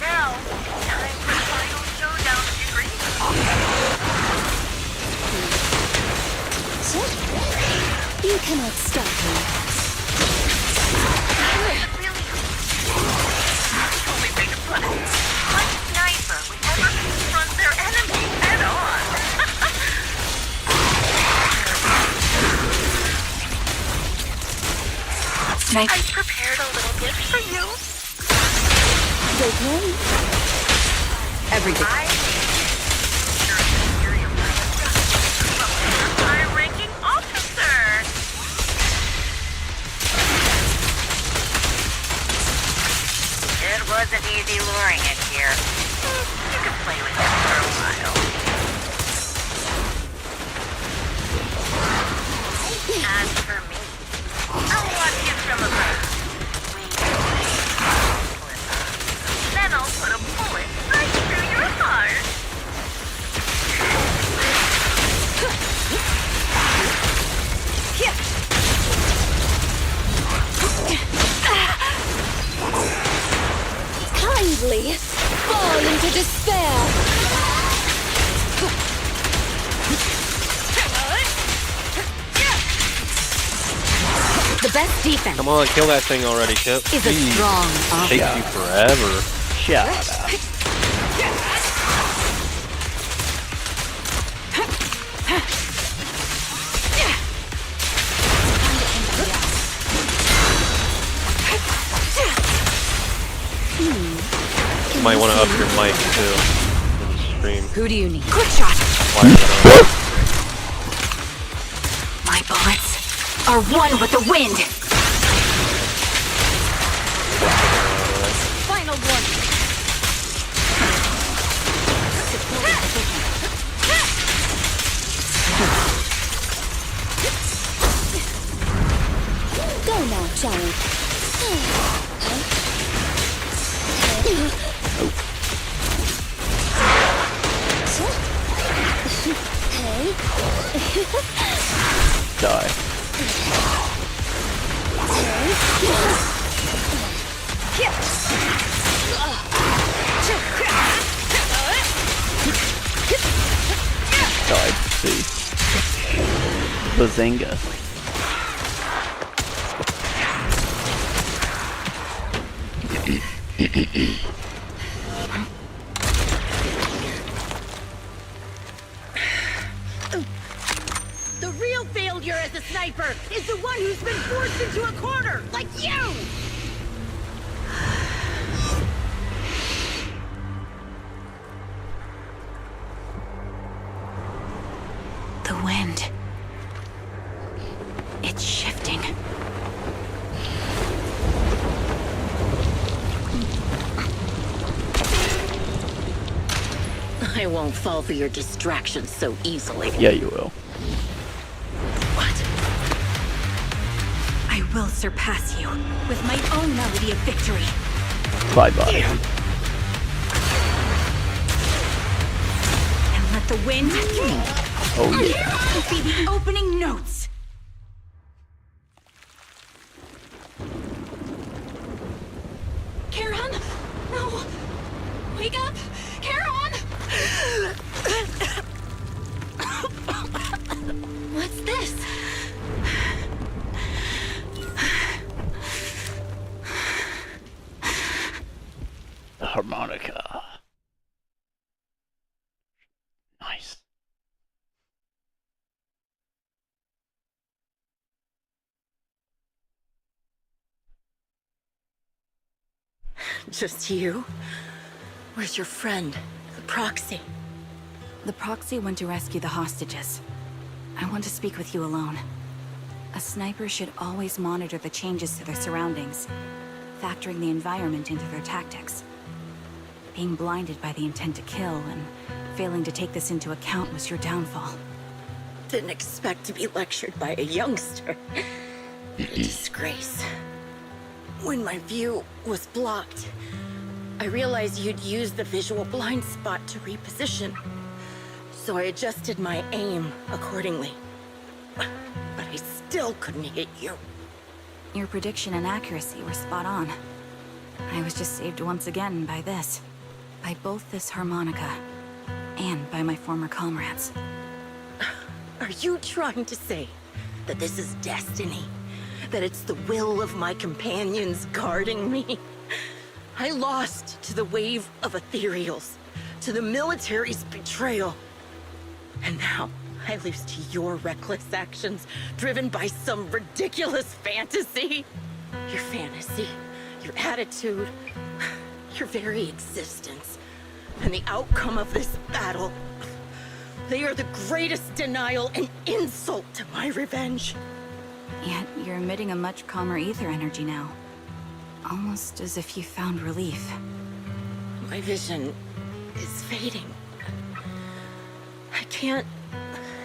Now, time for the final showdown of degrees. You cannot stop me. Only way to put it. What sniper would ever confront their enemy head on? I prepared a little gift for you. Okay. Everything. High-ranking officer. It wasn't easy luring it here. You could play with it for a while. As for me, I'll watch you from above. Then I'll put a bullet right through your heart. Kindly fall into despair. The best defense Come on, kill that thing already, Chip. is a Jeez. strong Takes offense. you forever. Shut up. You might want to up your mic too. In the stream. Who do you need? Quick shot! Wire that on. My bullets are one with the wind. Final warning. Go now, child. Die. Died. See. Bazinga. The real failure as a sniper is the one who's been forced into a corner, like you! The wind. It's shifting. I won't fall for your distractions so easily. Yeah, you will. I will surpass you with my own melody of victory. Bye-bye. And let the wind Oh, yeah. be the opening notes. Charon? No! Wake up! Charon! What's this? The harmonica. Nice. Just you? Where's your friend, the proxy? The proxy went to rescue the hostages. I want to speak with you alone. A sniper should always monitor the changes to their surroundings, factoring the environment into their tactics. Being blinded by the intent to kill and failing to take this into account was your downfall. Didn't expect to be lectured by a youngster. A disgrace. When my view was blocked, I realized you'd used the visual blind spot to reposition. So I adjusted my aim accordingly. But I still couldn't hit you. Your prediction and accuracy were spot on. I was just saved once again by this. By both this harmonica, and by my former comrades. Are you trying to say that this is destiny? That it's the will of my companions guarding me? I lost to the wave of ethereals, to the military's betrayal. And now I lose to your reckless actions, driven by some ridiculous fantasy. Your fantasy, your attitude, your very existence, and the outcome of this battle. They are the greatest denial and insult to my revenge. Yet you're emitting a much calmer ether energy now. Almost as if you found relief. My vision is fading. I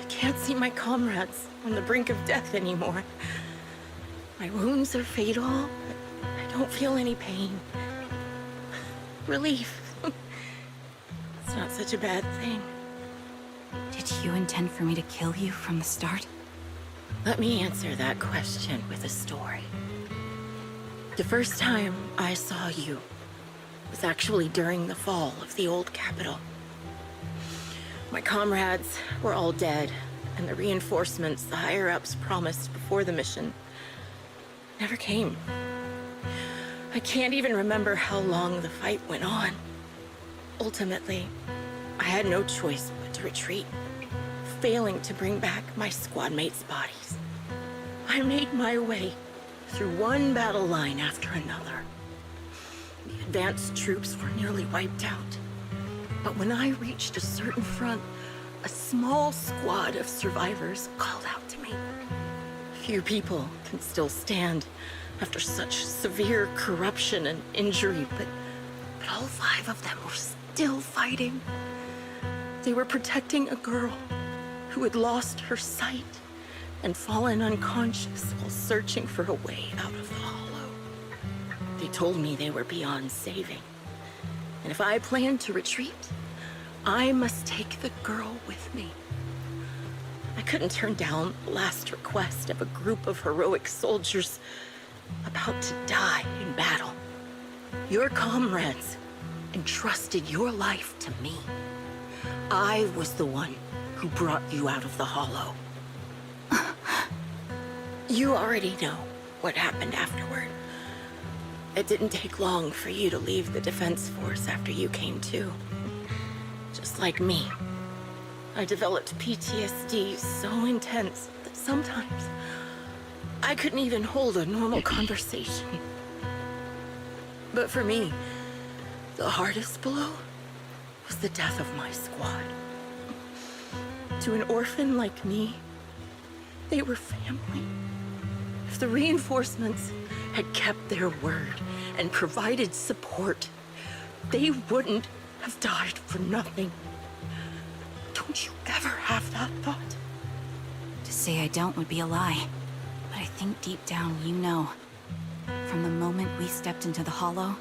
can't see my comrades on the brink of death anymore. My wounds are fatal. I don't feel any pain. Relief. It's not such a bad thing. Did you intend for me to kill you from the start? Let me answer that question with a story. The first time I saw you was actually during the fall of the old capital. My comrades were all dead, and the reinforcements the higher-ups promised before the mission never came. I can't even remember how long the fight went on. Ultimately, I had no choice but to retreat, failing to bring back my squad mates' bodies. I made my way through one battle line after another. The advanced troops were nearly wiped out. But when I reached a certain front, a small squad of survivors called out to me. Few people can still stand after such severe corruption and injury, but all 5 of them were still fighting. They were protecting a girl who had lost her sight and fallen unconscious while searching for a way out of the hollow. They told me they were beyond saving, and if I planned to retreat, I must take the girl with me. I couldn't turn down the last request of a group of heroic soldiers about to die in battle. Your comrades entrusted your life to me. I was the one who brought you out of the hollow. You already know what happened afterward. It didn't take long for you to leave the Defense Force after you came to. Just like me, I developed PTSD so intense that sometimes I couldn't even hold a normal conversation. But for me, the hardest blow was the death of my squad. To an orphan like me, they were family. If the reinforcements had kept their word and provided support, they wouldn't have died for nothing. Don't you ever have that thought? To say I don't would be a lie. But I think deep down you know. From the moment we stepped into the Hollow,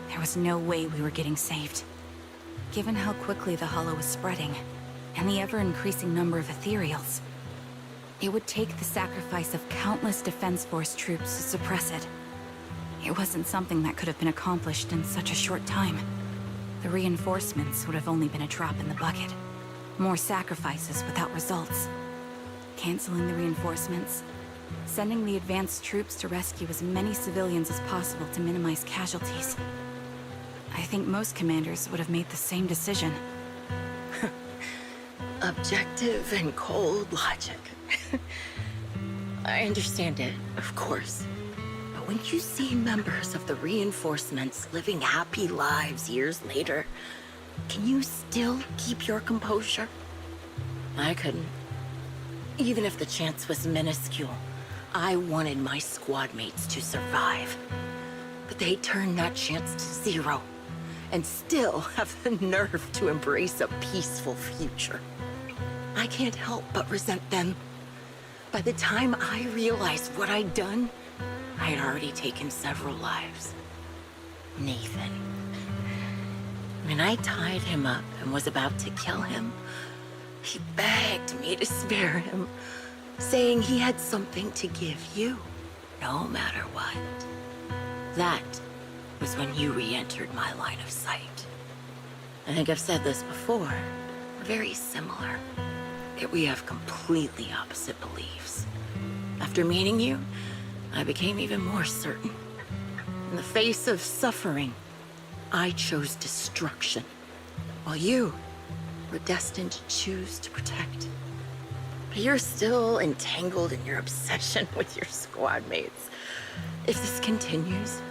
there was no way we were getting saved. Given how quickly the Hollow was spreading, and the ever-increasing number of ethereals, it would take the sacrifice of countless Defense Force troops to suppress it. It wasn't something that could have been accomplished in such a short time. The reinforcements would have only been a drop in the bucket. More sacrifices without results. Canceling the reinforcements, sending the advanced troops to rescue as many civilians as possible to minimize casualties. I think most commanders would have made the same decision. Objective and cold logic. I understand it, of course. But when you see members of the reinforcements living happy lives years later, can you still keep your composure? I couldn't. Even if the chance was minuscule, I wanted my squad mates to survive. But they turned that chance to zero, and still have the nerve to embrace a peaceful future. I can't help but resent them. By the time I realized what I'd done, I had already taken several lives. Nathan. When I tied him up and was about to kill him, he begged me to spare him, saying he had something to give you, no matter what. That was when you re-entered my line of sight. I think I've said this before. We're very similar, yet we have completely opposite beliefs. After meeting you, I became even more certain. In the face of suffering, I chose destruction, while you were destined to choose to protect. But you're still entangled in your obsession with your squad mates. If this continues,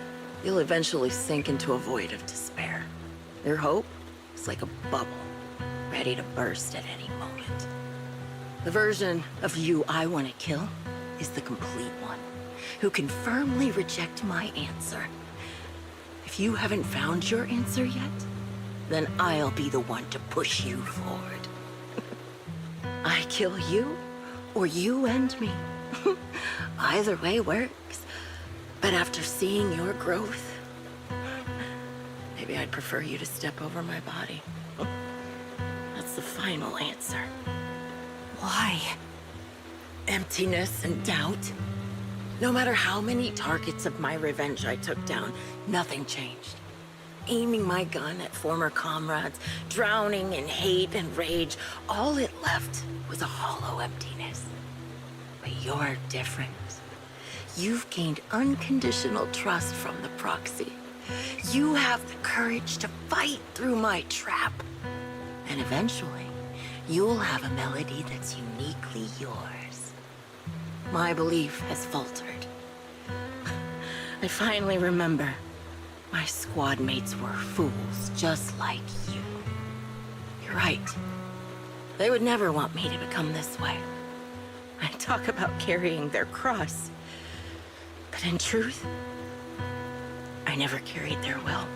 you'll eventually sink into a void of despair. Your hope is like a bubble, ready to burst at any moment. The version of you I want to kill is the complete one, who can firmly reject my answer. If you haven't found your answer yet, then I'll be the one to push you forward. I kill you, or you end me. Either way works. But after seeing your growth, maybe I'd prefer you to step over my body. That's the final answer. Why? Emptiness and doubt. No matter how many targets of my revenge I took down, nothing changed. Aiming my gun at former comrades, drowning in hate and rage, all it left was a hollow emptiness. But you're different. You've gained unconditional trust from the proxy. You have the courage to fight through my trap. And eventually, you'll have a melody that's uniquely yours. My belief has faltered. I finally remember. My squad mates were fools, just like you. You're right. They would never want me to become this way. I talk about carrying their cross. But in truth, I never carried their will.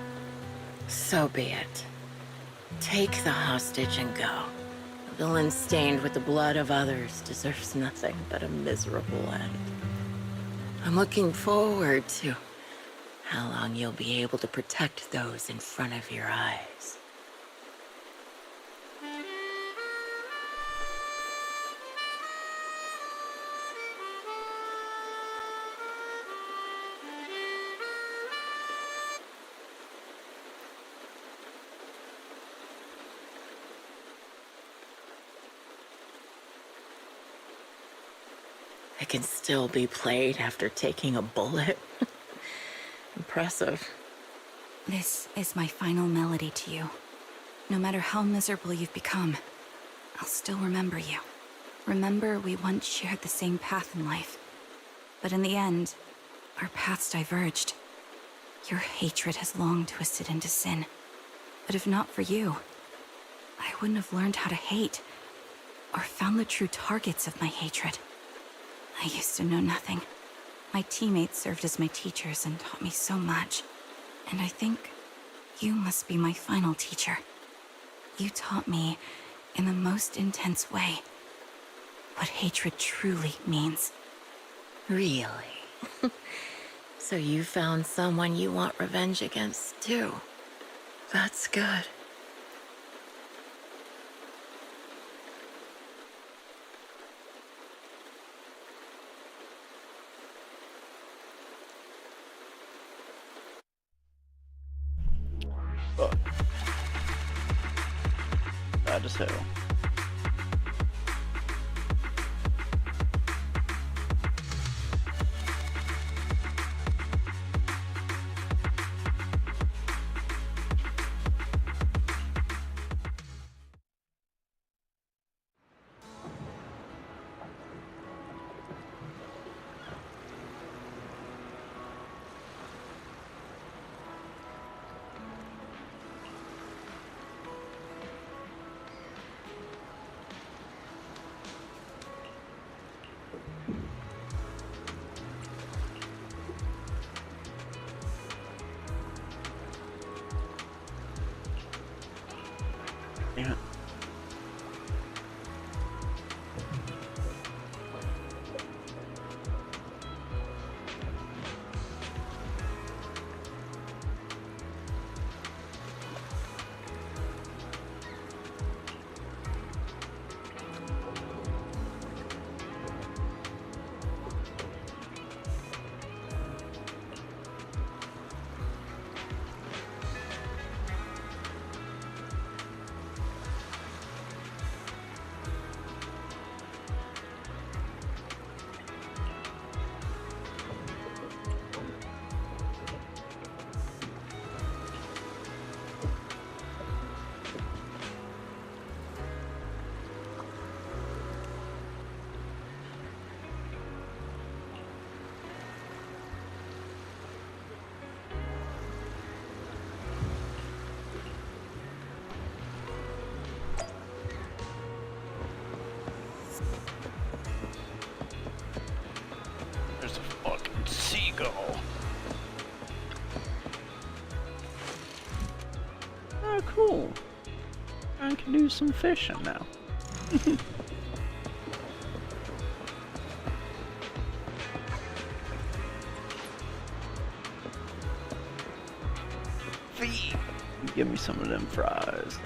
So be it. Take the hostage and go. A villain stained with the blood of others deserves nothing but a miserable end. I'm looking forward to how long you'll be able to protect those in front of your eyes. It can still be played after taking a bullet. Impressive. This is my final melody to you. No matter how miserable you've become, I'll still remember you. Remember we once shared the same path in life. But in the end, our paths diverged. Your hatred has long twisted into sin. But if not for you, I wouldn't have learned how to hate, or found the true targets of my hatred. I used to know nothing. My teammates served as my teachers and taught me so much. And I think you must be my final teacher. You taught me in the most intense way what hatred truly means. Really? So you found someone you want revenge against, too. That's good. Fuck. Bad as hell. Yeah. There's a fucking seagull. Oh, cool. I can do some fishing now. Give me some of them fries.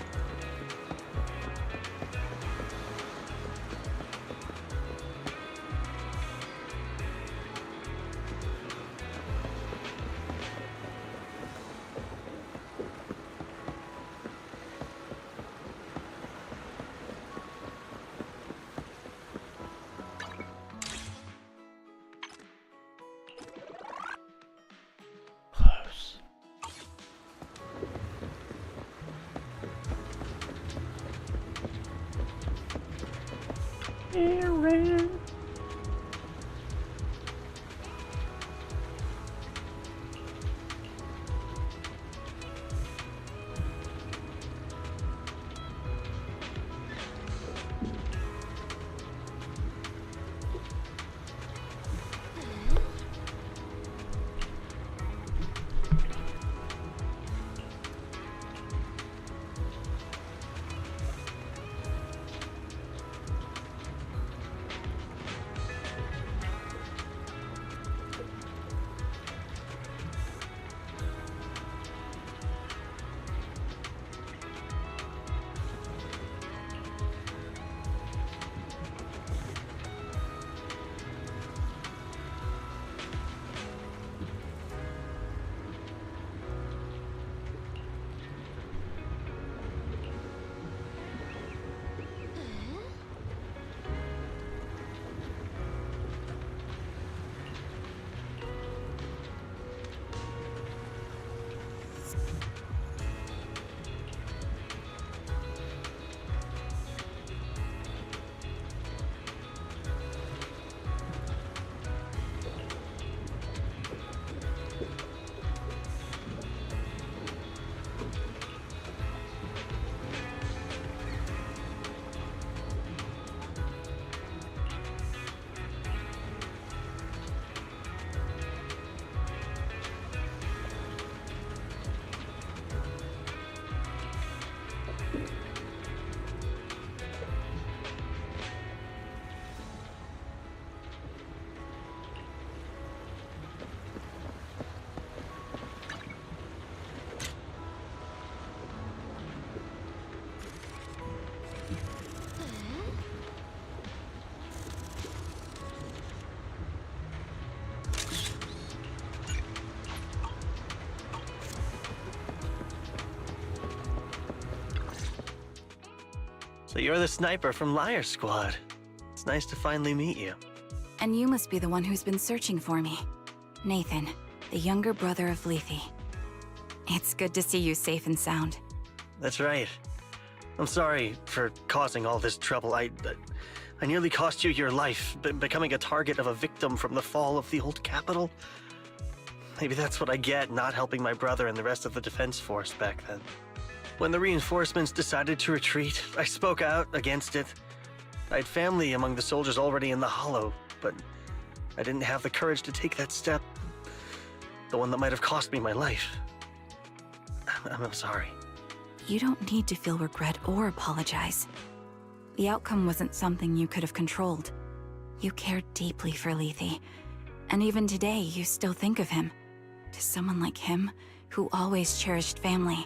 Close. Aaron. So you're the sniper from Liar Squad. It's nice to finally meet you. And you must be the one who's been searching for me. Nathan, the younger brother of Lethe. It's good to see you safe and sound. That's right. I'm sorry for causing all this trouble. I nearly cost you your life, becoming a target of a victim from the fall of the old capital. Maybe that's what I get not helping my brother and the rest of the defense force back then. When the reinforcements decided to retreat, I spoke out against it. I had family among the soldiers already in the Hollow, but I didn't have the courage to take that step. The one that might have cost me my life. I'm sorry. You don't need to feel regret or apologize. The outcome wasn't something you could have controlled. You cared deeply for Lethe, and even today you still think of him. To someone like him, who always cherished family,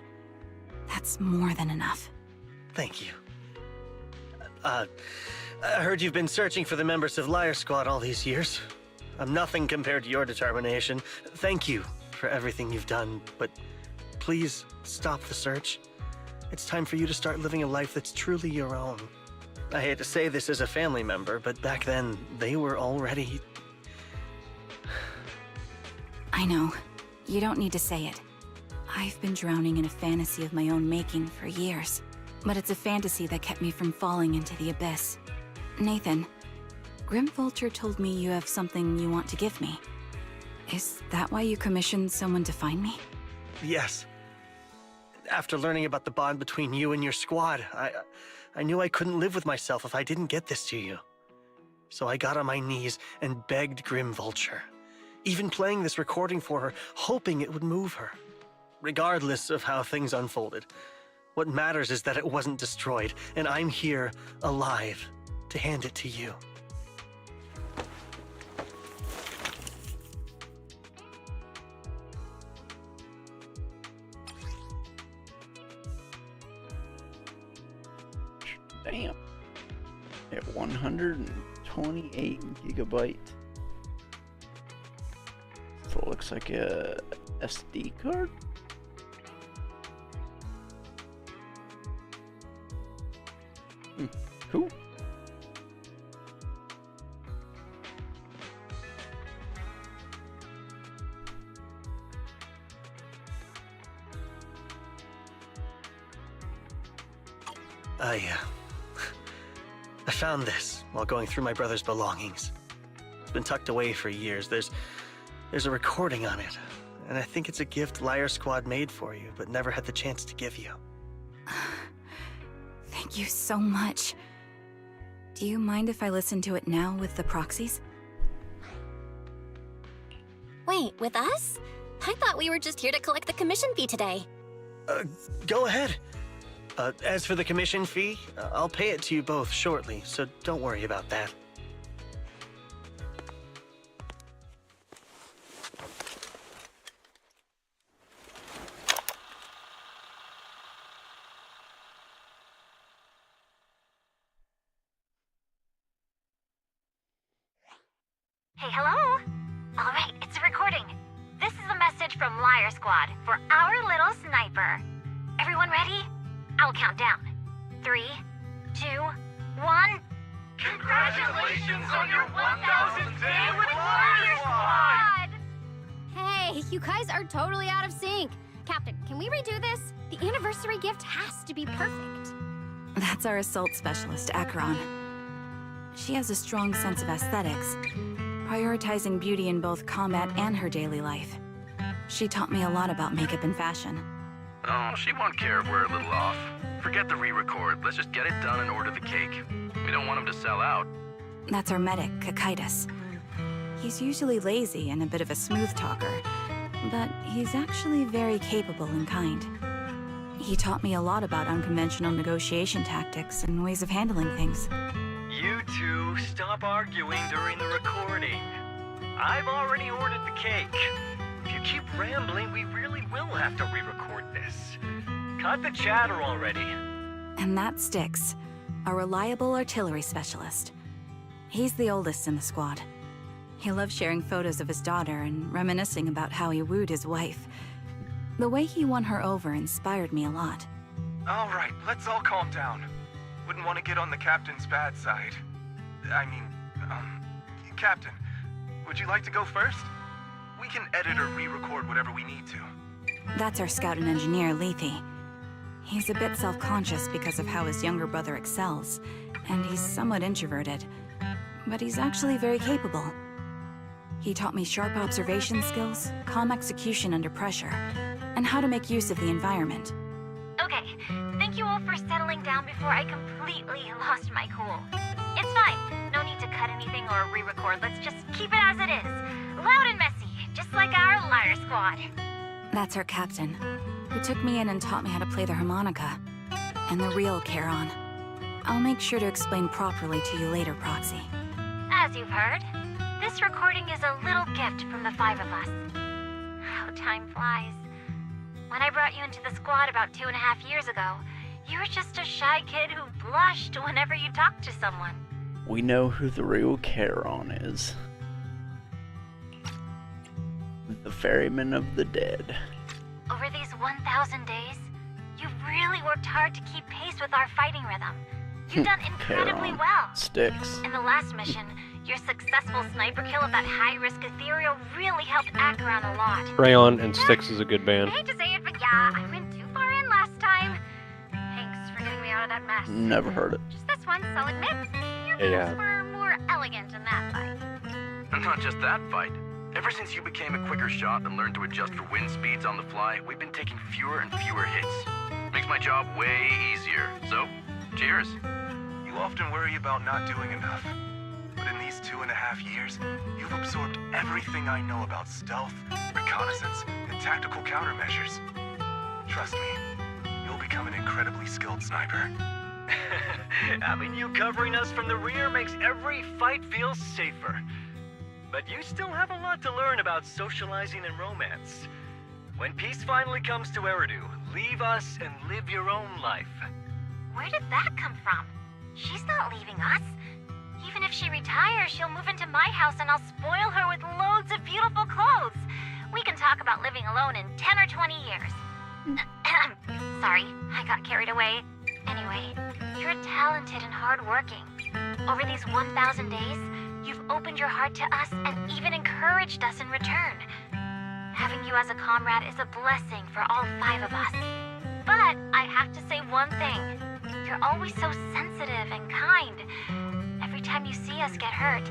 that's more than enough. Thank you. I heard you've been searching for the members of Liar Squad all these years. I'm nothing compared to your determination. Thank you for everything you've done, but please stop the search. It's time for you to start living a life that's truly your own. I hate to say this as a family member, but back then, they were already... I know. You don't need to say it. I've been drowning in a fantasy of my own making for years, but it's a fantasy that kept me from falling into the abyss. Nathan, Grim Vulture told me you have something you want to give me. Is that why you commissioned someone to find me? Yes. After learning about the bond between you and your squad, I knew I couldn't live with myself if I didn't get this to you. So I got on my knees and begged Grim Vulture, even playing this recording for her, hoping it would move her. Regardless of how things unfolded, what matters is that it wasn't destroyed, and I'm here, alive, to hand it to you. Damn. At 128 gigabyte. So it looks like a SD card. Cool. I found this while going through my brother's belongings. It's been tucked away for years. There's a recording on it, and I think it's a gift Liar Squad made for you, but never had the chance to give you. Thank you so much. Do you mind if I listen to it now with the proxies? Wait, with us? I thought we were just here to collect the commission fee today. Go ahead. As for the commission fee, I'll pay it to you both shortly, so don't worry about that. Hey, hello? Alright, it's a recording. This is a message from Liar Squad for our little sniper. Everyone ready? I'll count down. 3, 2, 1. Congratulations on your 1000th day with Liar Squad! Hey, you guys are totally out of sync. Captain, can we redo this? The anniversary gift has to be perfect. That's our assault specialist, Acheron. She has a strong sense of aesthetics, prioritizing beauty in both combat and her daily life. She taught me a lot about makeup and fashion. Oh, she won't care if we're a little off. Forget the re-record. Let's just get it done and order the cake. We don't want him to sell out. That's our medic, Kakaitis. He's usually lazy and a bit of a smooth talker, but he's actually very capable and kind. He taught me a lot about unconventional negotiation tactics and ways of handling things. You two, stop arguing during the recording. I've already ordered the cake. If you keep rambling, we really will have to re-record this. Cut the chatter already. And that's Styx, a reliable artillery specialist. He's the oldest in the squad. He loves sharing photos of his daughter and reminiscing about how he wooed his wife. The way he won her over inspired me a lot. All right, let's all calm down. wouldn't want to get on the captain's bad side. I mean, Captain, would you like to go first? We can edit or re-record whatever we need to. That's our scout and engineer, Lethe. He's a bit self-conscious because of how his younger brother excels, and he's somewhat introverted. But he's actually very capable. He taught me sharp observation skills, calm execution under pressure, and how to make use of the environment. Okay, thank you all for settling down before I completely lost my cool. It's fine. No need to cut anything or re-record. Let's just keep it as it is. Loud and messy, just like our Liar Squad. That's our captain, who took me in and taught me how to play the harmonica. And the real Charon. I'll make sure to explain properly to you later, Proxy. As you've heard, this recording is a little gift from the 5 of us. How time flies. When I brought you into the squad about 2.5 years ago, you were just a shy kid who blushed whenever you talked to someone. We know who the real Charon is. The ferryman of the dead. Over these 1,000 days, you've really worked hard to keep pace with our fighting rhythm. You've done incredibly well. Sticks. In the last mission, your successful sniper kill of that high-risk ethereal really helped Acheron a lot. Rayon and Styx is a good band. I hate to say it, but yeah, I went too far in last time. Thanks for getting me out of that mess. Never heard it. Just this once, I'll admit. Your moves were more elegant in that fight. And not just that fight. Ever since you became a quicker shot and learned to adjust for wind speeds on the fly, we've been taking fewer and fewer hits. Makes my job way easier. So, cheers. You often worry about not doing enough. But in these 2.5 years, you've absorbed everything I know about stealth, reconnaissance, and tactical countermeasures. Trust me, you'll become an incredibly skilled sniper. Having you covering us from the rear makes every fight feel safer. But you still have a lot to learn about socializing and romance. When peace finally comes to Eridu, leave us and live your own life. Where did that come from? She's not leaving us. Even if she retires, she'll move into my house and I'll spoil her with loads of beautiful clothes. We can talk about living alone in 10 or 20 years. Sorry, I got carried away. Anyway, you're talented and hardworking. Over these 1,000 days, you've opened your heart to us and even encouraged us in return. Having you as a comrade is a blessing for all 5 of us. But I have to say one thing. You're always so sensitive and kind. Every time you see us get hurt,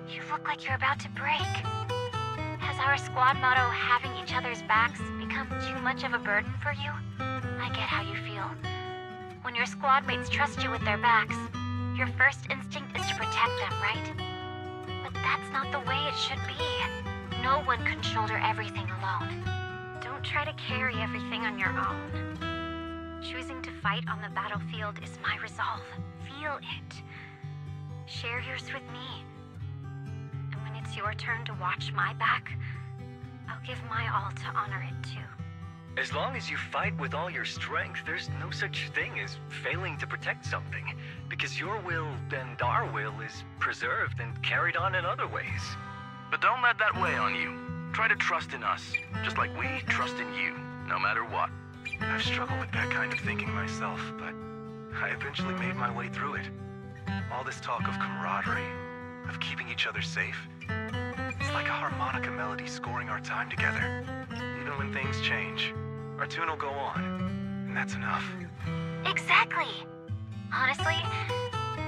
you look like you're about to break. Has our squad motto, having each other's backs, become too much of a burden for you? I get how you feel. When your squad mates trust you with their backs, your first instinct is to protect them, right? But that's not the way it should be. No one can shoulder everything alone. Don't try to carry everything on your own. Choosing to fight on the battlefield is my resolve. Feel it. Share yours with me. And when it's your turn to watch my back, I'll give my all to honor it too. As long as you fight with all your strength, there's no such thing as failing to protect something, because your will and our will is preserved and carried on in other ways. But don't let that weigh on you. Try to trust in us, just like we trust in you, no matter what. I've struggled with that kind of thinking myself, but I eventually made my way through it. All this talk of camaraderie, of keeping each other safe, it's like a harmonica melody scoring our time together. Even when things change, our tune will go on, and that's enough. Exactly. Honestly,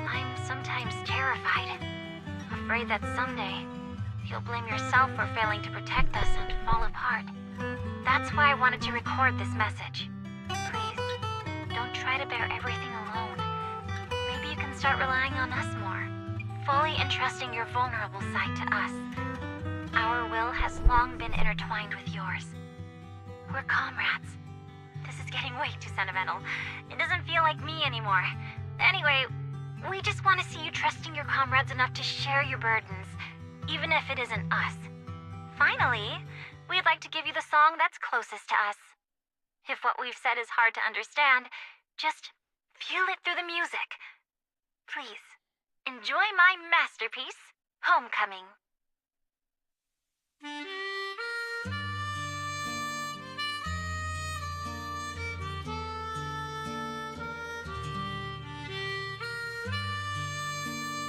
I'm sometimes terrified. Afraid that someday, you'll blame yourself for failing to protect us and fall apart. That's why I wanted to record this message. Please, don't try to bear everything alone. Maybe you can start relying on us more, fully entrusting your vulnerable side to us. Our will has long been intertwined with yours. We're comrades. This is getting way too sentimental. It doesn't feel like me anymore. Anyway, we just want to see you trusting your comrades enough to share your burdens, even if it isn't us. Finally, we'd like to give you the song that's closest to us. If what we've said is hard to understand, just feel it through the music. Please, enjoy my masterpiece, Homecoming.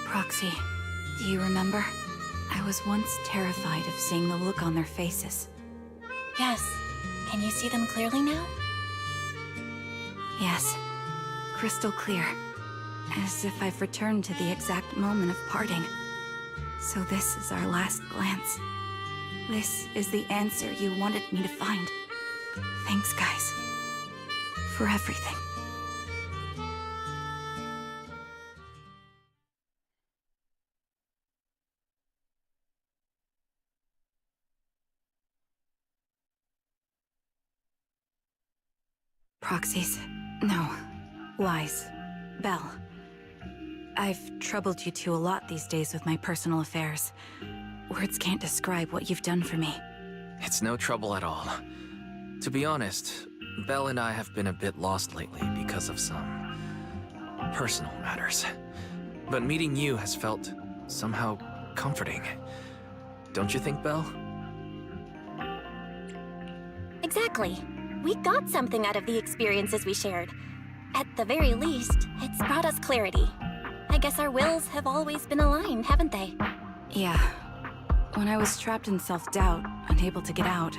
Proxy, do you remember? I was once terrified of seeing the look on their faces. Yes. Can you see them clearly now? Yes. Crystal clear. As if I've returned to the exact moment of parting. So this is our last glance. This is the answer you wanted me to find. Thanks, guys. For everything. Proxies. No. Lies. Belle. I've troubled you two a lot these days with my personal affairs. Words can't describe what you've done for me. It's no trouble at all. To be honest, Belle and I have been a bit lost lately because of some personal matters. But meeting you has felt somehow comforting. Don't you think, Belle? Exactly. We got something out of the experiences we shared. At the very least, it's brought us clarity. I guess our wills have always been aligned, haven't they? Yeah. When I was trapped in self-doubt, unable to get out,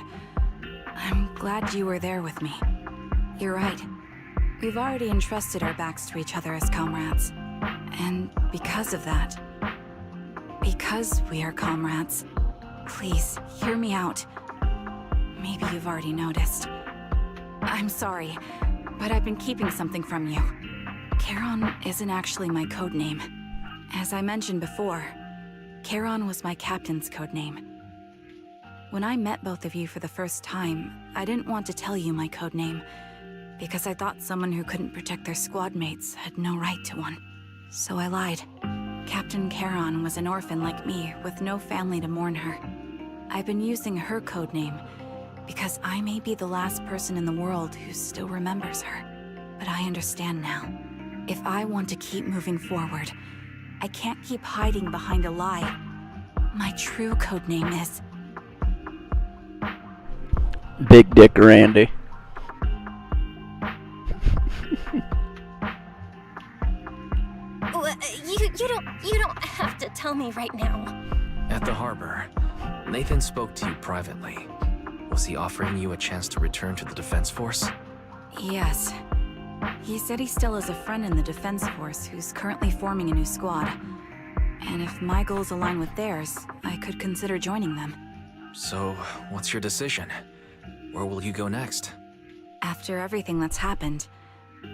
I'm glad you were there with me. You're right. We've already entrusted our backs to each other as comrades. And because of that, because we are comrades, please, hear me out. Maybe you've already noticed. I'm sorry, but I've been keeping something from you. Charon isn't actually my code name. As I mentioned before, Charon was my captain's code name. When I met both of you for the first time, I didn't want to tell you my code name, because I thought someone who couldn't protect their squad mates had no right to one. So I lied. Captain Charon was an orphan like me, with no family to mourn her. I've been using her code name because I may be the last person in the world who still remembers her. But I understand now. If I want to keep moving forward, I can't keep hiding behind a lie. My true code name is... Big Dick Randy. You don't have to tell me right now. At the harbor, Nathan spoke to you privately. Was he offering you a chance to return to the Defense Force? Yes. He said he still has a friend in the Defense Force who's currently forming a new squad. And if my goals align with theirs, I could consider joining them. So, what's your decision? Where will you go next? After everything that's happened,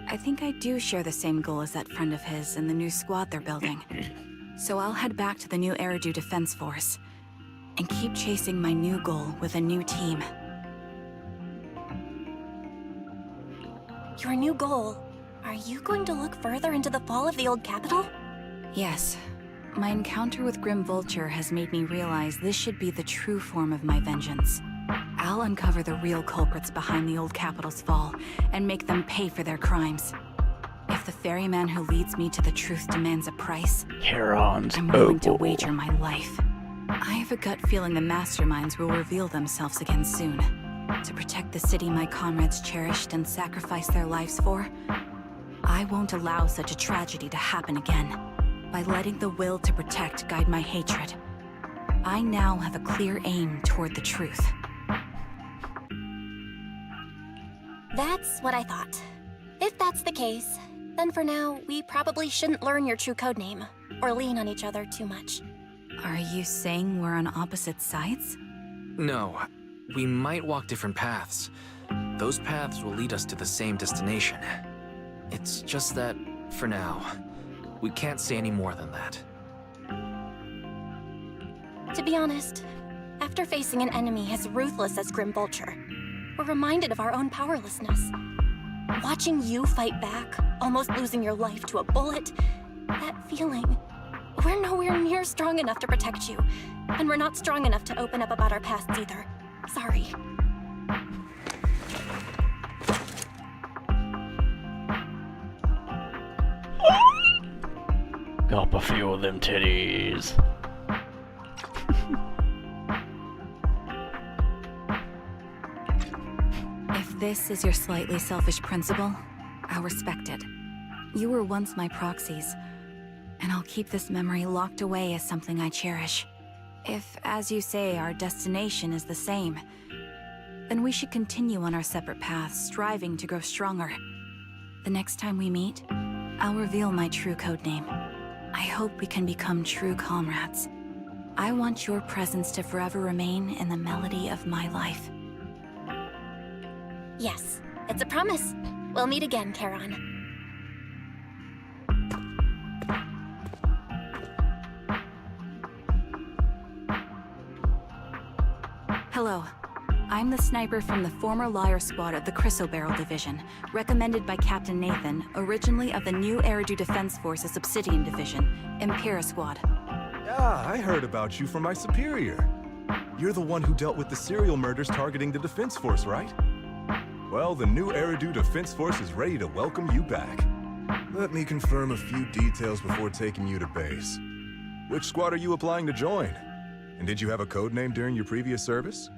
I think I do share the same goal as that friend of his and the new squad they're building. So I'll head back to the new Eridu Defense Force and keep chasing my new goal with a new team. Your new goal? Are you going to look further into the fall of the old capital? Yes. My encounter with Grim Vulture has made me realize this should be the true form of my vengeance. I'll uncover the real culprits behind the old capital's fall and make them pay for their crimes. If the ferryman who leads me to the truth demands a price, Charon's I'm willing to wager my life. I have a gut feeling the masterminds will reveal themselves again soon. To protect the city my comrades cherished and sacrificed their lives for, I won't allow such a tragedy to happen again. By letting the will to protect guide my hatred, I now have a clear aim toward the truth. That's what I thought. If that's the case, then for now, we probably shouldn't learn your true codename, or lean on each other too much. Are you saying we're on opposite sides? No. We might walk different paths. Those paths will lead us to the same destination. It's just that, for now, we can't say any more than that. To be honest, after facing an enemy as ruthless as Grim Vulture, we're reminded of our own powerlessness. Watching you fight back, almost losing your life to a bullet, that feeling, we're nowhere near strong enough to protect you, and we're not strong enough to open up about our pasts either. Sorry. Gulp a few of them titties. If this is your slightly selfish principle, I'll respect it. You were once my proxies, And I'll keep this memory locked away as something I cherish. If, as you say, our destination is the same, then we should continue on our separate paths, striving to grow stronger. The next time we meet, I'll reveal my true codename. I hope we can become true comrades. I want your presence to forever remain in the melody of my life. Yes, it's a promise. We'll meet again, Charon. Hello. I'm the sniper from the former Liar Squad of the Chrysoberyl Division, recommended by Captain Nathan, originally of the new Eridu Defense Force's Obsidian Division, Impera Squad. Yeah, I heard about you from my superior. You're the one who dealt with the serial murders targeting the Defense Force, right? Well, the new Eridu Defense Force is ready to welcome you back. Let me confirm a few details before taking you to base. Which squad are you applying to join? And did you have a code name during your previous service?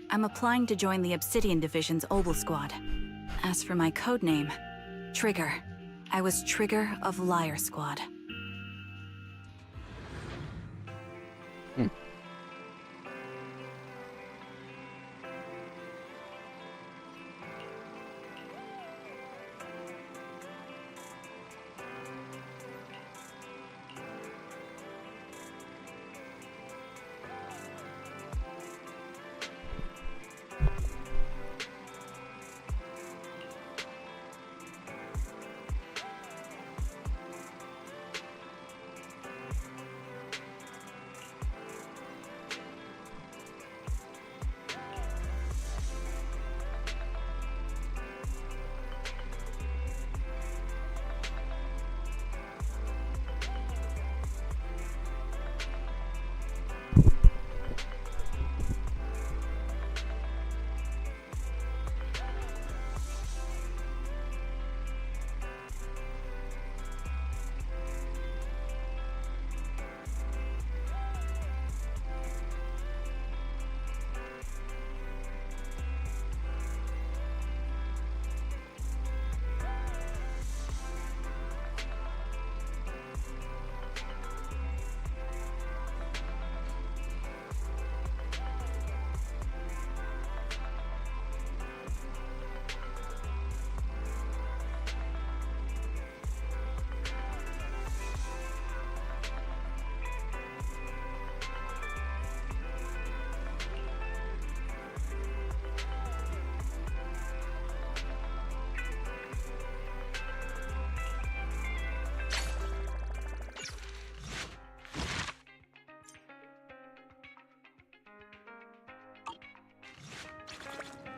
I'm applying to join the Obsidian Division's Obel Squad. As for my codename, Trigger. I was Trigger of Liar Squad.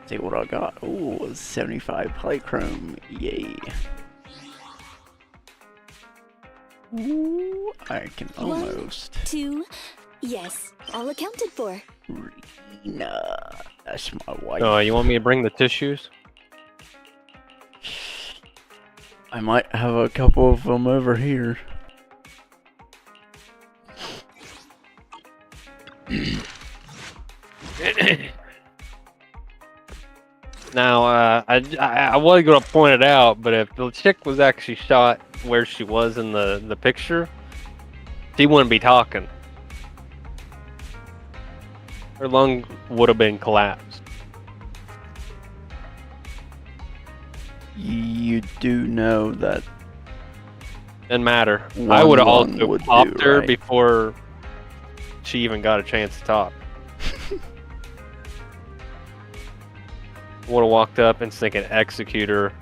See what I got. Ooh, 75 Playchrome. Yay. Ooh, I can almost. 1, 2, yes, all accounted for. Rena. That's my wife. Oh, you want me to bring the tissues? I might have a couple of them over here. Now, I was going to point it out, but if the chick was actually shot where she was in the picture, she wouldn't be talking. Her lung would have been collapsed. You do know that. Didn't matter. I would have also popped her right? before she even got a chance to talk. Would have walked up and stick an executor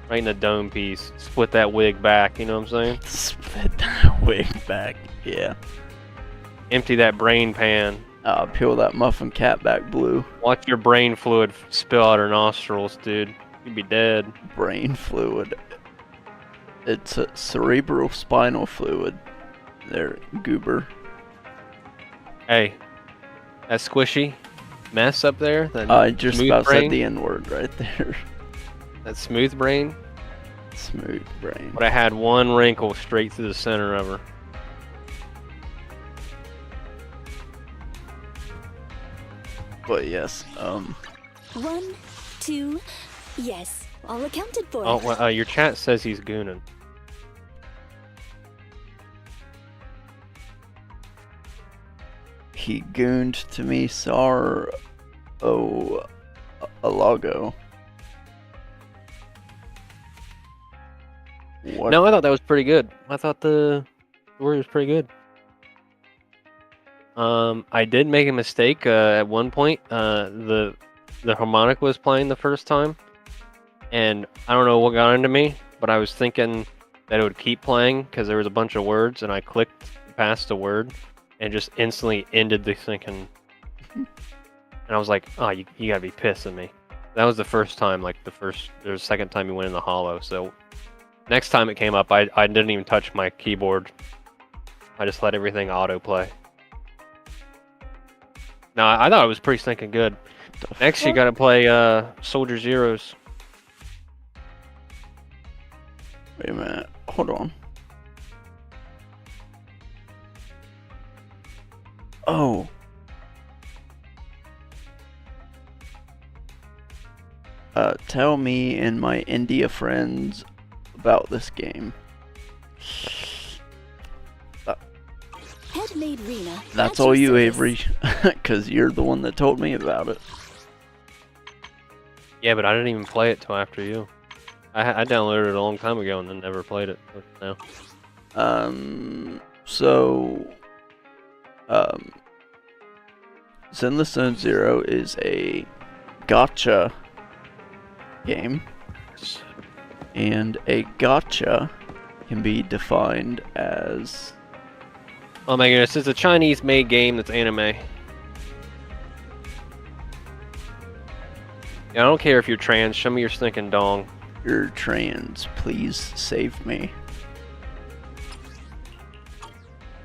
right in the dome piece. Split that wig back, you know what I'm saying? Split that wig back, yeah. Empty that brain pan. Peel that muffin cap back blue. Watch your brain fluid spill out her nostrils, dude. You'd be dead. Brain fluid. It's a cerebral spinal fluid. There, goober. Hey, that squishy mess up there? That I just smooth about brain? said the N-word right there. That smooth brain? Smooth brain. But I had one wrinkle straight through the center of her. But yes, 1, 2, yes, all accounted for. Oh, well, your chat says he's gooning. He gooned to me Sar Alago. What? No, I thought that was pretty good. I thought the story was pretty good. I did make a mistake at one point. The harmonica was playing the first time, and I don't know what got into me, but I was thinking that it would keep playing because there was a bunch of words, and I clicked past a word, and just instantly ended the thinking. And I was like, "Oh, you gotta be pissed at me." That was the first time. Like there's the second time you went in the hollow. So next time it came up, I didn't even touch my keyboard. I just let everything autoplay. No, I thought it was pretty stinking good. Next, you gotta play Soldier Zeros. Wait a minute. Hold on. Oh. Tell me and my India friends about this game. Head-made Rena. That's all you, Avery, because you're the one that told me about it. Yeah, but I didn't even play it till after you. I downloaded it a long time ago and then never played it. No. Zenless Zone Zero is a gacha game, and a gacha can be defined as... Oh my goodness, it's a Chinese-made game that's anime. Yeah, I don't care if you're trans, show me your stinking dong. You're trans, please save me.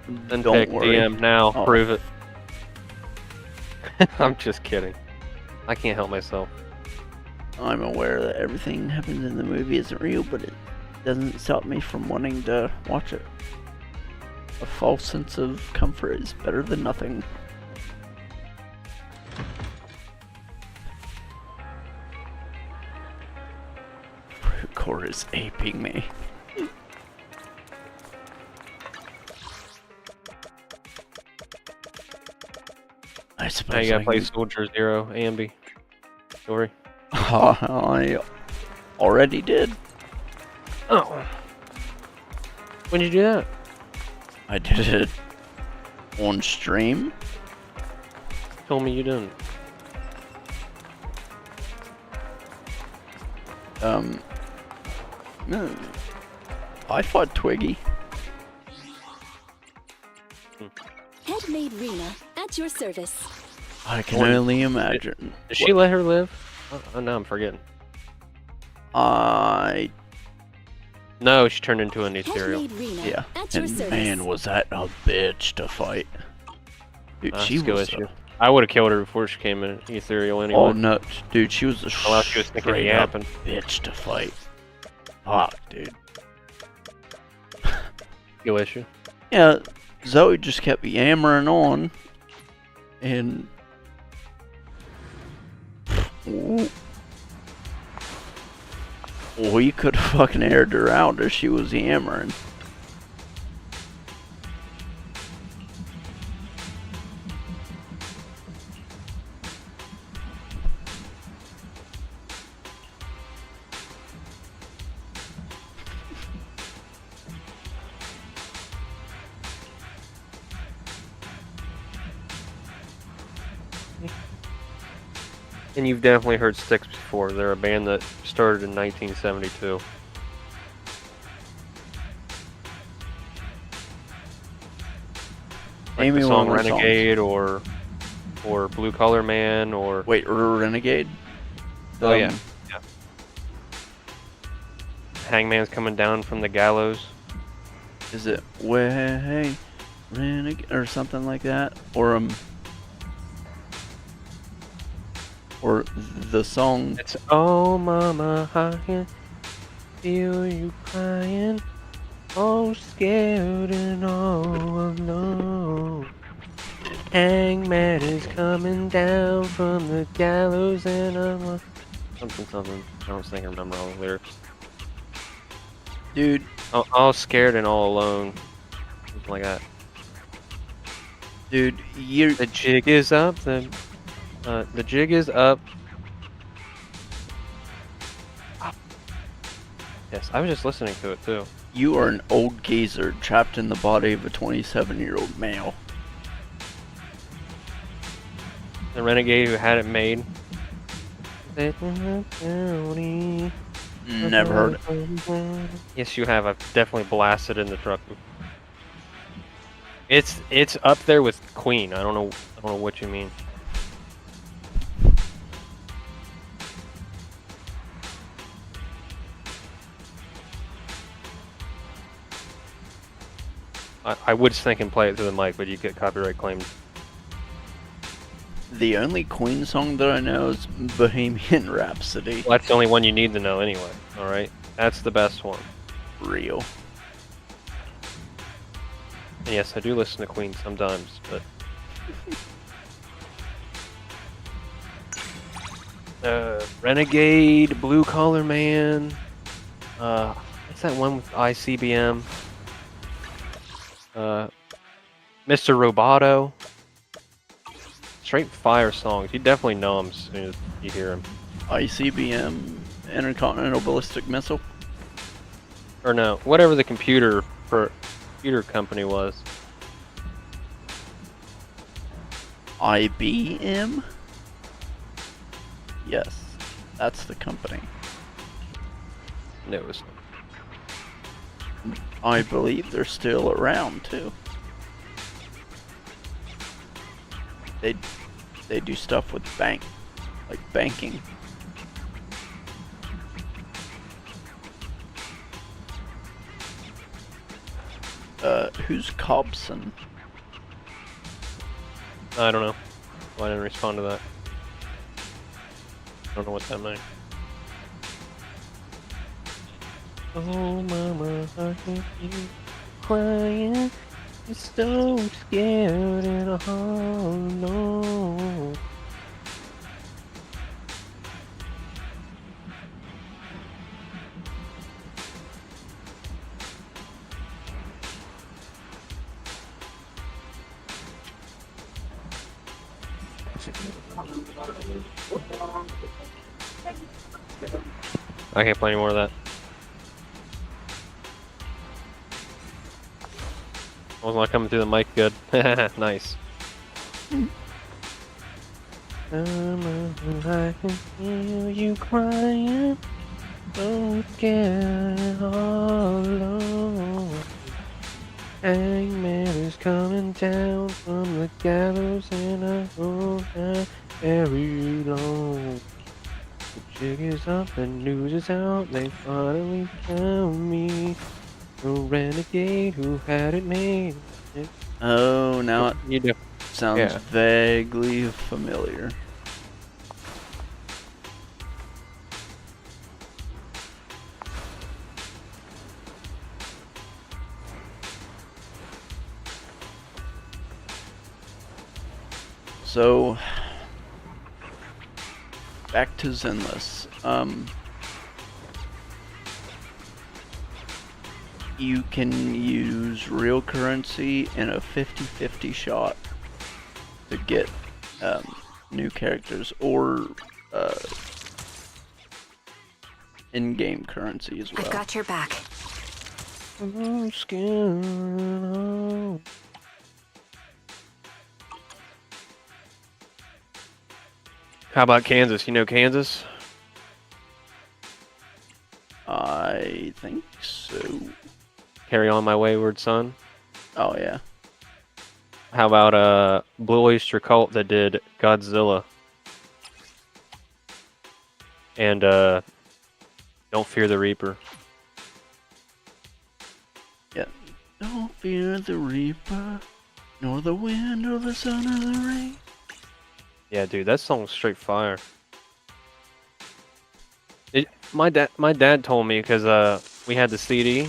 Then Don't pick worry. DM now, Oh. prove it. I'm just kidding. I can't help myself. I'm aware that everything happens in the movie isn't real, but it doesn't stop me from wanting to watch it. A false sense of comfort is better than nothing. Fruit core is aping me. I suppose Now you gotta I play can- Soldier Zero, Ambi. Story. I already did. Oh. When did you do that? I did it on stream. You told me you didn't. No. I fought Twiggy. Head-made Rena at your service. I can only imagine. Did she let her live? Oh, no, I'm forgetting. No, she turned into a new cereal. Yeah, and man, was that a bitch to fight. Dude, she skill was issue. I would have killed her before she came in ethereal anyway. Oh no, dude, she was a Well, she was thinking straight up yapping. bitch to fight. Fuck, dude. Skill issue. Yeah, Zoe just kept yammering on, and we could have fucking aired her out as she was yammering. And you've definitely heard Styx before. They're a band that started in 1972. Like Amy the song one of the songs. Renegade or Blue Collar Man or... Wait, Renegade? Oh yeah. Yeah. Hangman's coming down from the gallows. Is it Way Renegade or something like that? Or the song. It's oh mama, I can feel you crying, all scared and all alone. Hangman is coming down from the gallows and I'm something. I don't think I remember all the lyrics. Dude. All scared and all alone. Something like that. Dude, you. The jig is up. The jig is up. Yes, I was just listening to it too. You are an old geezer trapped in the body of a 27-year-old male. The renegade who had it made. Never heard it. Yes, you have. I've definitely blasted in the truck. It's up there with Queen. I don't know what you mean. I would think and play it through the mic, but you get copyright claimed. The only Queen song that I know is Bohemian Rhapsody. Well, that's the only one you need to know anyway. All right, that's the best one. Real. And yes, I do listen to Queen sometimes, but Renegade, Blue Collar Man. What's that one with ICBM? Mr. Roboto. Straight fire songs. You definitely know them as soon as you hear them. ICBM, Intercontinental Ballistic Missile? Or no, whatever the computer company was. IBM? Yes, that's the company. No, it was. I believe they're still around too. They do stuff with banking. Who's Cobson? I don't know. Well, I didn't respond to that. I don't know what that meant. Oh, mama, I hear you crying. You're so scared and alone. I can't play any more of that. I was not coming through the mic good. Nice. I can hear you crying, so scared all alone. Hangman is coming down from the gallows, and I hope not very long. The jig is up, the news is out, they finally found me. The renegade who had it made. Oh, now it you do. Sounds vaguely familiar. So, back to Zenless. You can use real currency in a 50-50 shot to get new characters, or in-game currency as well. I've got your back. How about Kansas? You know Kansas? I think so. Carry On My Wayward Son? Oh, yeah. How about Blue Oyster Cult that did Godzilla? And Don't Fear the Reaper. Yeah. Don't fear the Reaper, nor the wind or the sun or the rain. Yeah, dude, that song's straight fire. My dad told me, because we had the CD,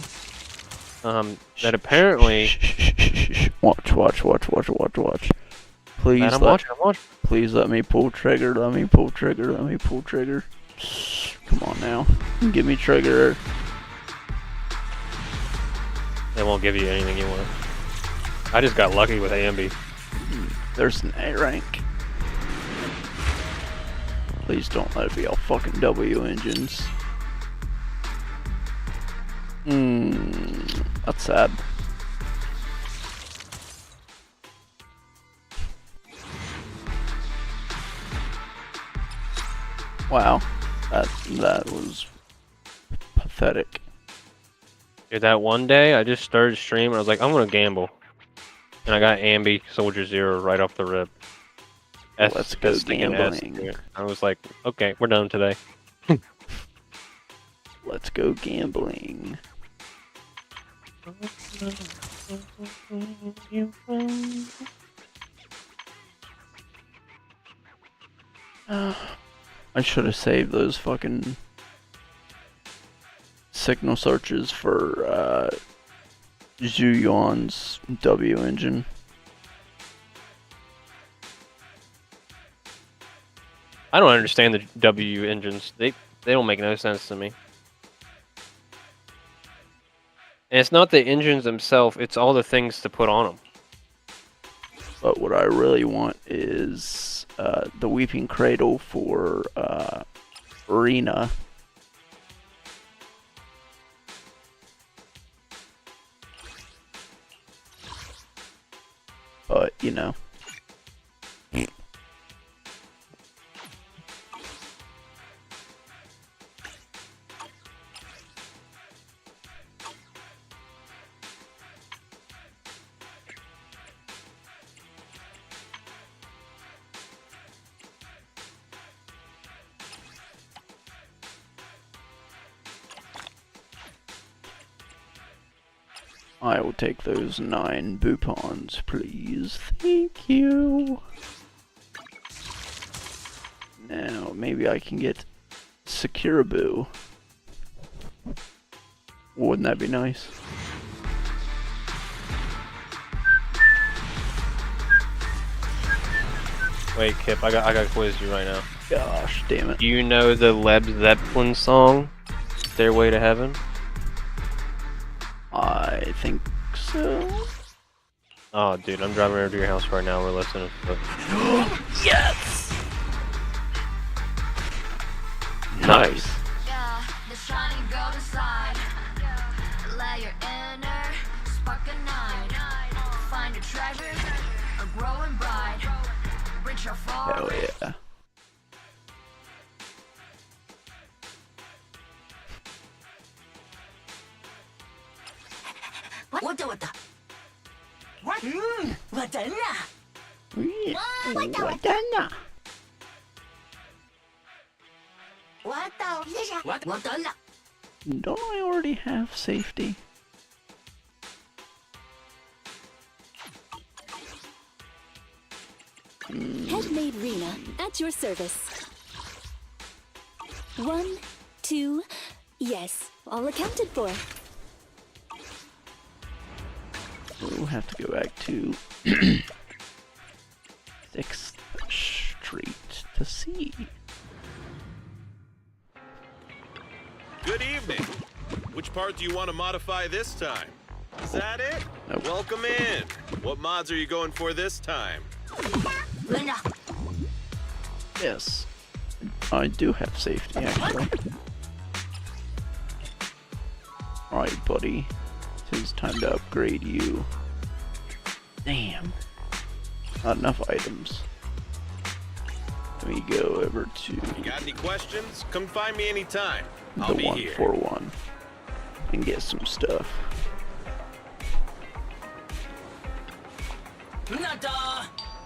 that apparently... Watch. Please, I'm watching. Please let me pull trigger. Come on now. Give me trigger. They won't give you anything you want. I just got lucky with Ambi. There's an A rank. Please don't let it be all fucking W engines. That's sad. Wow, that was pathetic. Dude, that one day I just started streaming. I was like, I'm gonna gamble, and I got Ambi Soldier Zero right off the rip. Let's go gambling. I was like, okay, we're done today. Let's go gambling. I should have saved those fucking signal searches for Zhu Yuan's W engine. I don't understand the W engines. They don't make no sense to me. And it's not the engines themselves, it's all the things to put on them. But what I really want is the Weeping Cradle for Arena. But, you know. I will take those 9 Boupons, please. Thank you. Now, maybe I can get Securaboo. Wouldn't that be nice? Wait, Kip, I got to quiz you right now. Gosh, damn it. Do you know the Led Zeppelin song, Stairway to Heaven? I think so. Oh, dude, I'm driving over to your house right now. We're listening to it. Yes! Nice. The shining gold inside. Let your inner spark ignite. Find a treasure, a growing bright. Reach your forward. Hell yeah. What? What? Don't I already have safety? Headmaid Rena, at your service. 1, 2, yes, all accounted for. We'll have to go back to 6th Street to see. Good evening. Which part do you want to modify this time? Is that it? Nope. Welcome in. What mods are you going for this time? Yes, I do have safety actually. Alright, buddy. It's time to upgrade you. Damn. Not enough items. Let me go over to You got any questions? Come find me anytime. the I'll be here. 141 and get some stuff.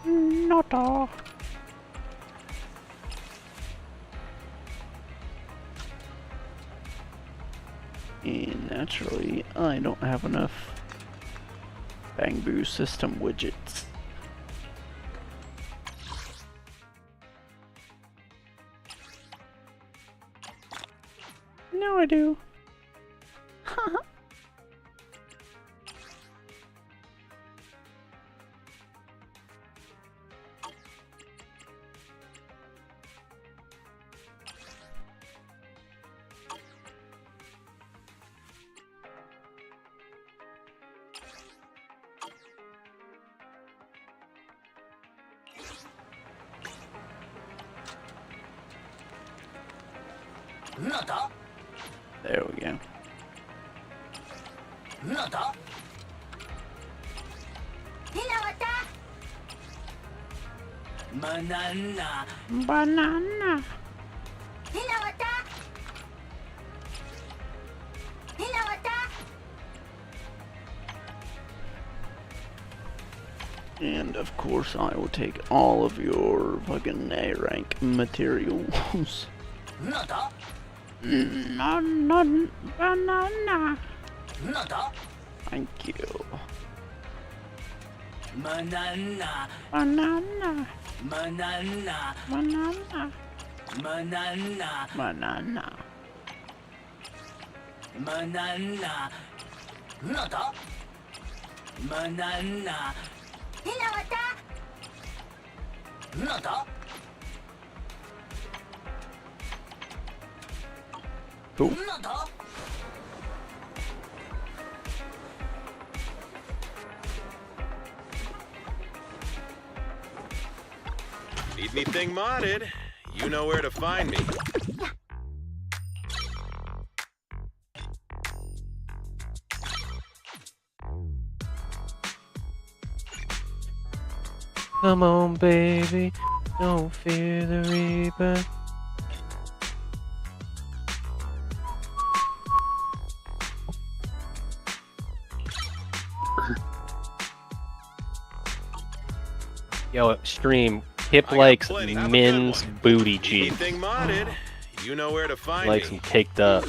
Nada. And naturally, I don't have enough Bangbu system widgets. No, I do. There we go. Banana. Banana. And of course I will take all of your fucking A rank materials. Banana. Thank you. Banana. Banana. Banana. Banana. Banana. Banana. Banana. Banana. Cool. Need anything modded? You know where to find me. Come on, baby, don't fear the reaper. Yo, stream. Hip likes men's booty cheeks. Anything modded? You know where to find Likes me. them caked up.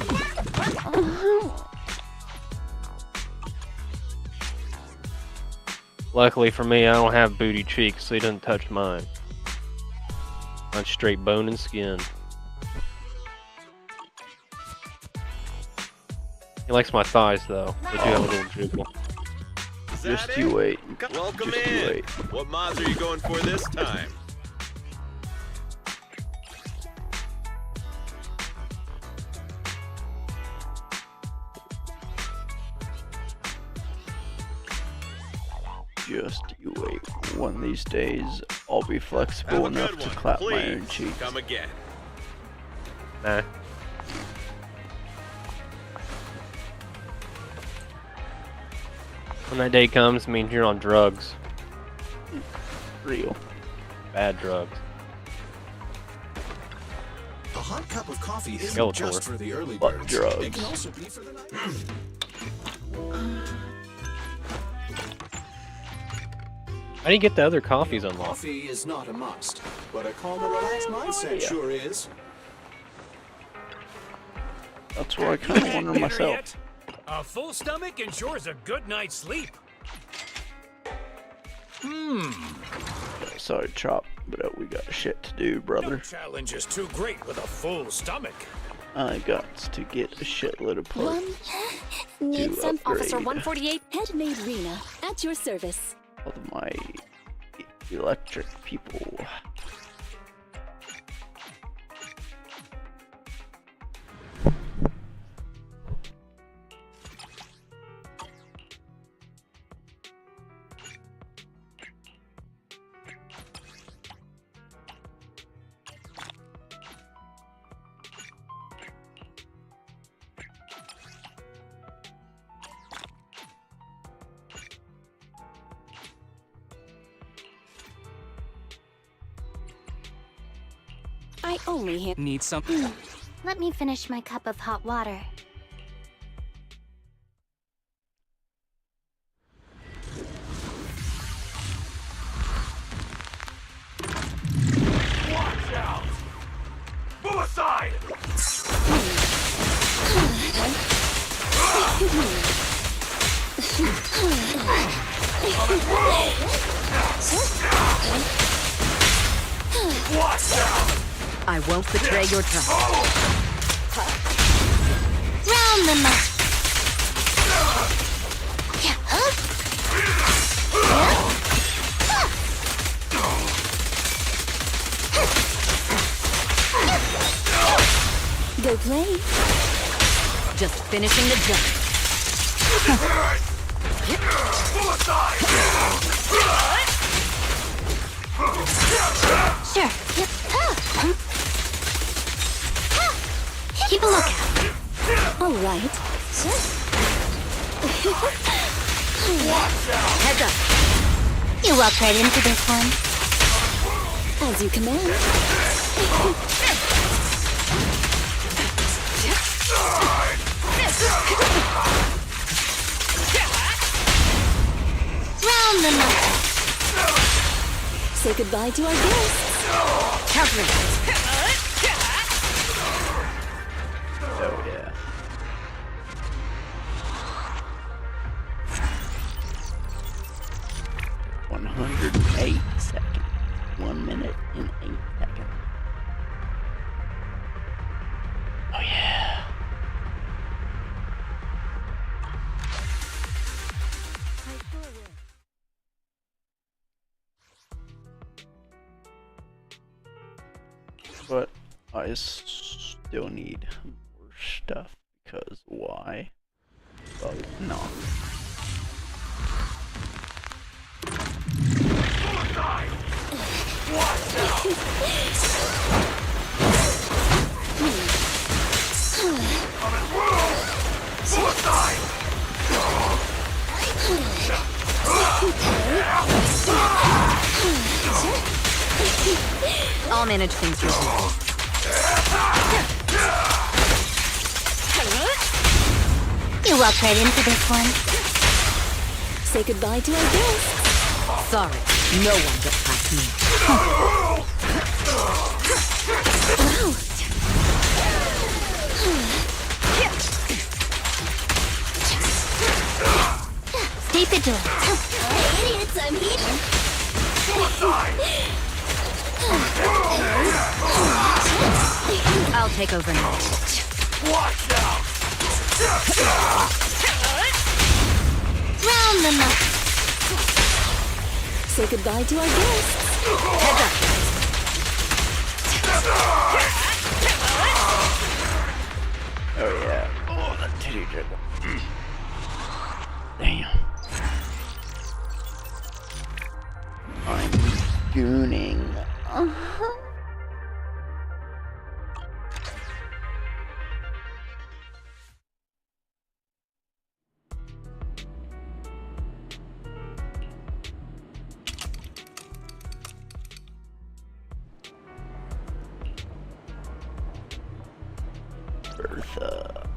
Luckily for me, I don't have booty cheeks, so he doesn't touch mine. I'm straight bone and skin. He likes my thighs, though. They do have a little dribble. Just you wait. Welcome Just you in. wait. What mods are you going for this time? Just you wait. One of these days, I'll be flexible Have a enough good to one. clap Please, my own cheeks. come again. Nah. When that day comes, it means you're on drugs. Real. Bad drugs. A hot cup of coffee isn't Skeletor. just for the early Butt birds. drugs. It can also be for the night. How do you get the other coffees unlocked? Coffee is not a must, but a calm and relaxed mindset sure is. That's what I kind of wonder myself. A full stomach ensures a good night's sleep. Sorry, Chop, but we got shit to do, brother. No challenge is too great with a full stomach. I got to get a shitload of parts. Need to some upgrade Officer 148 Headmaid Rena at your service. all of my electric people. I only need some. Let me finish my cup of hot water. Watch out! Move aside! Watch out! I won't betray your trust. Round them up. Go play. Just finishing the job. Move aside! Sure. Keep right? Heads up. You walked right into this one. As you command. Round the knuckle. Say goodbye to our guests. Covering. Oh yeah. $108 1 minute and 8 seconds. Oh yeah. But I still need more stuff because why? Well, no. I'll manage things for you. You walked right into this one. Say goodbye to our guests. Sorry, no one gets past me. Wow. Stay vigilant. Hey, idiots, I'm here. I'll take over now. Watch out! Round the knuckle. Say goodbye to our guests. Heads up. Oh yeah. Oh, that titty jiggle. Damn. I'm gooning. Bertha.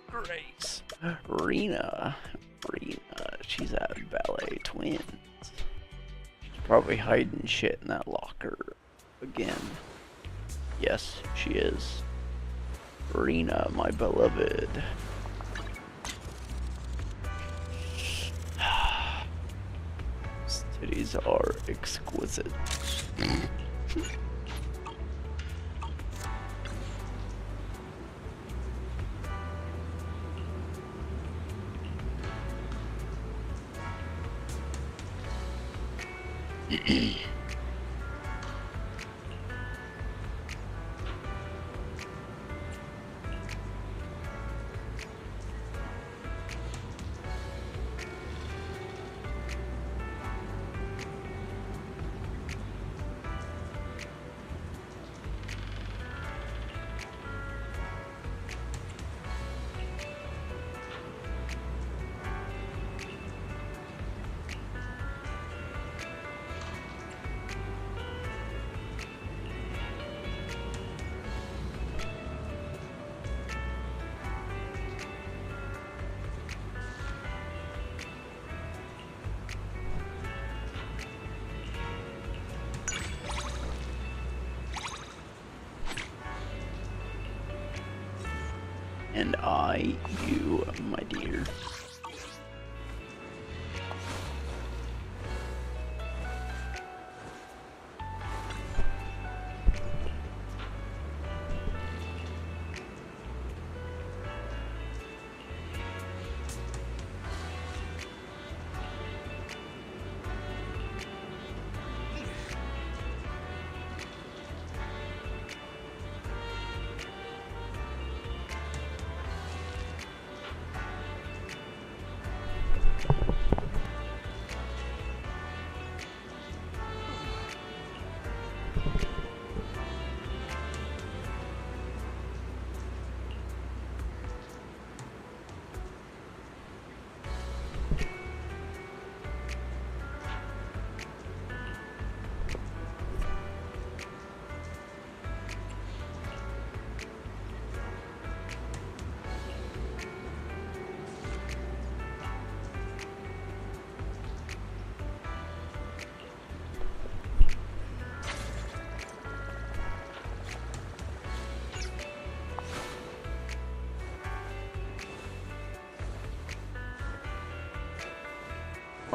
Grace. Rena. She's at Ballet Twins. She's probably hiding shit in that locker again. Yes, she is. Rena, my beloved. These titties are exquisite. And I, you, my dear.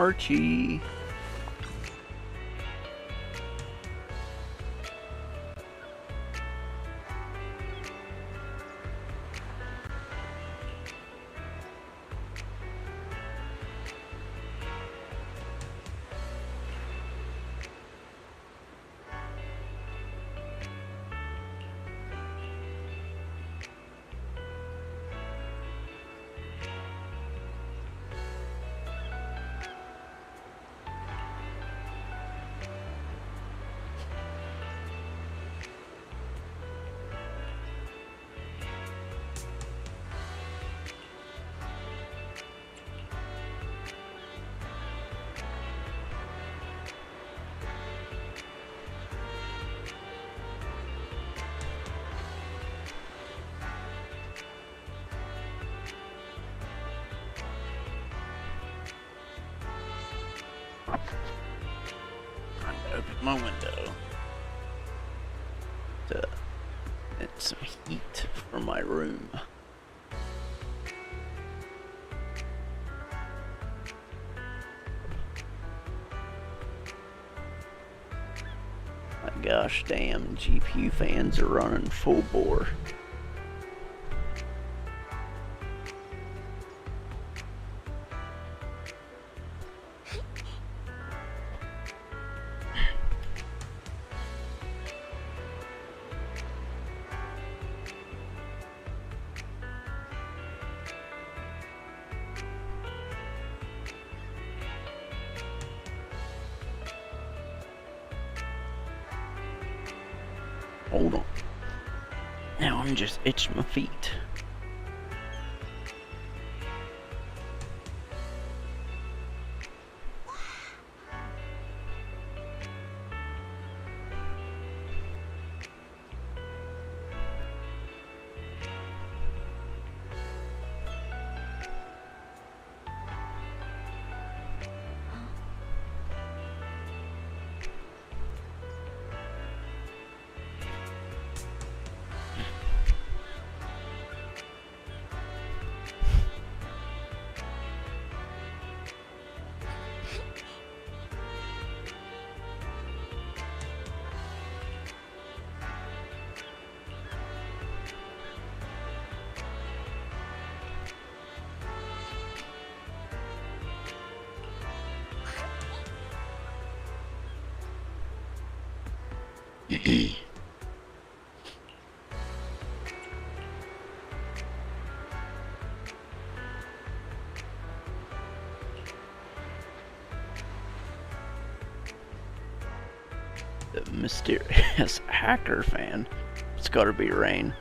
Archie. Open my window to get some heat for my room. My gosh damn, GPU fans are running full bore. Hold on. Now I'm just itching my feet. The mysterious hacker fan. It's gotta be Rain.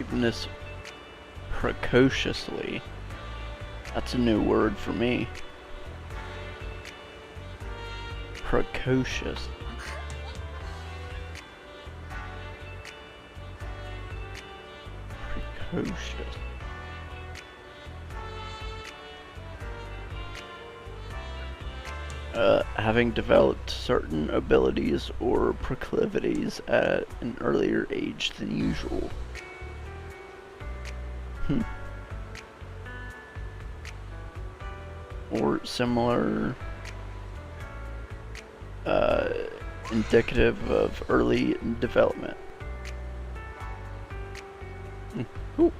Even this precociously. That's a new word for me. Precocious. Precocious. Having developed certain abilities or proclivities at an earlier age than usual. Or similar, indicative of early development. Ooh.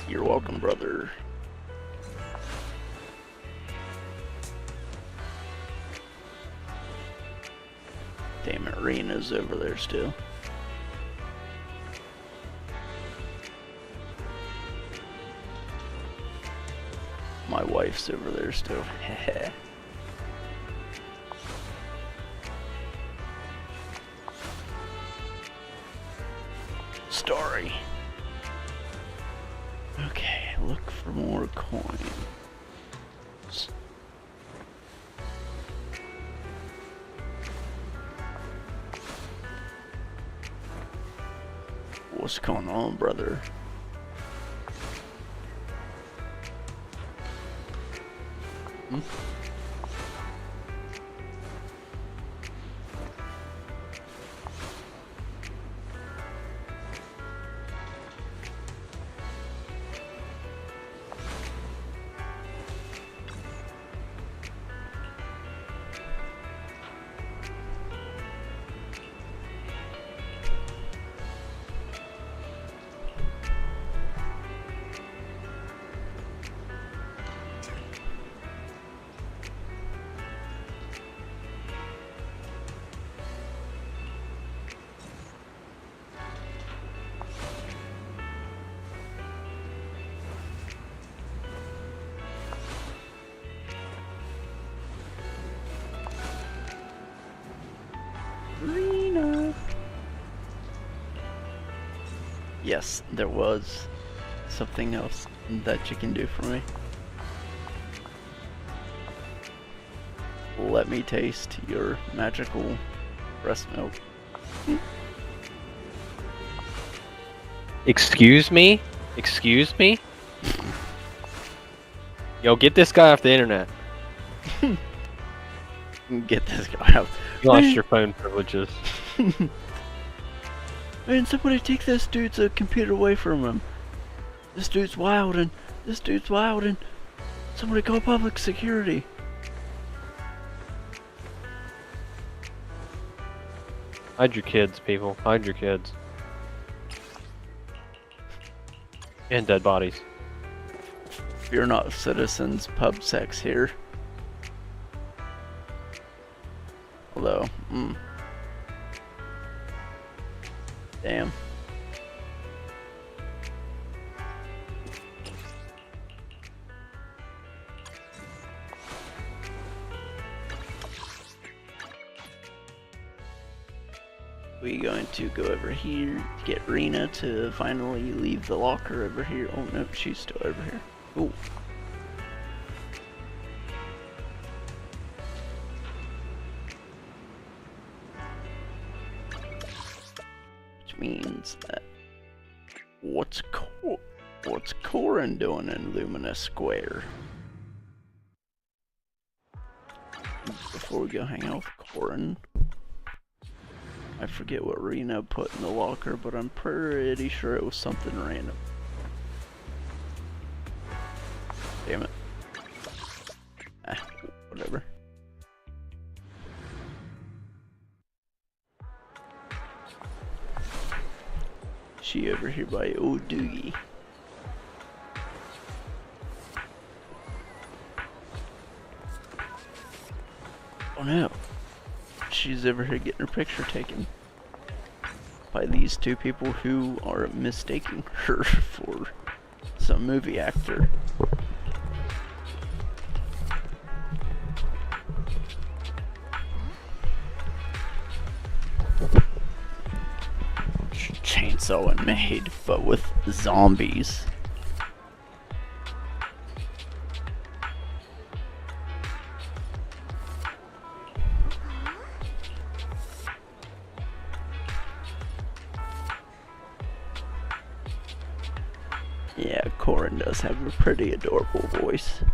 You're welcome, brother. Damn it, Rena's over there still. My wife's over there still. Story. Okay, look for more coins. What's going on, brother? Hmm? Rena. Yes, there was something else that you can do for me. Let me taste your magical breast milk. Excuse me? Excuse me? Yo, get this guy off the internet. Get this guy out. You lost your phone privileges. Man, somebody take this dude's computer away from him. This dude's wildin'. This dude's wildin'. Somebody call public security. Hide your kids, people. Hide your kids. And dead bodies. You're not citizens, pub sex here. Although, damn. We're going to go over here, get Rena to finally leave the locker over here. Oh no, she's still over here. Ooh. Which means that what's Corin doing in Luminous Square? Before we go hang out with Corin, I forget what Rena put in the locker, but I'm pretty sure it was something random. Damn it. Whatever. She over here by old Doogie. Oh no. She's over here getting her picture taken by these two people who are mistaking her for some movie actor. Chainsaw and Maid, but with zombies. Yeah, Corin does have a pretty adorable voice.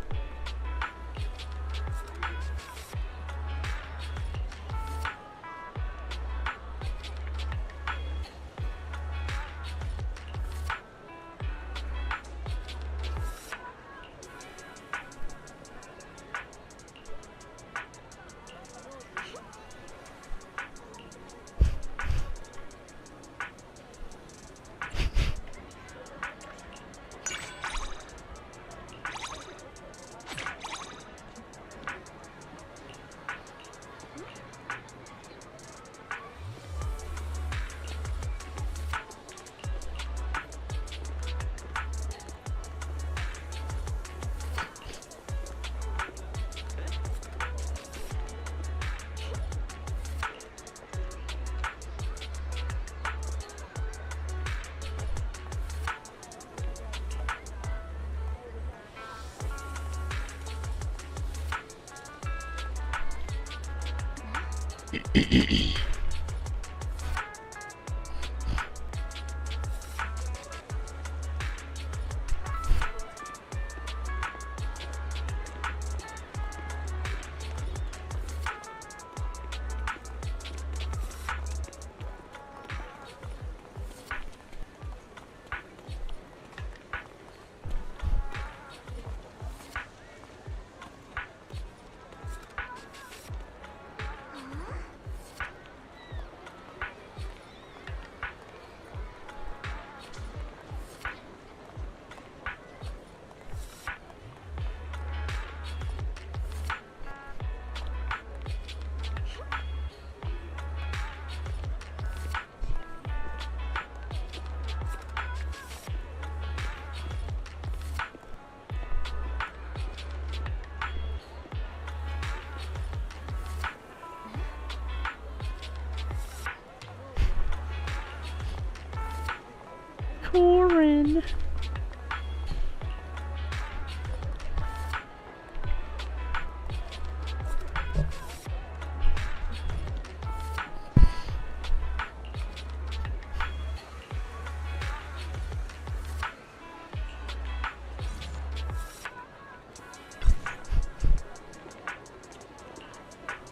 Corin.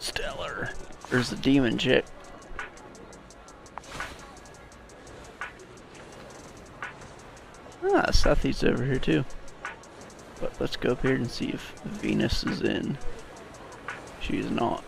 Stellar. There's the demon chick. Ah, Sethi's over here too. But let's go up here and see if Venus is in. She is not.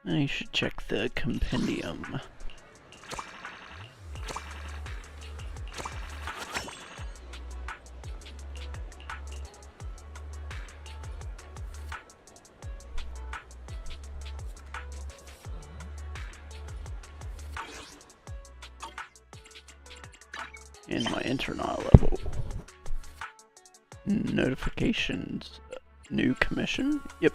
I should check the compendium. And my internal level. Notifications. New commission? Yep.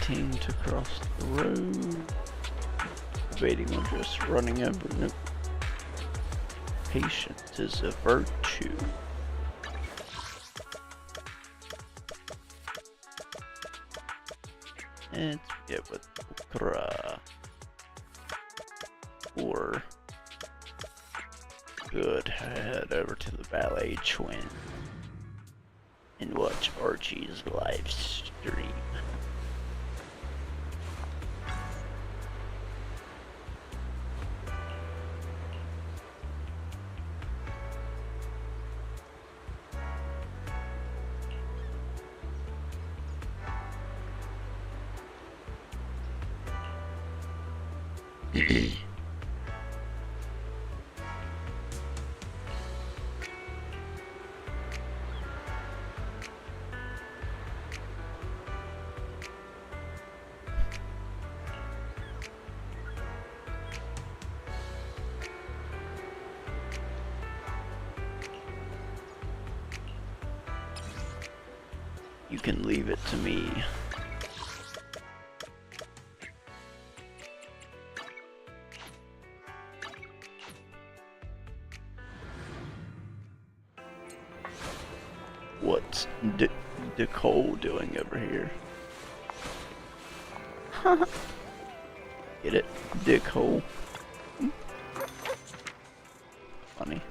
waiting to cross the road. Debating on just running over. Nope. Patience is a virtue. Let's get with Okra. Or good, head over to the Ballet Twin and watch Archie's live stream. You can leave it to me. What's Nicole doing over here? Get it? Dickhole. Funny.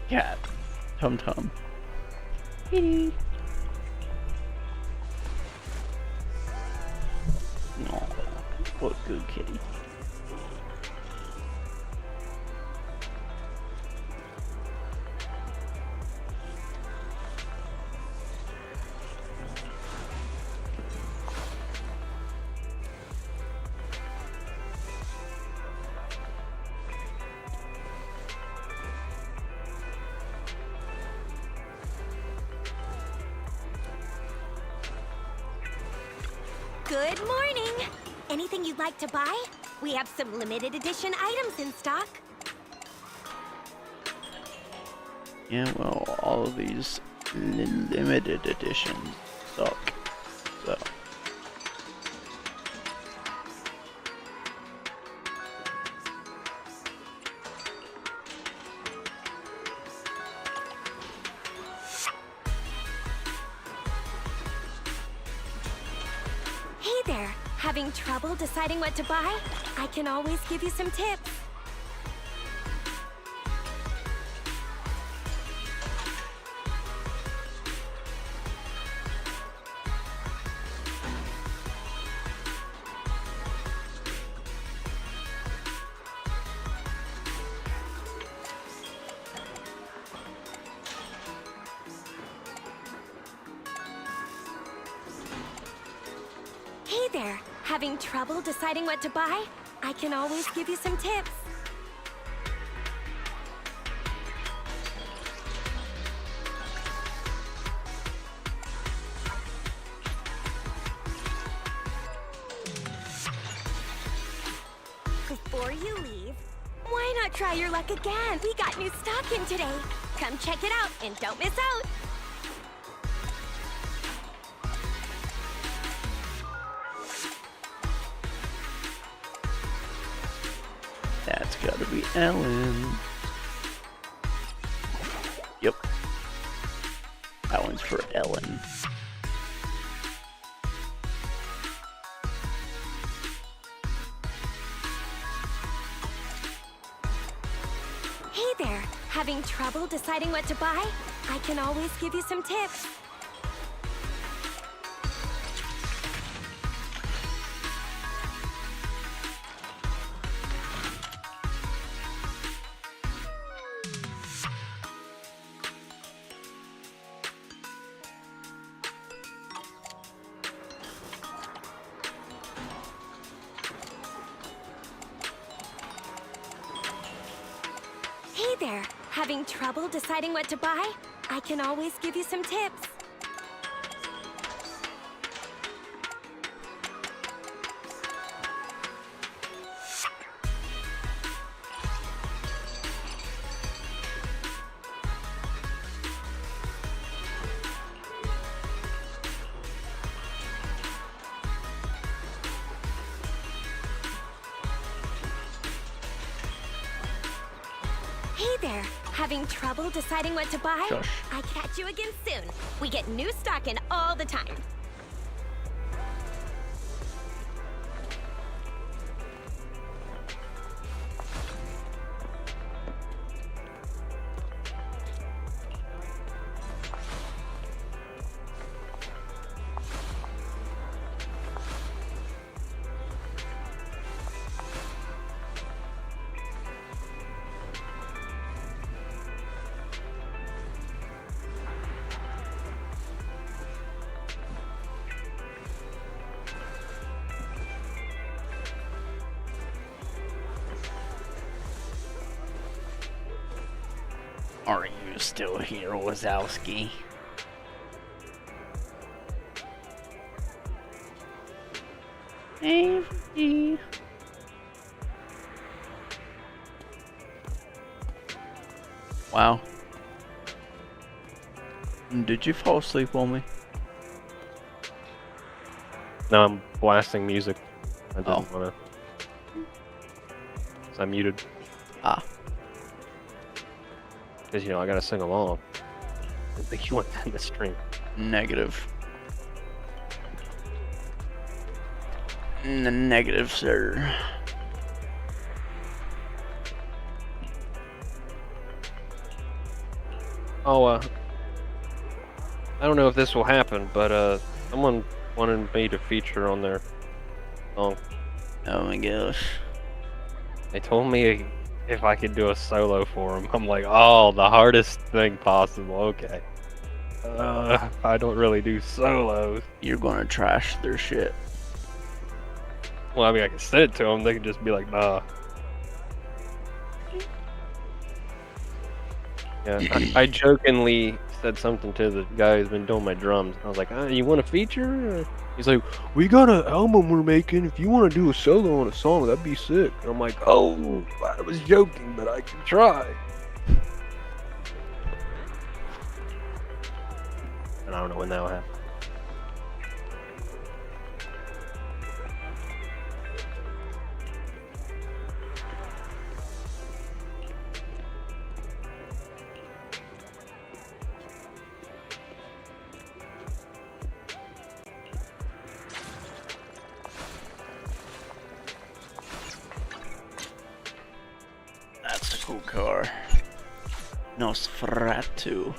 Cat. Tum Tum. Kitty. Aw, what good kitty. Good morning! Anything you'd like to buy? We have some limited edition items in stock. Yeah, well, all of these limited editions suck. So. Hey there! Having trouble deciding what to buy? I can always give you some tips. Hey there! Having trouble deciding what to buy? I can always give you some tips. Before you leave, why not try your luck again? We got new stock in today. Come check it out and don't miss out. That's gotta be Ellen. Yep. That one's for Ellen. Hey there! Having trouble deciding what to buy? I can always give you some tips. there. Having trouble deciding what to buy? I can always give you some tips. Hey there. Having trouble deciding what to buy? Shush. I catch you again soon. We get new stock in all the time. Are you still here, Wazowski? Hey. Wow. Did you fall asleep on me? No, I'm blasting music. I didn't wanna. So I'm muted. Ah. Because, you know, I gotta sing along. I didn't think you want that in the stream. Negative. Negative, sir. Oh, I don't know if this will happen, but, someone wanted me to feature on their song. Oh my gosh. They told me if I could do a solo for them. I'm like, oh, the hardest thing possible. Okay. I don't really do solos. You're gonna trash their shit. Well, I mean, I can send it to them. They can just be like, nah. Yeah, I jokingly said something to the guy who's been doing my drums. I was like, you want a feature? He's like, we got an album we're making. If you want to do a solo on a song, that'd be sick. And I'm like, oh, I was joking, but I can try. And I don't know when that'll happen. That's a cool car. Nosferatu.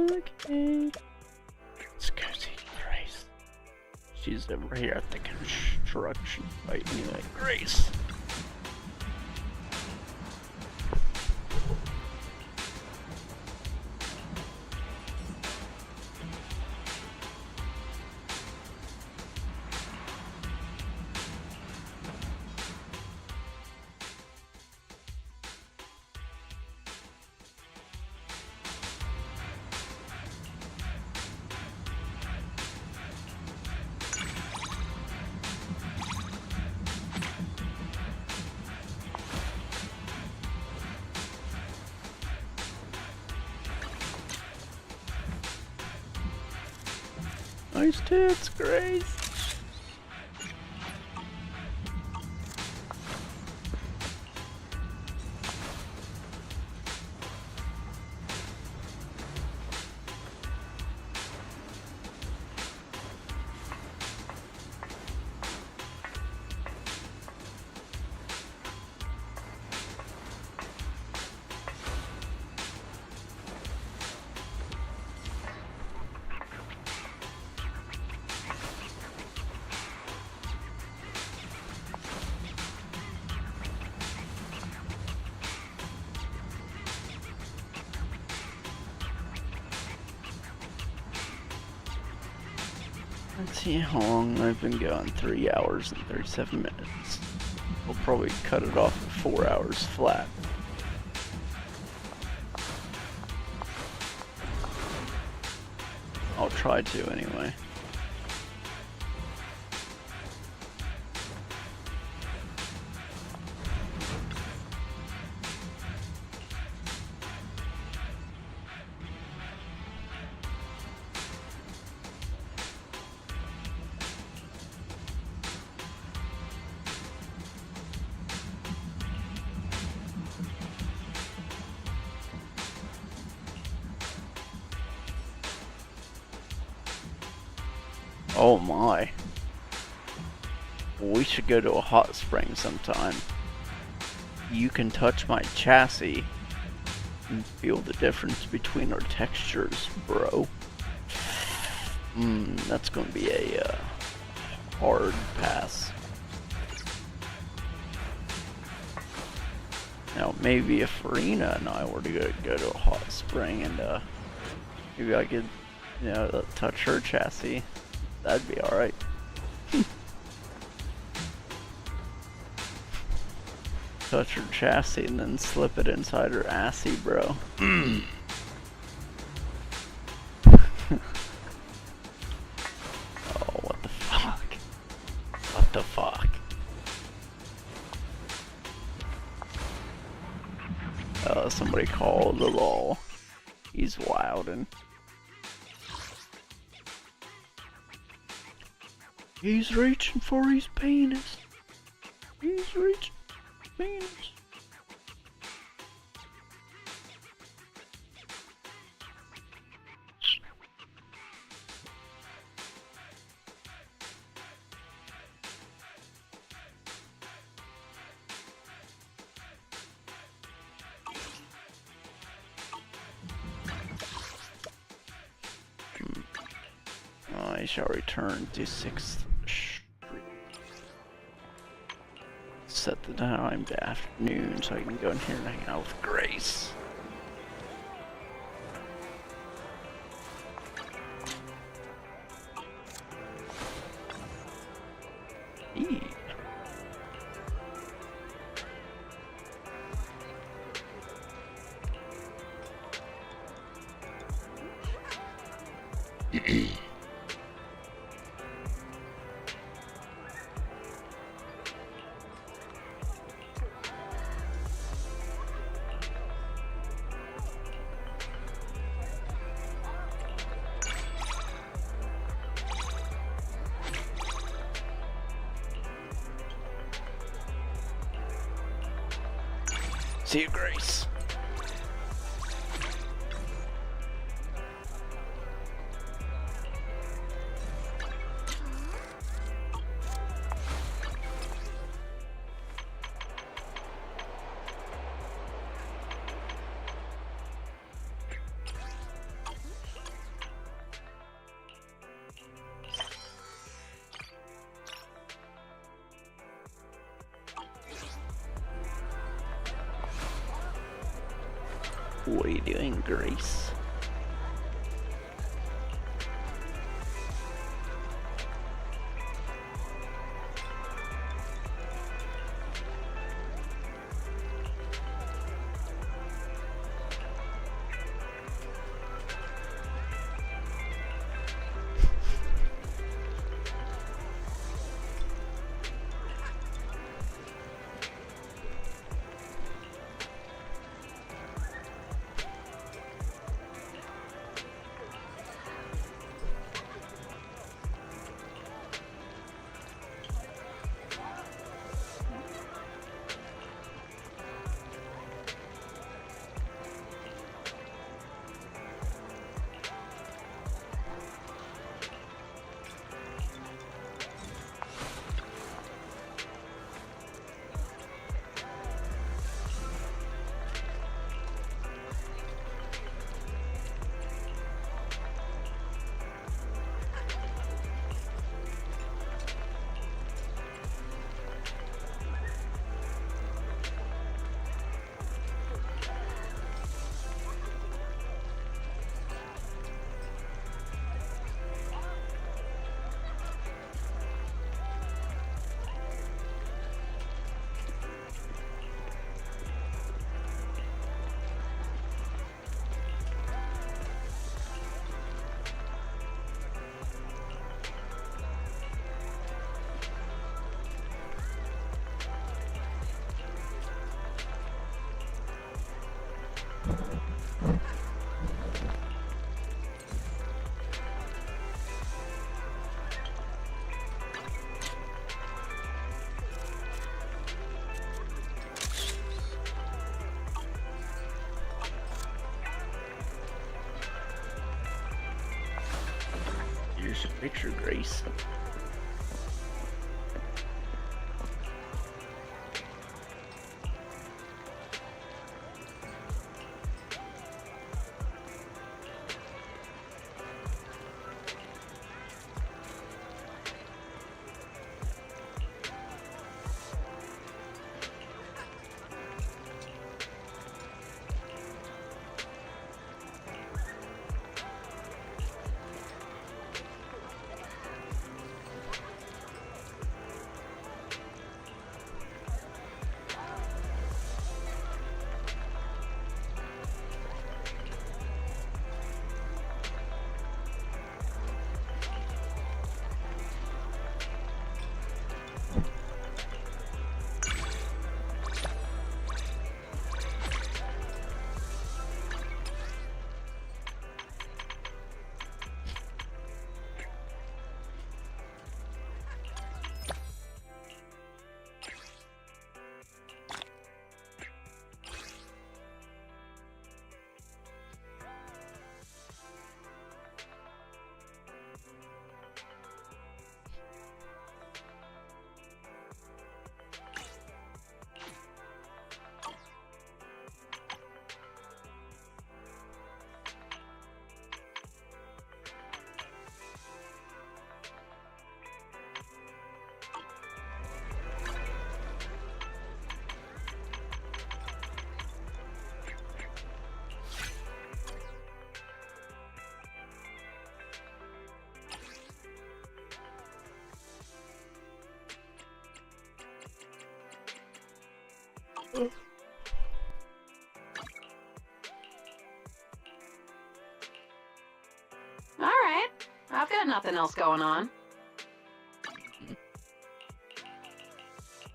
Okay. Let's go see Grace. She's over here at the construction site anyway. Grace. Nice tits, Grace. Let's see how long I've been going. 3 hours and 37 minutes. We'll probably cut it off at 4 hours flat. I'll try to anyway. Oh my. We should go to a hot spring sometime. You can touch my chassis and feel the difference between our textures, bro. That's gonna be a hard pass. Now maybe if Farina and I were to go to a hot spring and maybe I could, you know, touch her chassis. That'd be alright. Touch her chassis and then slip it inside her assy, bro. Oh, what the fuck? What the fuck? Somebody called the law. He's wildin'. He's reaching for his penis. He's reaching for his penis. I shall return to 6th Street. Set the time to afternoon so I can go in here and hang out with Grace. Eee. See you, Grace. What are you doing, Grace? picture, Grace. Alright. I've got nothing else going on.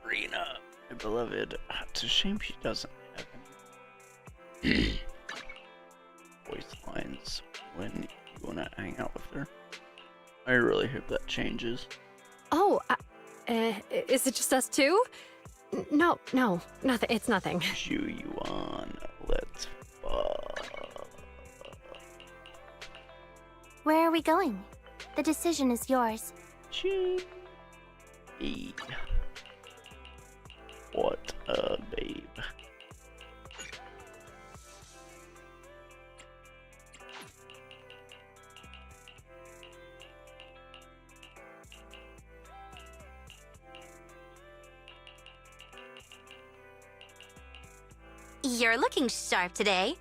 Rena, my beloved. It's a shame she doesn't have any voice lines when you want to hang out with her. I really hope that changes. Oh, is it just us two? No, nothing. It's nothing. Chew you on. Let's fuck. Where are we going? The decision is yours. Chee. What a babe. You're looking sharp today.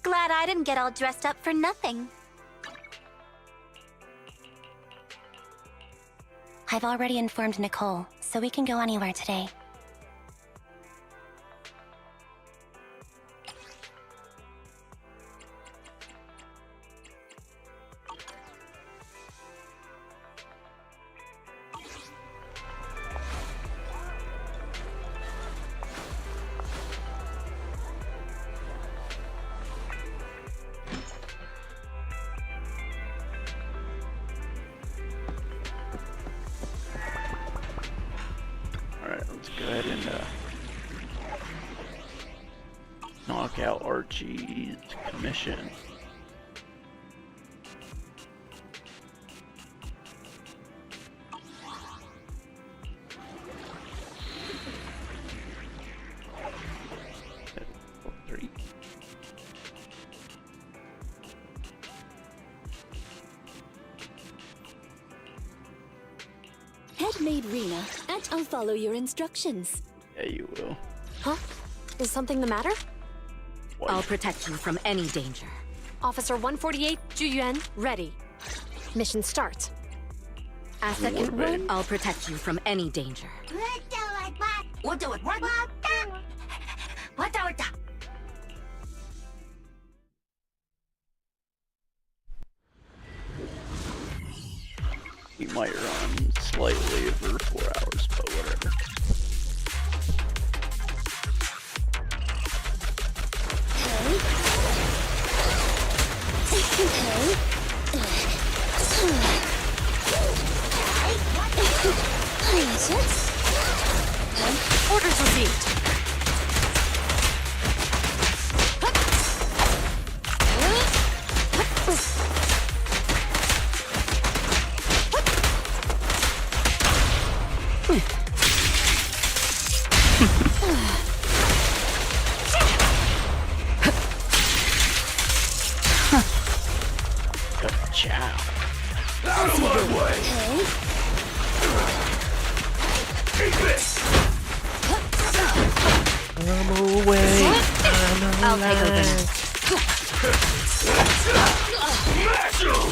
Glad I didn't get all dressed up for nothing. I've already informed Nicole, so we can go anywhere today. Let's go ahead and knock out Archie's commission. Headmaid Rena, and I'll follow your instructions. Yeah, you will. Huh? Is something the matter? What? I'll protect you from any danger. Officer 148, Juyuan, ready. Mission start. A second one, I'll protect you from any danger. He might run slightly over 4 hours, but whatever. Orders received. Ciao. Out of my way! Take this! I'm away. I'll take over now. Smash 'em!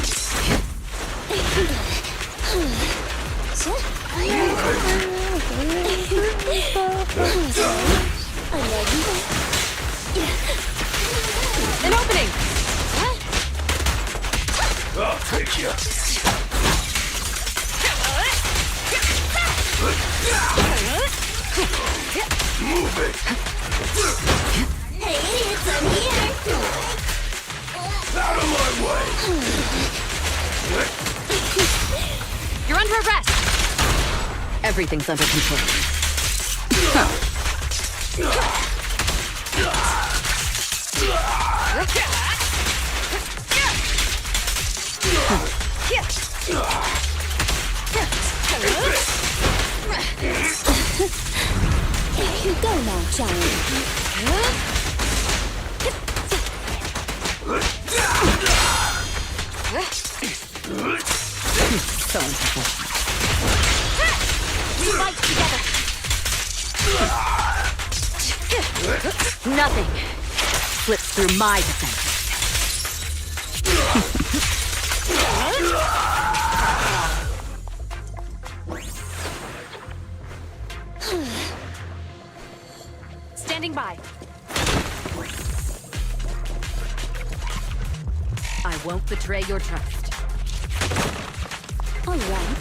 An opening! I'll take you. Move it! Hey, idiots, I'm here! Out of my way! You're under arrest! Everything's under control. You go now, child. So unhelpful. We fight together. Nothing slips through my defense. Standing by. I won't betray your trust. All right.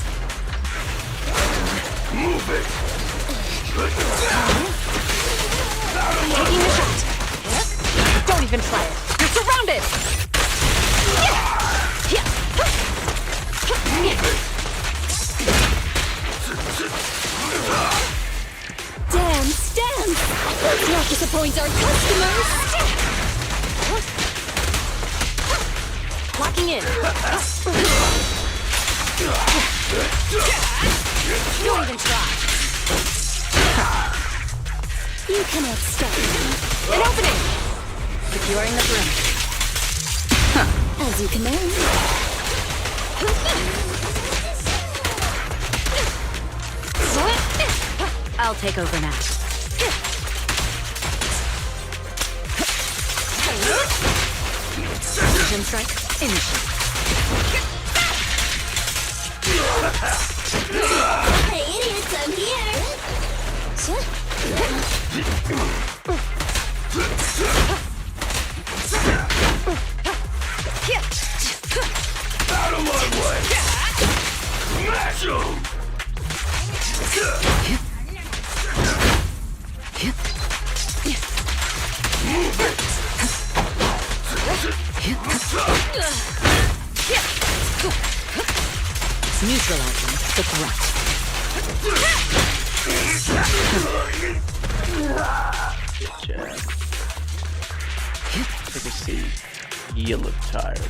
Move it! Taking a shot. Don't even try it. You're surrounded! Dance, dance! Let's not disappoint our customers! Locking in. Don't even try. You cannot stop me. An opening! Securing the perimeter. As you command. I'll take over now. Vision strike, initiate. Hey, idiots, I'm here! Out of my way! Smash 'em! Move it! Neutralizing the threat. Good job. Take a seat. You look tired.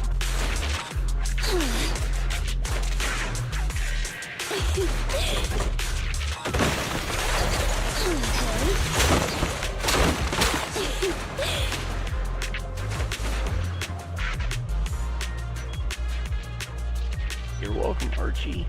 You're welcome, Archie.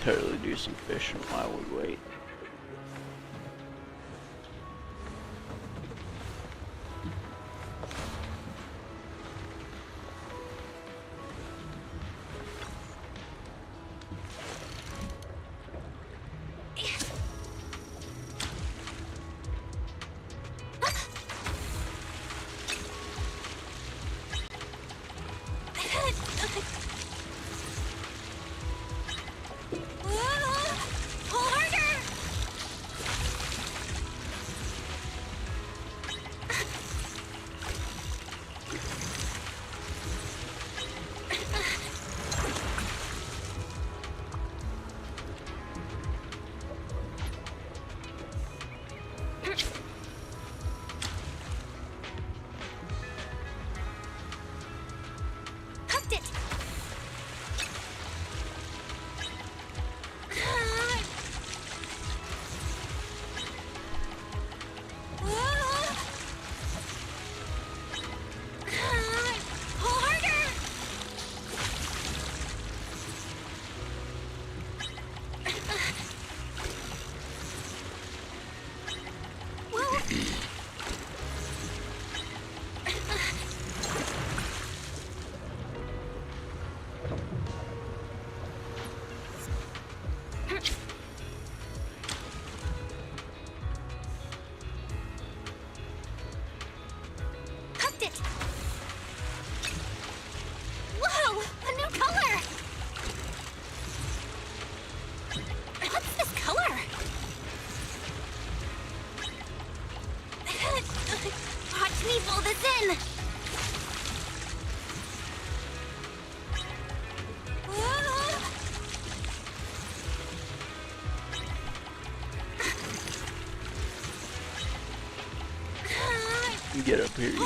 totally do some fishing while we wait. Get up here, you.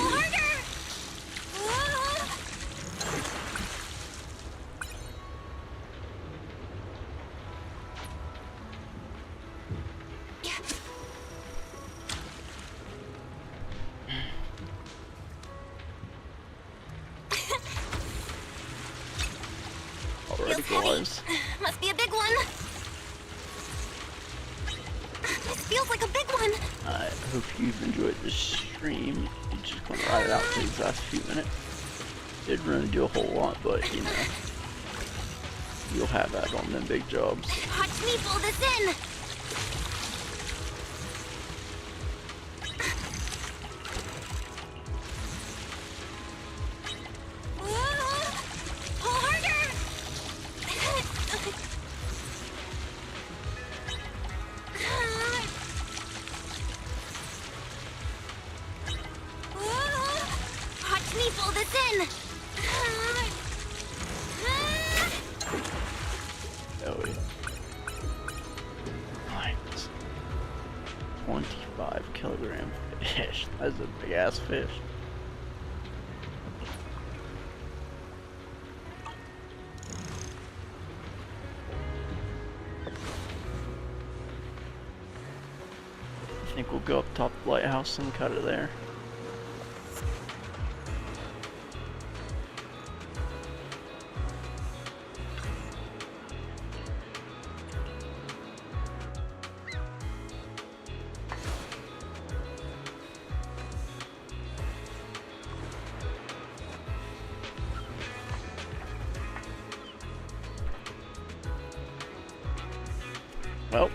Alrighty, guys. Must be a big one. This feels like a big one. I hope you've enjoyed this stream. I'm just gonna ride it out for these last few minutes. Didn't really do a whole lot, but you know, you'll have that on them big jobs. Watch me pull this in. Oh, yeah. Nice. 25-kilogram fish. That's a big ass fish. I think we'll go up top of the lighthouse and cut it there. Well,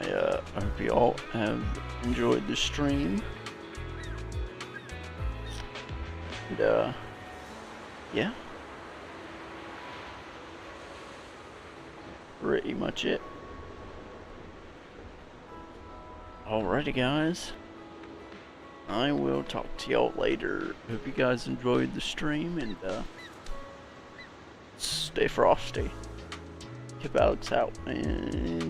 I hope you all have enjoyed the stream. And, yeah. Pretty much it. Alrighty, guys. I will talk to y'all later. Hope you guys enjoyed the stream, and, stay frosty. Keep Alex out, and